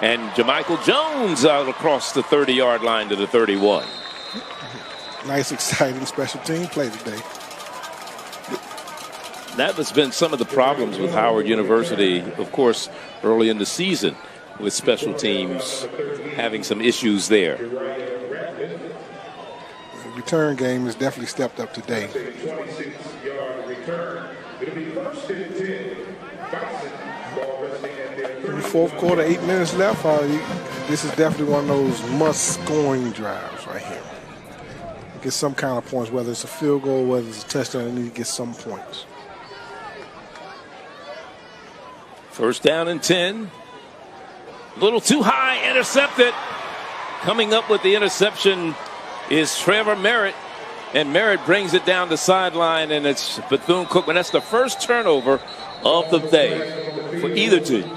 And JaMychal Jones out across the 30-yard line to the 31. Nice, exciting special team play today. That has been some of the problems with Howard University, of course, early in the season with special teams having some issues there. The return game has definitely stepped up today. 26-yard return. It'll be first and 10. Bison, ball resting at their In the fourth quarter, 8 minutes left. This is definitely one of those must-scoring drives right here. Get some kind of points, whether it's a field goal, whether it's a touchdown, you need to get some points. First down and 10. A little too high, intercepted. Coming up with the interception is Trevor Merritt. And Merritt brings it down the sideline, and it's Bethune Cookman. That's the first turnover of the day for either team.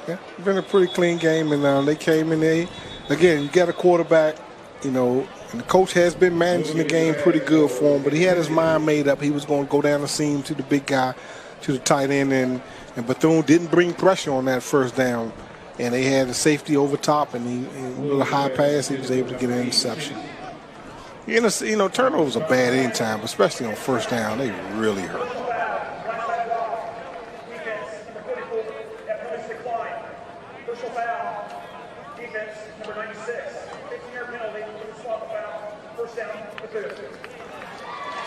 Yeah, it's been a pretty clean game, and they came in there. Again, you got a quarterback, and the coach has been managing the game pretty good for him, but he had his mind made up. He was going to go down the seam to the big guy, to the tight end, and Bethune didn't bring pressure on that first down. And they had a safety over top, and with a high pass, he was able to get an interception. Turnovers are bad anytime, but especially on first down, they really hurt.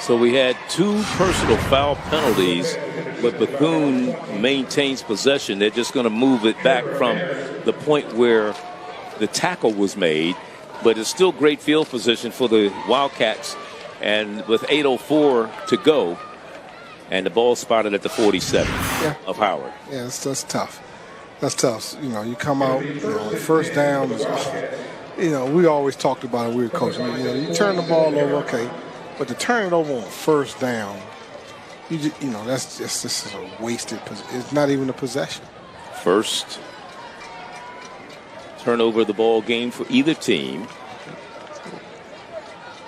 So we had 2 personal foul penalties, but Bethune maintains possession. They're just going to move it back from the point where the tackle was made, but it's still great field position for the Wildcats. And with 8:04 to go, and the ball spotted at the 47 of Howard. Yeah, that's tough. That's tough. You come out, first down. We always talked about it. We were coaching. You turn the ball over, okay. But to turn it over on first down, that's just a wasted. It's not even a possession. First turnover of the ball game for either team.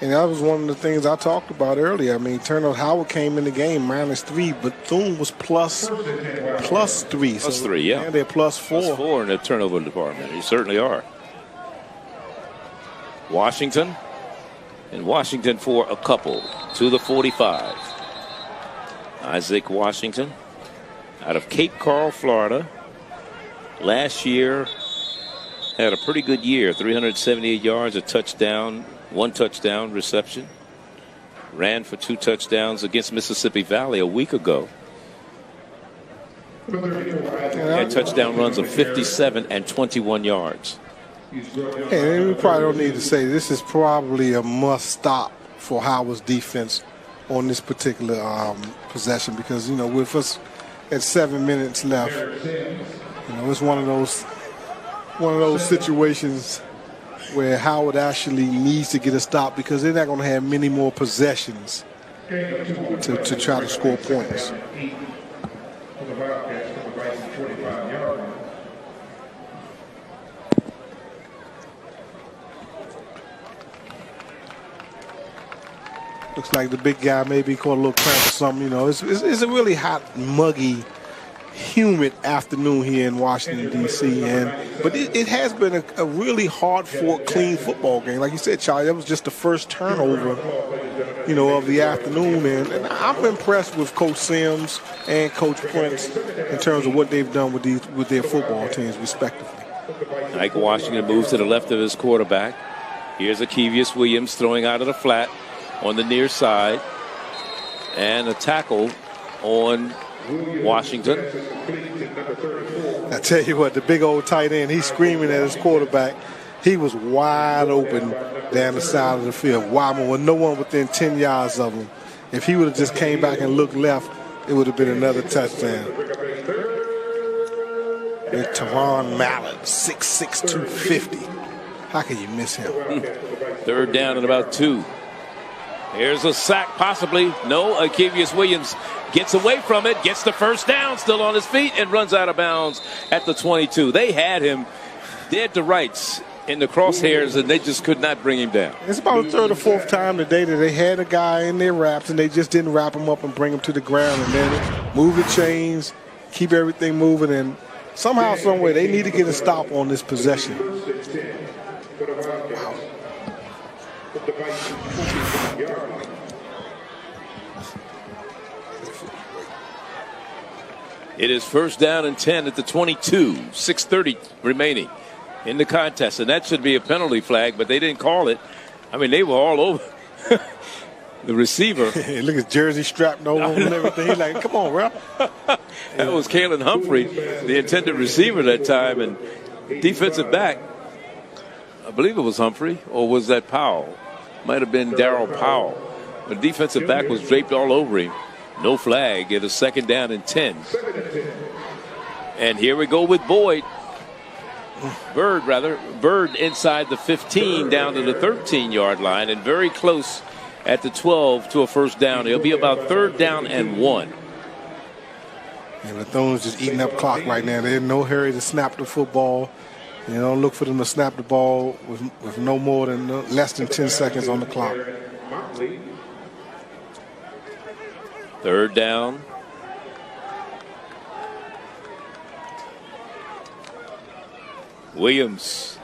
And that was one of the things I talked about earlier. I mean, turnover. Howard came in the game -3, but Bethune was plus 3. Plus 3, yeah. And they're plus 4. Plus 4 in the turnover department. You certainly are. Washington. And Washington for a couple to the 45. Isaac Washington out of Cape Coral, Florida. Last year had a pretty good year. 378 yards, a touchdown, 1 touchdown reception. Ran for 2 touchdowns against Mississippi Valley a week ago. Had touchdown runs of 57 and 21 yards. And we probably don't need to say this is probably a must-stop for Howard's defense on this particular possession because, with us at 7 minutes left, it's one of those situations where Howard actually needs to get a stop because they're not going to have many more possessions to try to score points. Looks like the big guy maybe caught a little cramp or something. It's a really hot, muggy, humid afternoon here in Washington, D.C. But it has been a really hard-fought, clean football game. Like you said, Charlie, that was just the first turnover, of the afternoon. And I'm impressed with Coach Sims and Coach Prince in terms of what they've done with their football teams, respectively. Ike Washington moves to the left of his quarterback. Here's a Kevius Williams throwing out of the flat on the near side. And a tackle on Washington. I tell you what, the big old tight end, he's screaming at his quarterback. He was wide open down the side of the field. Wyman with no one within 10 yards of him. If he would have just came back and looked left, it would have been another touchdown. And Teron Mallett, 6'6", 250. How can you miss him? Third down and about 2. Here's a sack, possibly. No, Akevius Williams gets away from it, gets the first down, still on his feet, and runs out of bounds at the 22. They had him dead to rights in the crosshairs, and they just could not bring him down. It's about the third or fourth time today that they had a guy in their wraps, and they just didn't wrap him up and bring him to the ground, and then move the chains, keep everything moving, and somehow, some way, they need to get a stop on this possession. Wow. It is first down and 10 at the 22. 6:30 remaining in the contest, and that should be a penalty flag, but they didn't call it. I mean, they were all over the receiver. Look at jersey strapped over him and everything. He's like, come on, bro. That was Kalen Humphrey, the intended receiver that time, and defensive back, I believe it was Humphrey, or was that Powell? Might have been Darryl Powell. The defensive back was draped all over him. No flag. It is second down and 10. And here we go with Bird inside the 15 down to the 13-yard line, and very close at the 12 to a first down. It'll be about third down and 1. And Bethune's just eating up clock right now. They're in no hurry to snap the football. You don't look for them to snap the ball with no more than less than 10 seconds on the clock. Third down. Williams.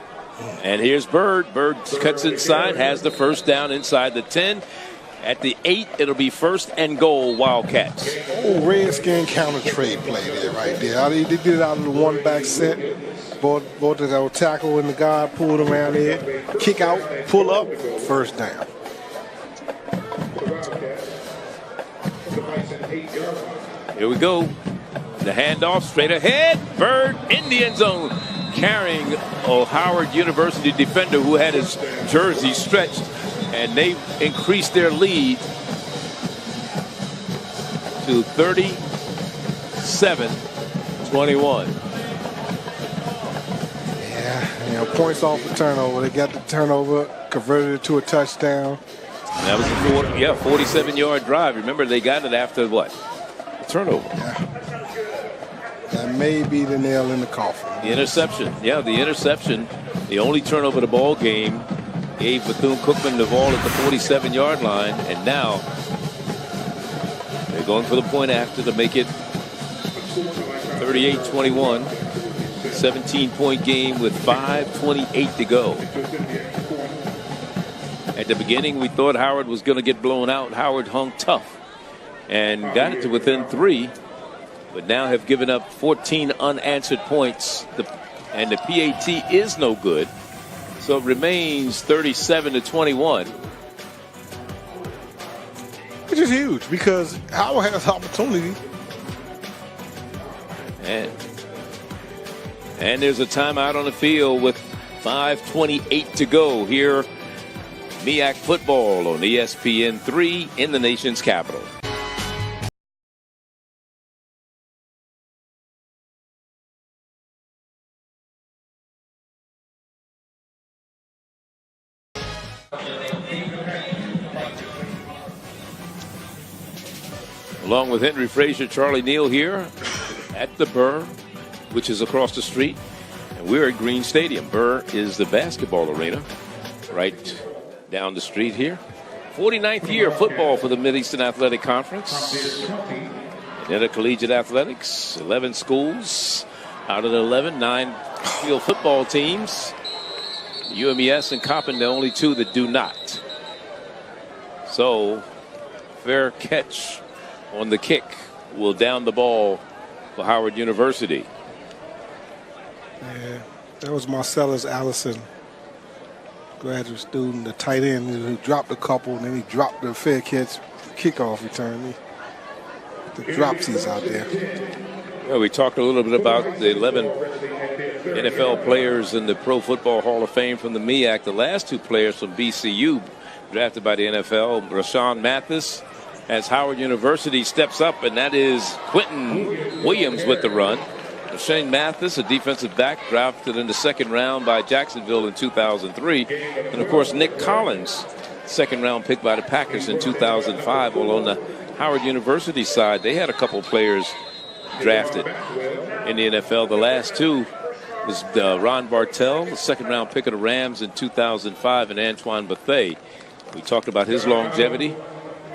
And here's Bird. Bird cuts inside, has the first down inside the 10. At the 8, it'll be first and goal, Wildcats. Oh, Redskin counter trade play there, right there. They did it out of the one-back set. Bought the tackle and the guard pulled around there. Kick out, pull up, first down. Here we go. The handoff straight ahead. Bird in the end zone, carrying a Howard University defender who had his jersey stretched, and they increased their lead to 37-21. Yeah, points off the turnover. They got the turnover, converted it to a touchdown. And that was a 47-yard drive. Remember, they got it after what? A turnover. Yeah. That may be the nail in the coffin. The interception. Yeah, the interception. The only turnover of the ball game gave Bethune Cookman the ball at the 47-yard line, and now they're going for the point after to make it 38-21. 17-point game with 5:28 to go. At the beginning, we thought Howard was going to get blown out. Howard hung tough and got it to within 3, but now have given up 14 unanswered points, and the PAT is no good. So it remains 37-21. Which is huge because Howard has opportunity. And there's a timeout on the field with 5:28 to go here. MEAC Football on ESPN3 in the nation's capital. Along with Henry Frazier, Charlie Neal here at the Burr, which is across the street. And we're at Green Stadium. Burr is the basketball arena right down the street here. 49th year of football for the Mid-Eastern Athletic Conference. And intercollegiate athletics, 11 schools out of the 11, 9 field football teams. UMES and Coppin, the only 2 that do not. So, fair catch on the kick will down the ball for Howard University. Yeah, that was Marcellus Allison, graduate student, the tight end. He dropped a couple, and then he dropped the fair catch kickoff return. The dropsies out there. Well, we talked a little bit about the 11 NFL players in the Pro Football Hall of Fame from the MEAC. The last 2 players from BCU drafted by the NFL, Rashawn Mathis, as Howard University steps up, and that is Quentin Williams with the run. Shane Mathis, a defensive back, drafted in the 2nd round by Jacksonville in 2003. And, of course, Nick Collins second-round pick by the Packers in 2005. Well, on the Howard University side, they had a couple players drafted in the NFL. The last two was Ron Bartell, the second-round pick of the Rams in 2005, and Antoine Bethea. We talked about his longevity.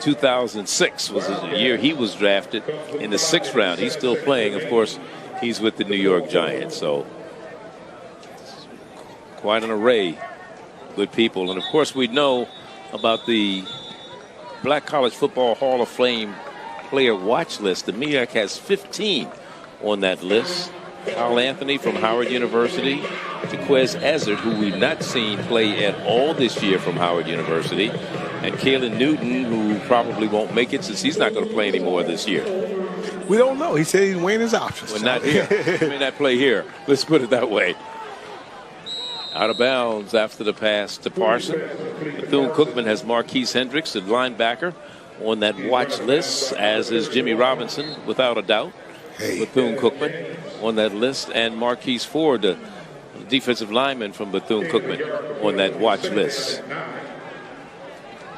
2006 was the year he was drafted in the 6th round. He's still playing. Of course, he's with the New York Giants. So quite an array of good people. And, of course, we know about the Black College Football Hall of Fame player watch list. The MEAC has 15 on that list. Kyle Anthony from Howard University, Jaquez Ezzard, who we've not seen play at all this year from Howard University, and Kalen Newton, who probably won't make it since he's not going to play anymore this year. We don't know. He said he's weighing his options. Well, not here. He may not play here. Let's put it that way. Out of bounds after the pass to Parson. Bethune-Cookman has Marquise Hendricks, the linebacker, on that watch list, as is Jimmy Robinson, without a doubt. Bethune-Cookman on that list, and Marquise Ford, the defensive lineman from Bethune-Cookman, on that watch list.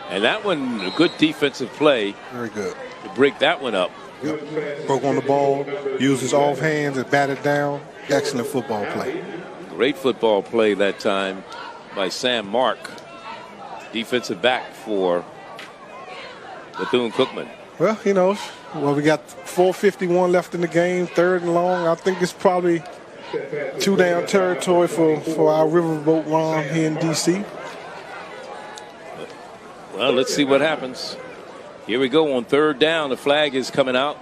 And that one, a good defensive play. Very good. To break that one up. Yep. Broke on the ball, used his off hands and batted down. Excellent football play. Great football play that time by Sam Mark, defensive back for Bethune-Cookman. Well, you know, we got 4:51 left in the game, 3rd and long. I think it's probably 2-down territory for our Riverboat Ron here in D.C. Well, let's see what happens. Here we go on 3rd down. The flag is coming out.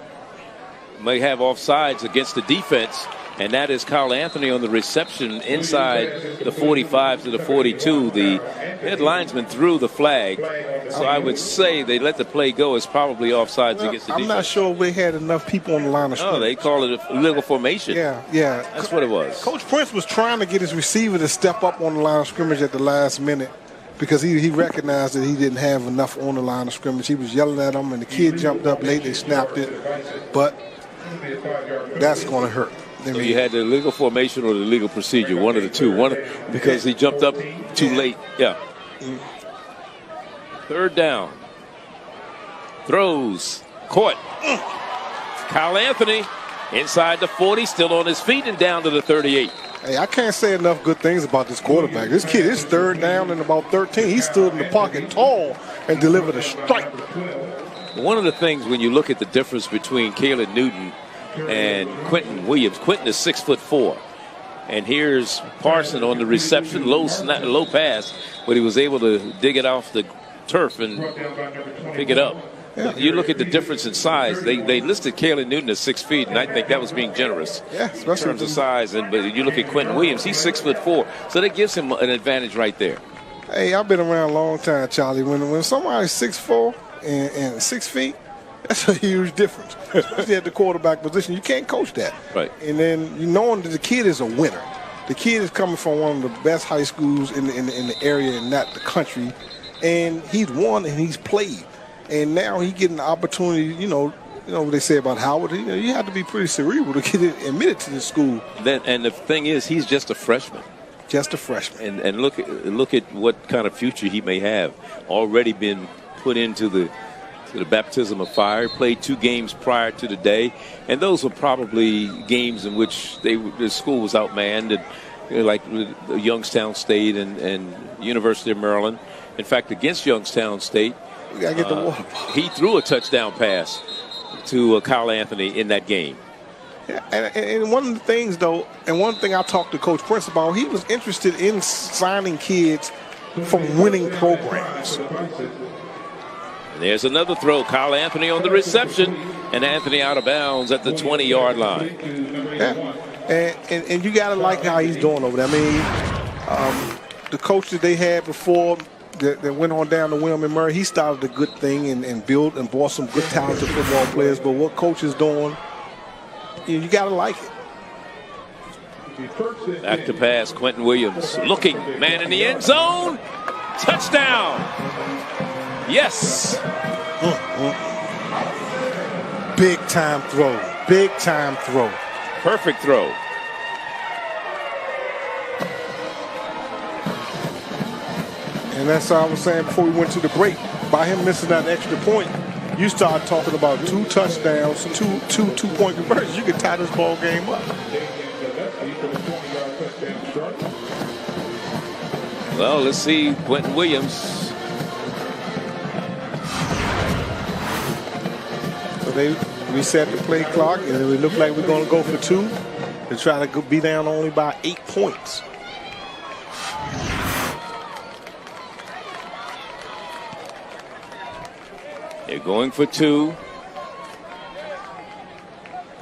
May have offsides against the defense, and that is Kyle Anthony on the reception inside the 45 to the 42. The head linesman threw the flag, so I would say they let the play go. It's probably offsides against the defense. I'm not sure we had enough people on the line of scrimmage. Oh, they call it a illegal formation. Yeah. That's what it was. Coach Prince was trying to get his receiver to step up on the line of scrimmage at the last minute because he recognized that he didn't have enough on the line of scrimmage. He was yelling at him, and the kid jumped up late. They snapped it, but that's going to hurt. So you had the illegal formation or the legal procedure, one of the two. Because he jumped up too late. Yeah. 3rd down. Throws. Caught. Kyle Anthony inside the 40, still on his feet and down to the 38. Hey, I can't say enough good things about this quarterback. This kid is 3rd down and about 13. He stood in the pocket tall and delivered a strike. One of the things when you look at the difference between Kalen Newton and Quentin Williams, Quentin is 6'4", and here's Parson on the reception, low pass, but he was able to dig it off the turf and pick it up. Yeah. You look at the difference in size. They listed Kalen Newton at 6 feet, and I think that was being generous in terms of size. But you look at Quentin Williams, he's 6'4", so that gives him an advantage right there. Hey, I've been around a long time, Charlie. When somebody's 6'4" and 6 feet, that's a huge difference, especially at the quarterback position. You can't coach that. Right. And then you knowing that the kid is a winner. The kid is coming from one of the best high schools in the area and not the country, and he's won and he's played. And now he's getting the opportunity, you know what they say about Howard. You have to be pretty cerebral to get admitted to this school. And the thing is, he's just a freshman. Just a freshman. And look at what kind of future he may have. Already been put into the baptism of fire. Played 2 games prior to the day, and those were probably games in which the school was outmanned, and like Youngstown State and University of Maryland. In fact, against Youngstown State, we gotta get the water ball. He threw a touchdown pass to Kyle Anthony in that game. Yeah, and one of the things, though, and one thing I talked to Coach Prince about, he was interested in signing kids from winning programs. And there's another throw. Kyle Anthony on the reception, and Anthony out of bounds at the 20-yard line. Yeah, and you got to like how he's doing over there. I mean, the coach that they had before that went on down to William and Murray, he started a good thing and built and brought some good talented football players. But what coach is doing, you got to like it. Back to pass, Quentin Williams looking, man in the end zone, touchdown. Yes. Big time throw. Big time throw. Perfect throw. And that's what I was saying before we went to the break. By him missing that extra point, you start talking about 2 touchdowns, two-point conversions. You could tie this ball game up. Well, let's see Quentin Williams. So they reset the play clock, and it look like we're going to go for 2 to try to be down only by 8 points. They're going for 2.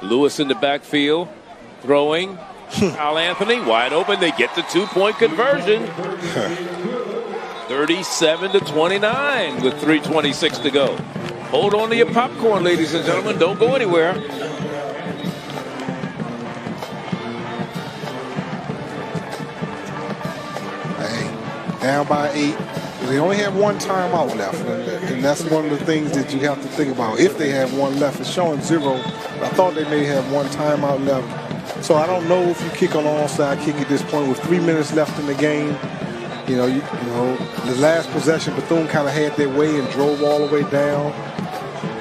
Lewis in the backfield, throwing. Kyle Anthony wide open. They get the 2-point conversion. 37-29 with 3:26 to go. Hold on to your popcorn, ladies and gentlemen. Don't go anywhere. Hey, down by 8. They only have 1 timeout left, and that's one of the things that you have to think about. If they have 1 left, it's showing 0. I thought they may have 1 timeout left. So I don't know if you kick on the onside kick at this point with 3 minutes left in the game. You know, the last possession, Bethune kind of had their way and drove all the way down.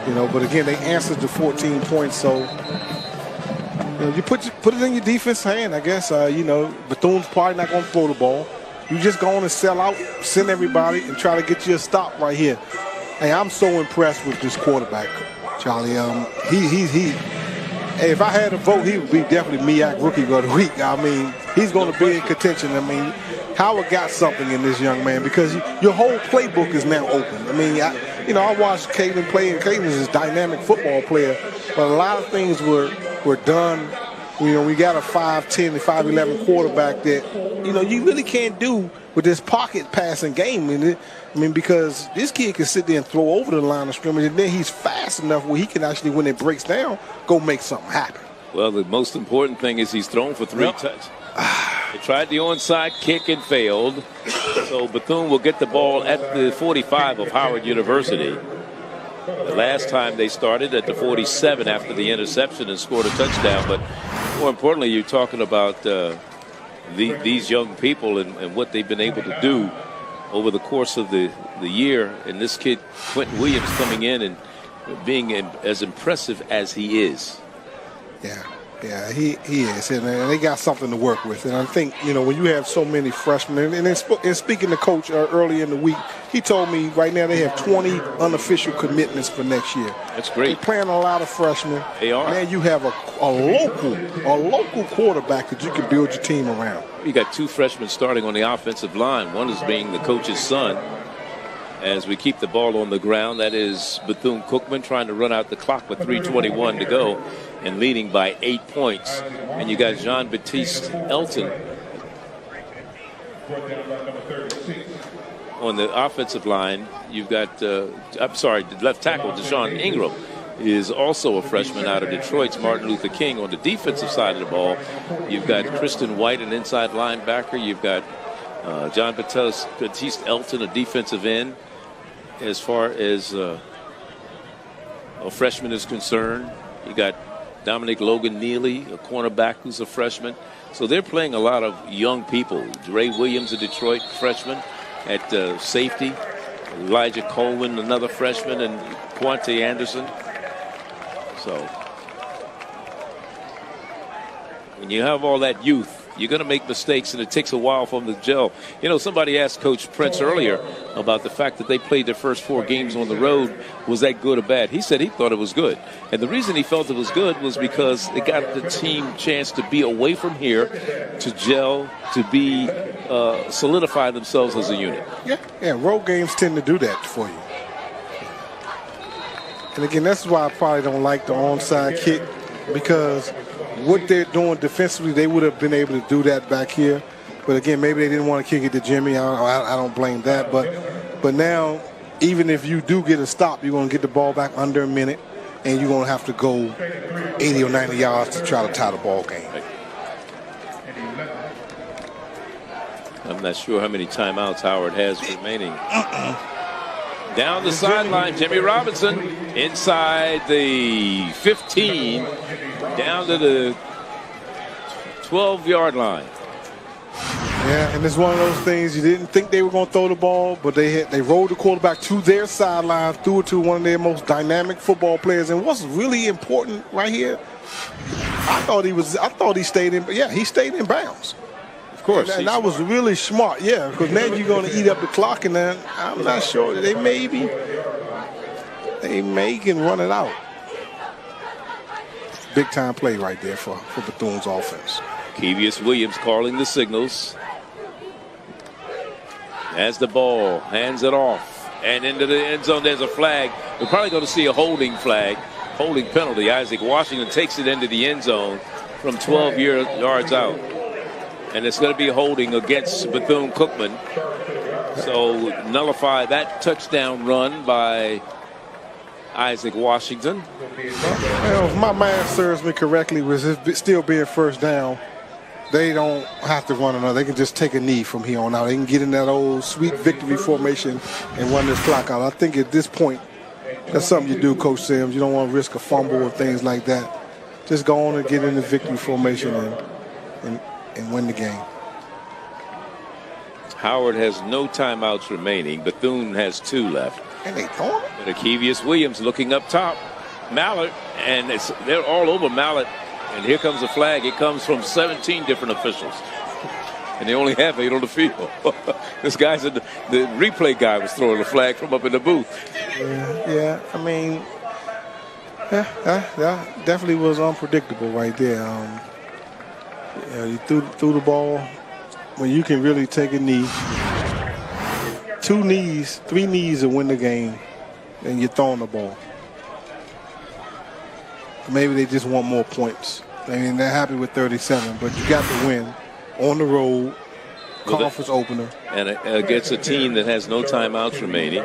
You know, but again, they answered the 14 points. So you know, you put it in your defense's hand, I guess. You know, Bethune's probably not going to throw the ball. You just go on and sell out, send everybody, and try to get you a stop right here. Hey, I'm so impressed with this quarterback, Charlie. Hey, if I had a vote, he would be definitely MEAC Rookie of the Week. I mean, he's going to be in contention. I mean, Howard got something in this young man because your whole playbook is now open. I mean, I watched Caden play, and Caden is a dynamic football player, but a lot of things were done. You know, we got a 5'10", 5'11" quarterback that, you know, you really can't do with this pocket passing game. I mean, because this kid can sit there and throw over the line of scrimmage, and then he's fast enough where he can actually, when it breaks down, go make something happen. Well, the most important thing is he's thrown for 3 touchdowns. They tried the onside kick and failed. So Bethune will get the ball at the 45 of Howard University. The last time they started at the 47 after the interception and scored a touchdown. But more importantly, you're talking about these young people and what they've been able to do over the course of the year. And this kid, Quentin Williams, coming in and being as impressive as he is. Yeah, he is, and they got something to work with. And I think, you know, when you have so many freshmen, and speaking to Coach early in the week, he told me right now they have 20 unofficial commitments for next year. That's great. They're playing a lot of freshmen. They are. Man, you have a local quarterback that you can build your team around. You got 2 freshmen starting on the offensive line. One is being the coach's son. As we keep the ball on the ground, that is Bethune Cookman trying to run out the clock with 3:21 to go and leading by 8 points. And you got Jean-Baptiste Elton on the offensive line. You've got, the left tackle, Deshaun Ingram, is also a freshman out of Detroit's Martin Luther King. On the defensive side of the ball, you've got Kristen White, an inside linebacker. You've got Jean-Baptiste Elton, a defensive end. As far as a freshman is concerned, you got Dominic Logan Neely, a cornerback who's a freshman. So they're playing a lot of young people. Dre Williams, a Detroit freshman at safety. Elijah Coleman, another freshman, and Quante Anderson. So when you have all that youth, you're going to make mistakes, and it takes a while for them to gel. You know, somebody asked Coach Prince earlier about the fact that they played their first 4 games on the road. Was that good or bad? He said he thought it was good. And the reason he felt it was good was because it got the team a chance to be away from here, to gel, to be solidify themselves as a unit. Yeah, road games tend to do that for you. And again, that's why I probably don't like the onside kick, because what they're doing defensively, they would have been able to do that back here. But again, maybe they didn't want to kick it to Jimmy. I don't blame that. But now, even if you do get a stop, you're going to get the ball back under a minute, and you're going to have to go 80 or 90 yards to try to tie the ball game. I'm not sure how many timeouts Howard has remaining. Down the sideline, Jimmy Robinson inside the 15, down to the 12-yard line. Yeah, and it's one of those things you didn't think they were going to throw the ball, but they rolled the quarterback to their sideline, threw it to one of their most dynamic football players. And what's really important right here, I thought he stayed in. Yeah, he stayed in bounds. Of course, and that was really smart. Yeah, because now you're going to eat up the clock, and then I'm not sure they may can run it out. Big time play right there for Bethune's offense. Kevius Williams calling the signals. Has the ball, hands it off, and into the end zone. There's a flag. We're probably going to see a holding penalty. Isaac Washington takes it into the end zone from 12 yards out, and it's going to be holding against Bethune Cookman. So nullify that touchdown run by Isaac Washington. Well, if my math serves me correctly, with it still being first down, they don't have to run another. They can just take a knee from here on out. They can get in that old sweet victory formation and run this clock out. I think at this point, that's something you do, Coach Sims. You don't want to risk a fumble or things like that. Just go on and get in the victory formation and win the game. Howard has no timeouts remaining. Bethune has 2 left. And they throwing it. But Kevius Williams looking up top. Mallett, and they're all over Mallett. And here comes a flag. It comes from 17 different officials. And they only have 8 on the field. This guy's the replay guy was throwing the flag from up in the booth. Yeah, I mean, that definitely was unpredictable right there. You threw the ball when you can really take a knee. 2 knees, 3 knees to win the game, and you're throwing the ball. Maybe they just want more points. I mean, they're happy with 37, but you got to win on the road, conference opener. And against a team that has no timeouts remaining,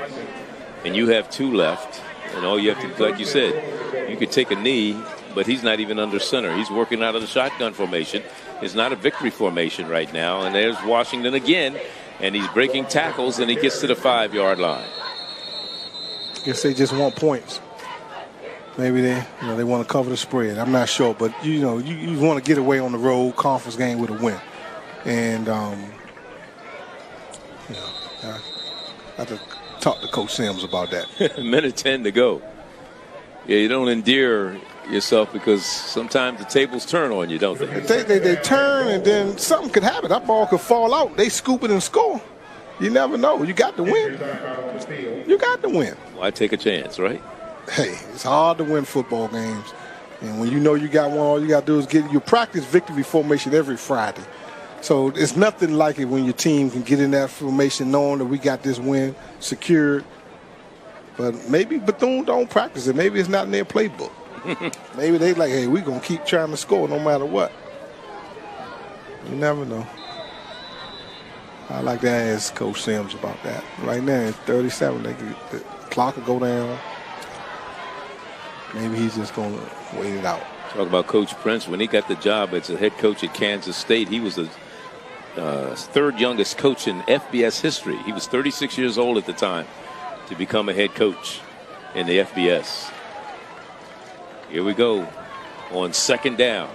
and you have 2 left, and all you have to, like you said, you could take a knee, but he's not even under center. He's working out of the shotgun formation. It's not a victory formation right now, and there's Washington again, and he's breaking tackles, and he gets to the 5-yard line. Guess they just want points. Maybe they want to cover the spread. I'm not sure, but you want to get away on the road conference game with a win, and I have to talk to Coach Sims about that. A minute 10 to go. Yeah, you don't endear yourself because sometimes the tables turn on you, don't they? They turn, and then something could happen. That ball could fall out. They scoop it and score. You never know. You got to win. You got to win. Why take a chance, right? Hey, it's hard to win football games. And when you know you got one, all you got to do is you practice victory formation every Friday. So it's nothing like it when your team can get in that formation knowing that we got this win secured. But maybe Bethune don't practice it. Maybe it's not in their playbook. Maybe they like, hey, we're going to keep trying to score no matter what. You never know. I like to ask Coach Sims about that. Right now, it's 37. The clock will go down. Maybe he's just going to wait it out. Talk about Coach Prince. When he got the job as a head coach at Kansas State, he was the 3rd youngest coach in FBS history. He was 36 years old at the time to become a head coach in the FBS. Here we go on 2nd down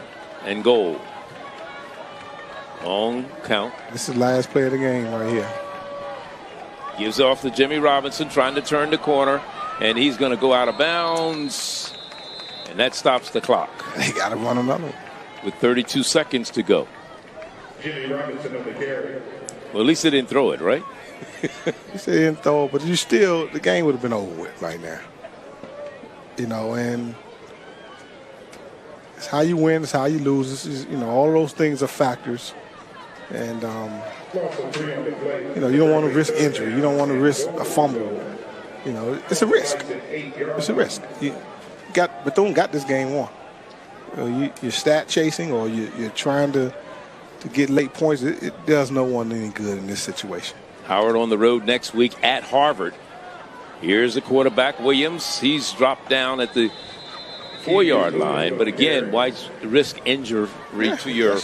and goal. Long count. This is the last play of the game right here. Gives off to Jimmy Robinson trying to turn the corner. And he's going to go out of bounds. And that stops the clock. They got to run another one. With 32 seconds to go. Jimmy Robinson on the carry. Well, at least they didn't throw it, right? He said he didn't throw it, but the game would have been over with right now. And it's how you win, it's how you lose. This is, all of those things are factors. And, you don't want to risk injury. You don't want to risk a fumble. It's a risk. It's a risk. Bethune got this game won. You're stat chasing or you're trying to get late points. It does no one any good in this situation. Howard on the road next week at Harvard. Here's the quarterback, Williams. He's dropped down at the 4-yard line. But again, why risk injury to your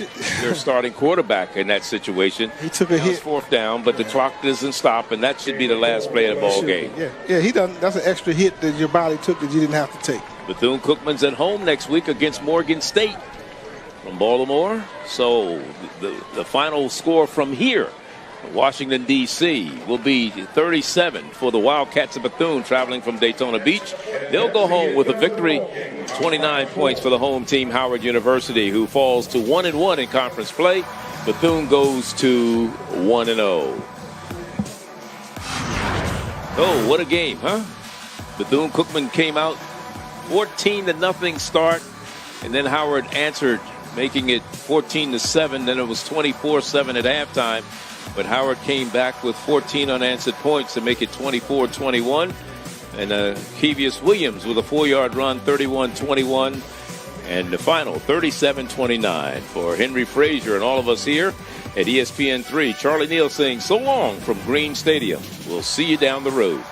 starting quarterback in that situation? He took a hit. 4th down, but the clock doesn't stop, and that should be the last play of the ball game. Yeah, he done. That's an extra hit that your body took that you didn't have to take. Bethune Cookman's at home next week against Morgan State. from Baltimore. So the final score from here, Washington, D.C., will be 37 for the Wildcats of Bethune, traveling from Daytona Beach. They'll go home with a victory, 29 points for the home team, Howard University, who falls to 1-1 in conference play. Bethune goes to 1-0. Oh, what a game, huh? Bethune Cookman came out 14-0 start, and then Howard answered, making it 14-7. Then it was 24-7 at halftime. But Howard came back with 14 unanswered points to make it 24-21. And Kevius Williams with a 4-yard run, 31-21. And the final, 37-29 for Henry Frazier and all of us here at ESPN3. Charlie Neal saying so long from Green Stadium. We'll see you down the road.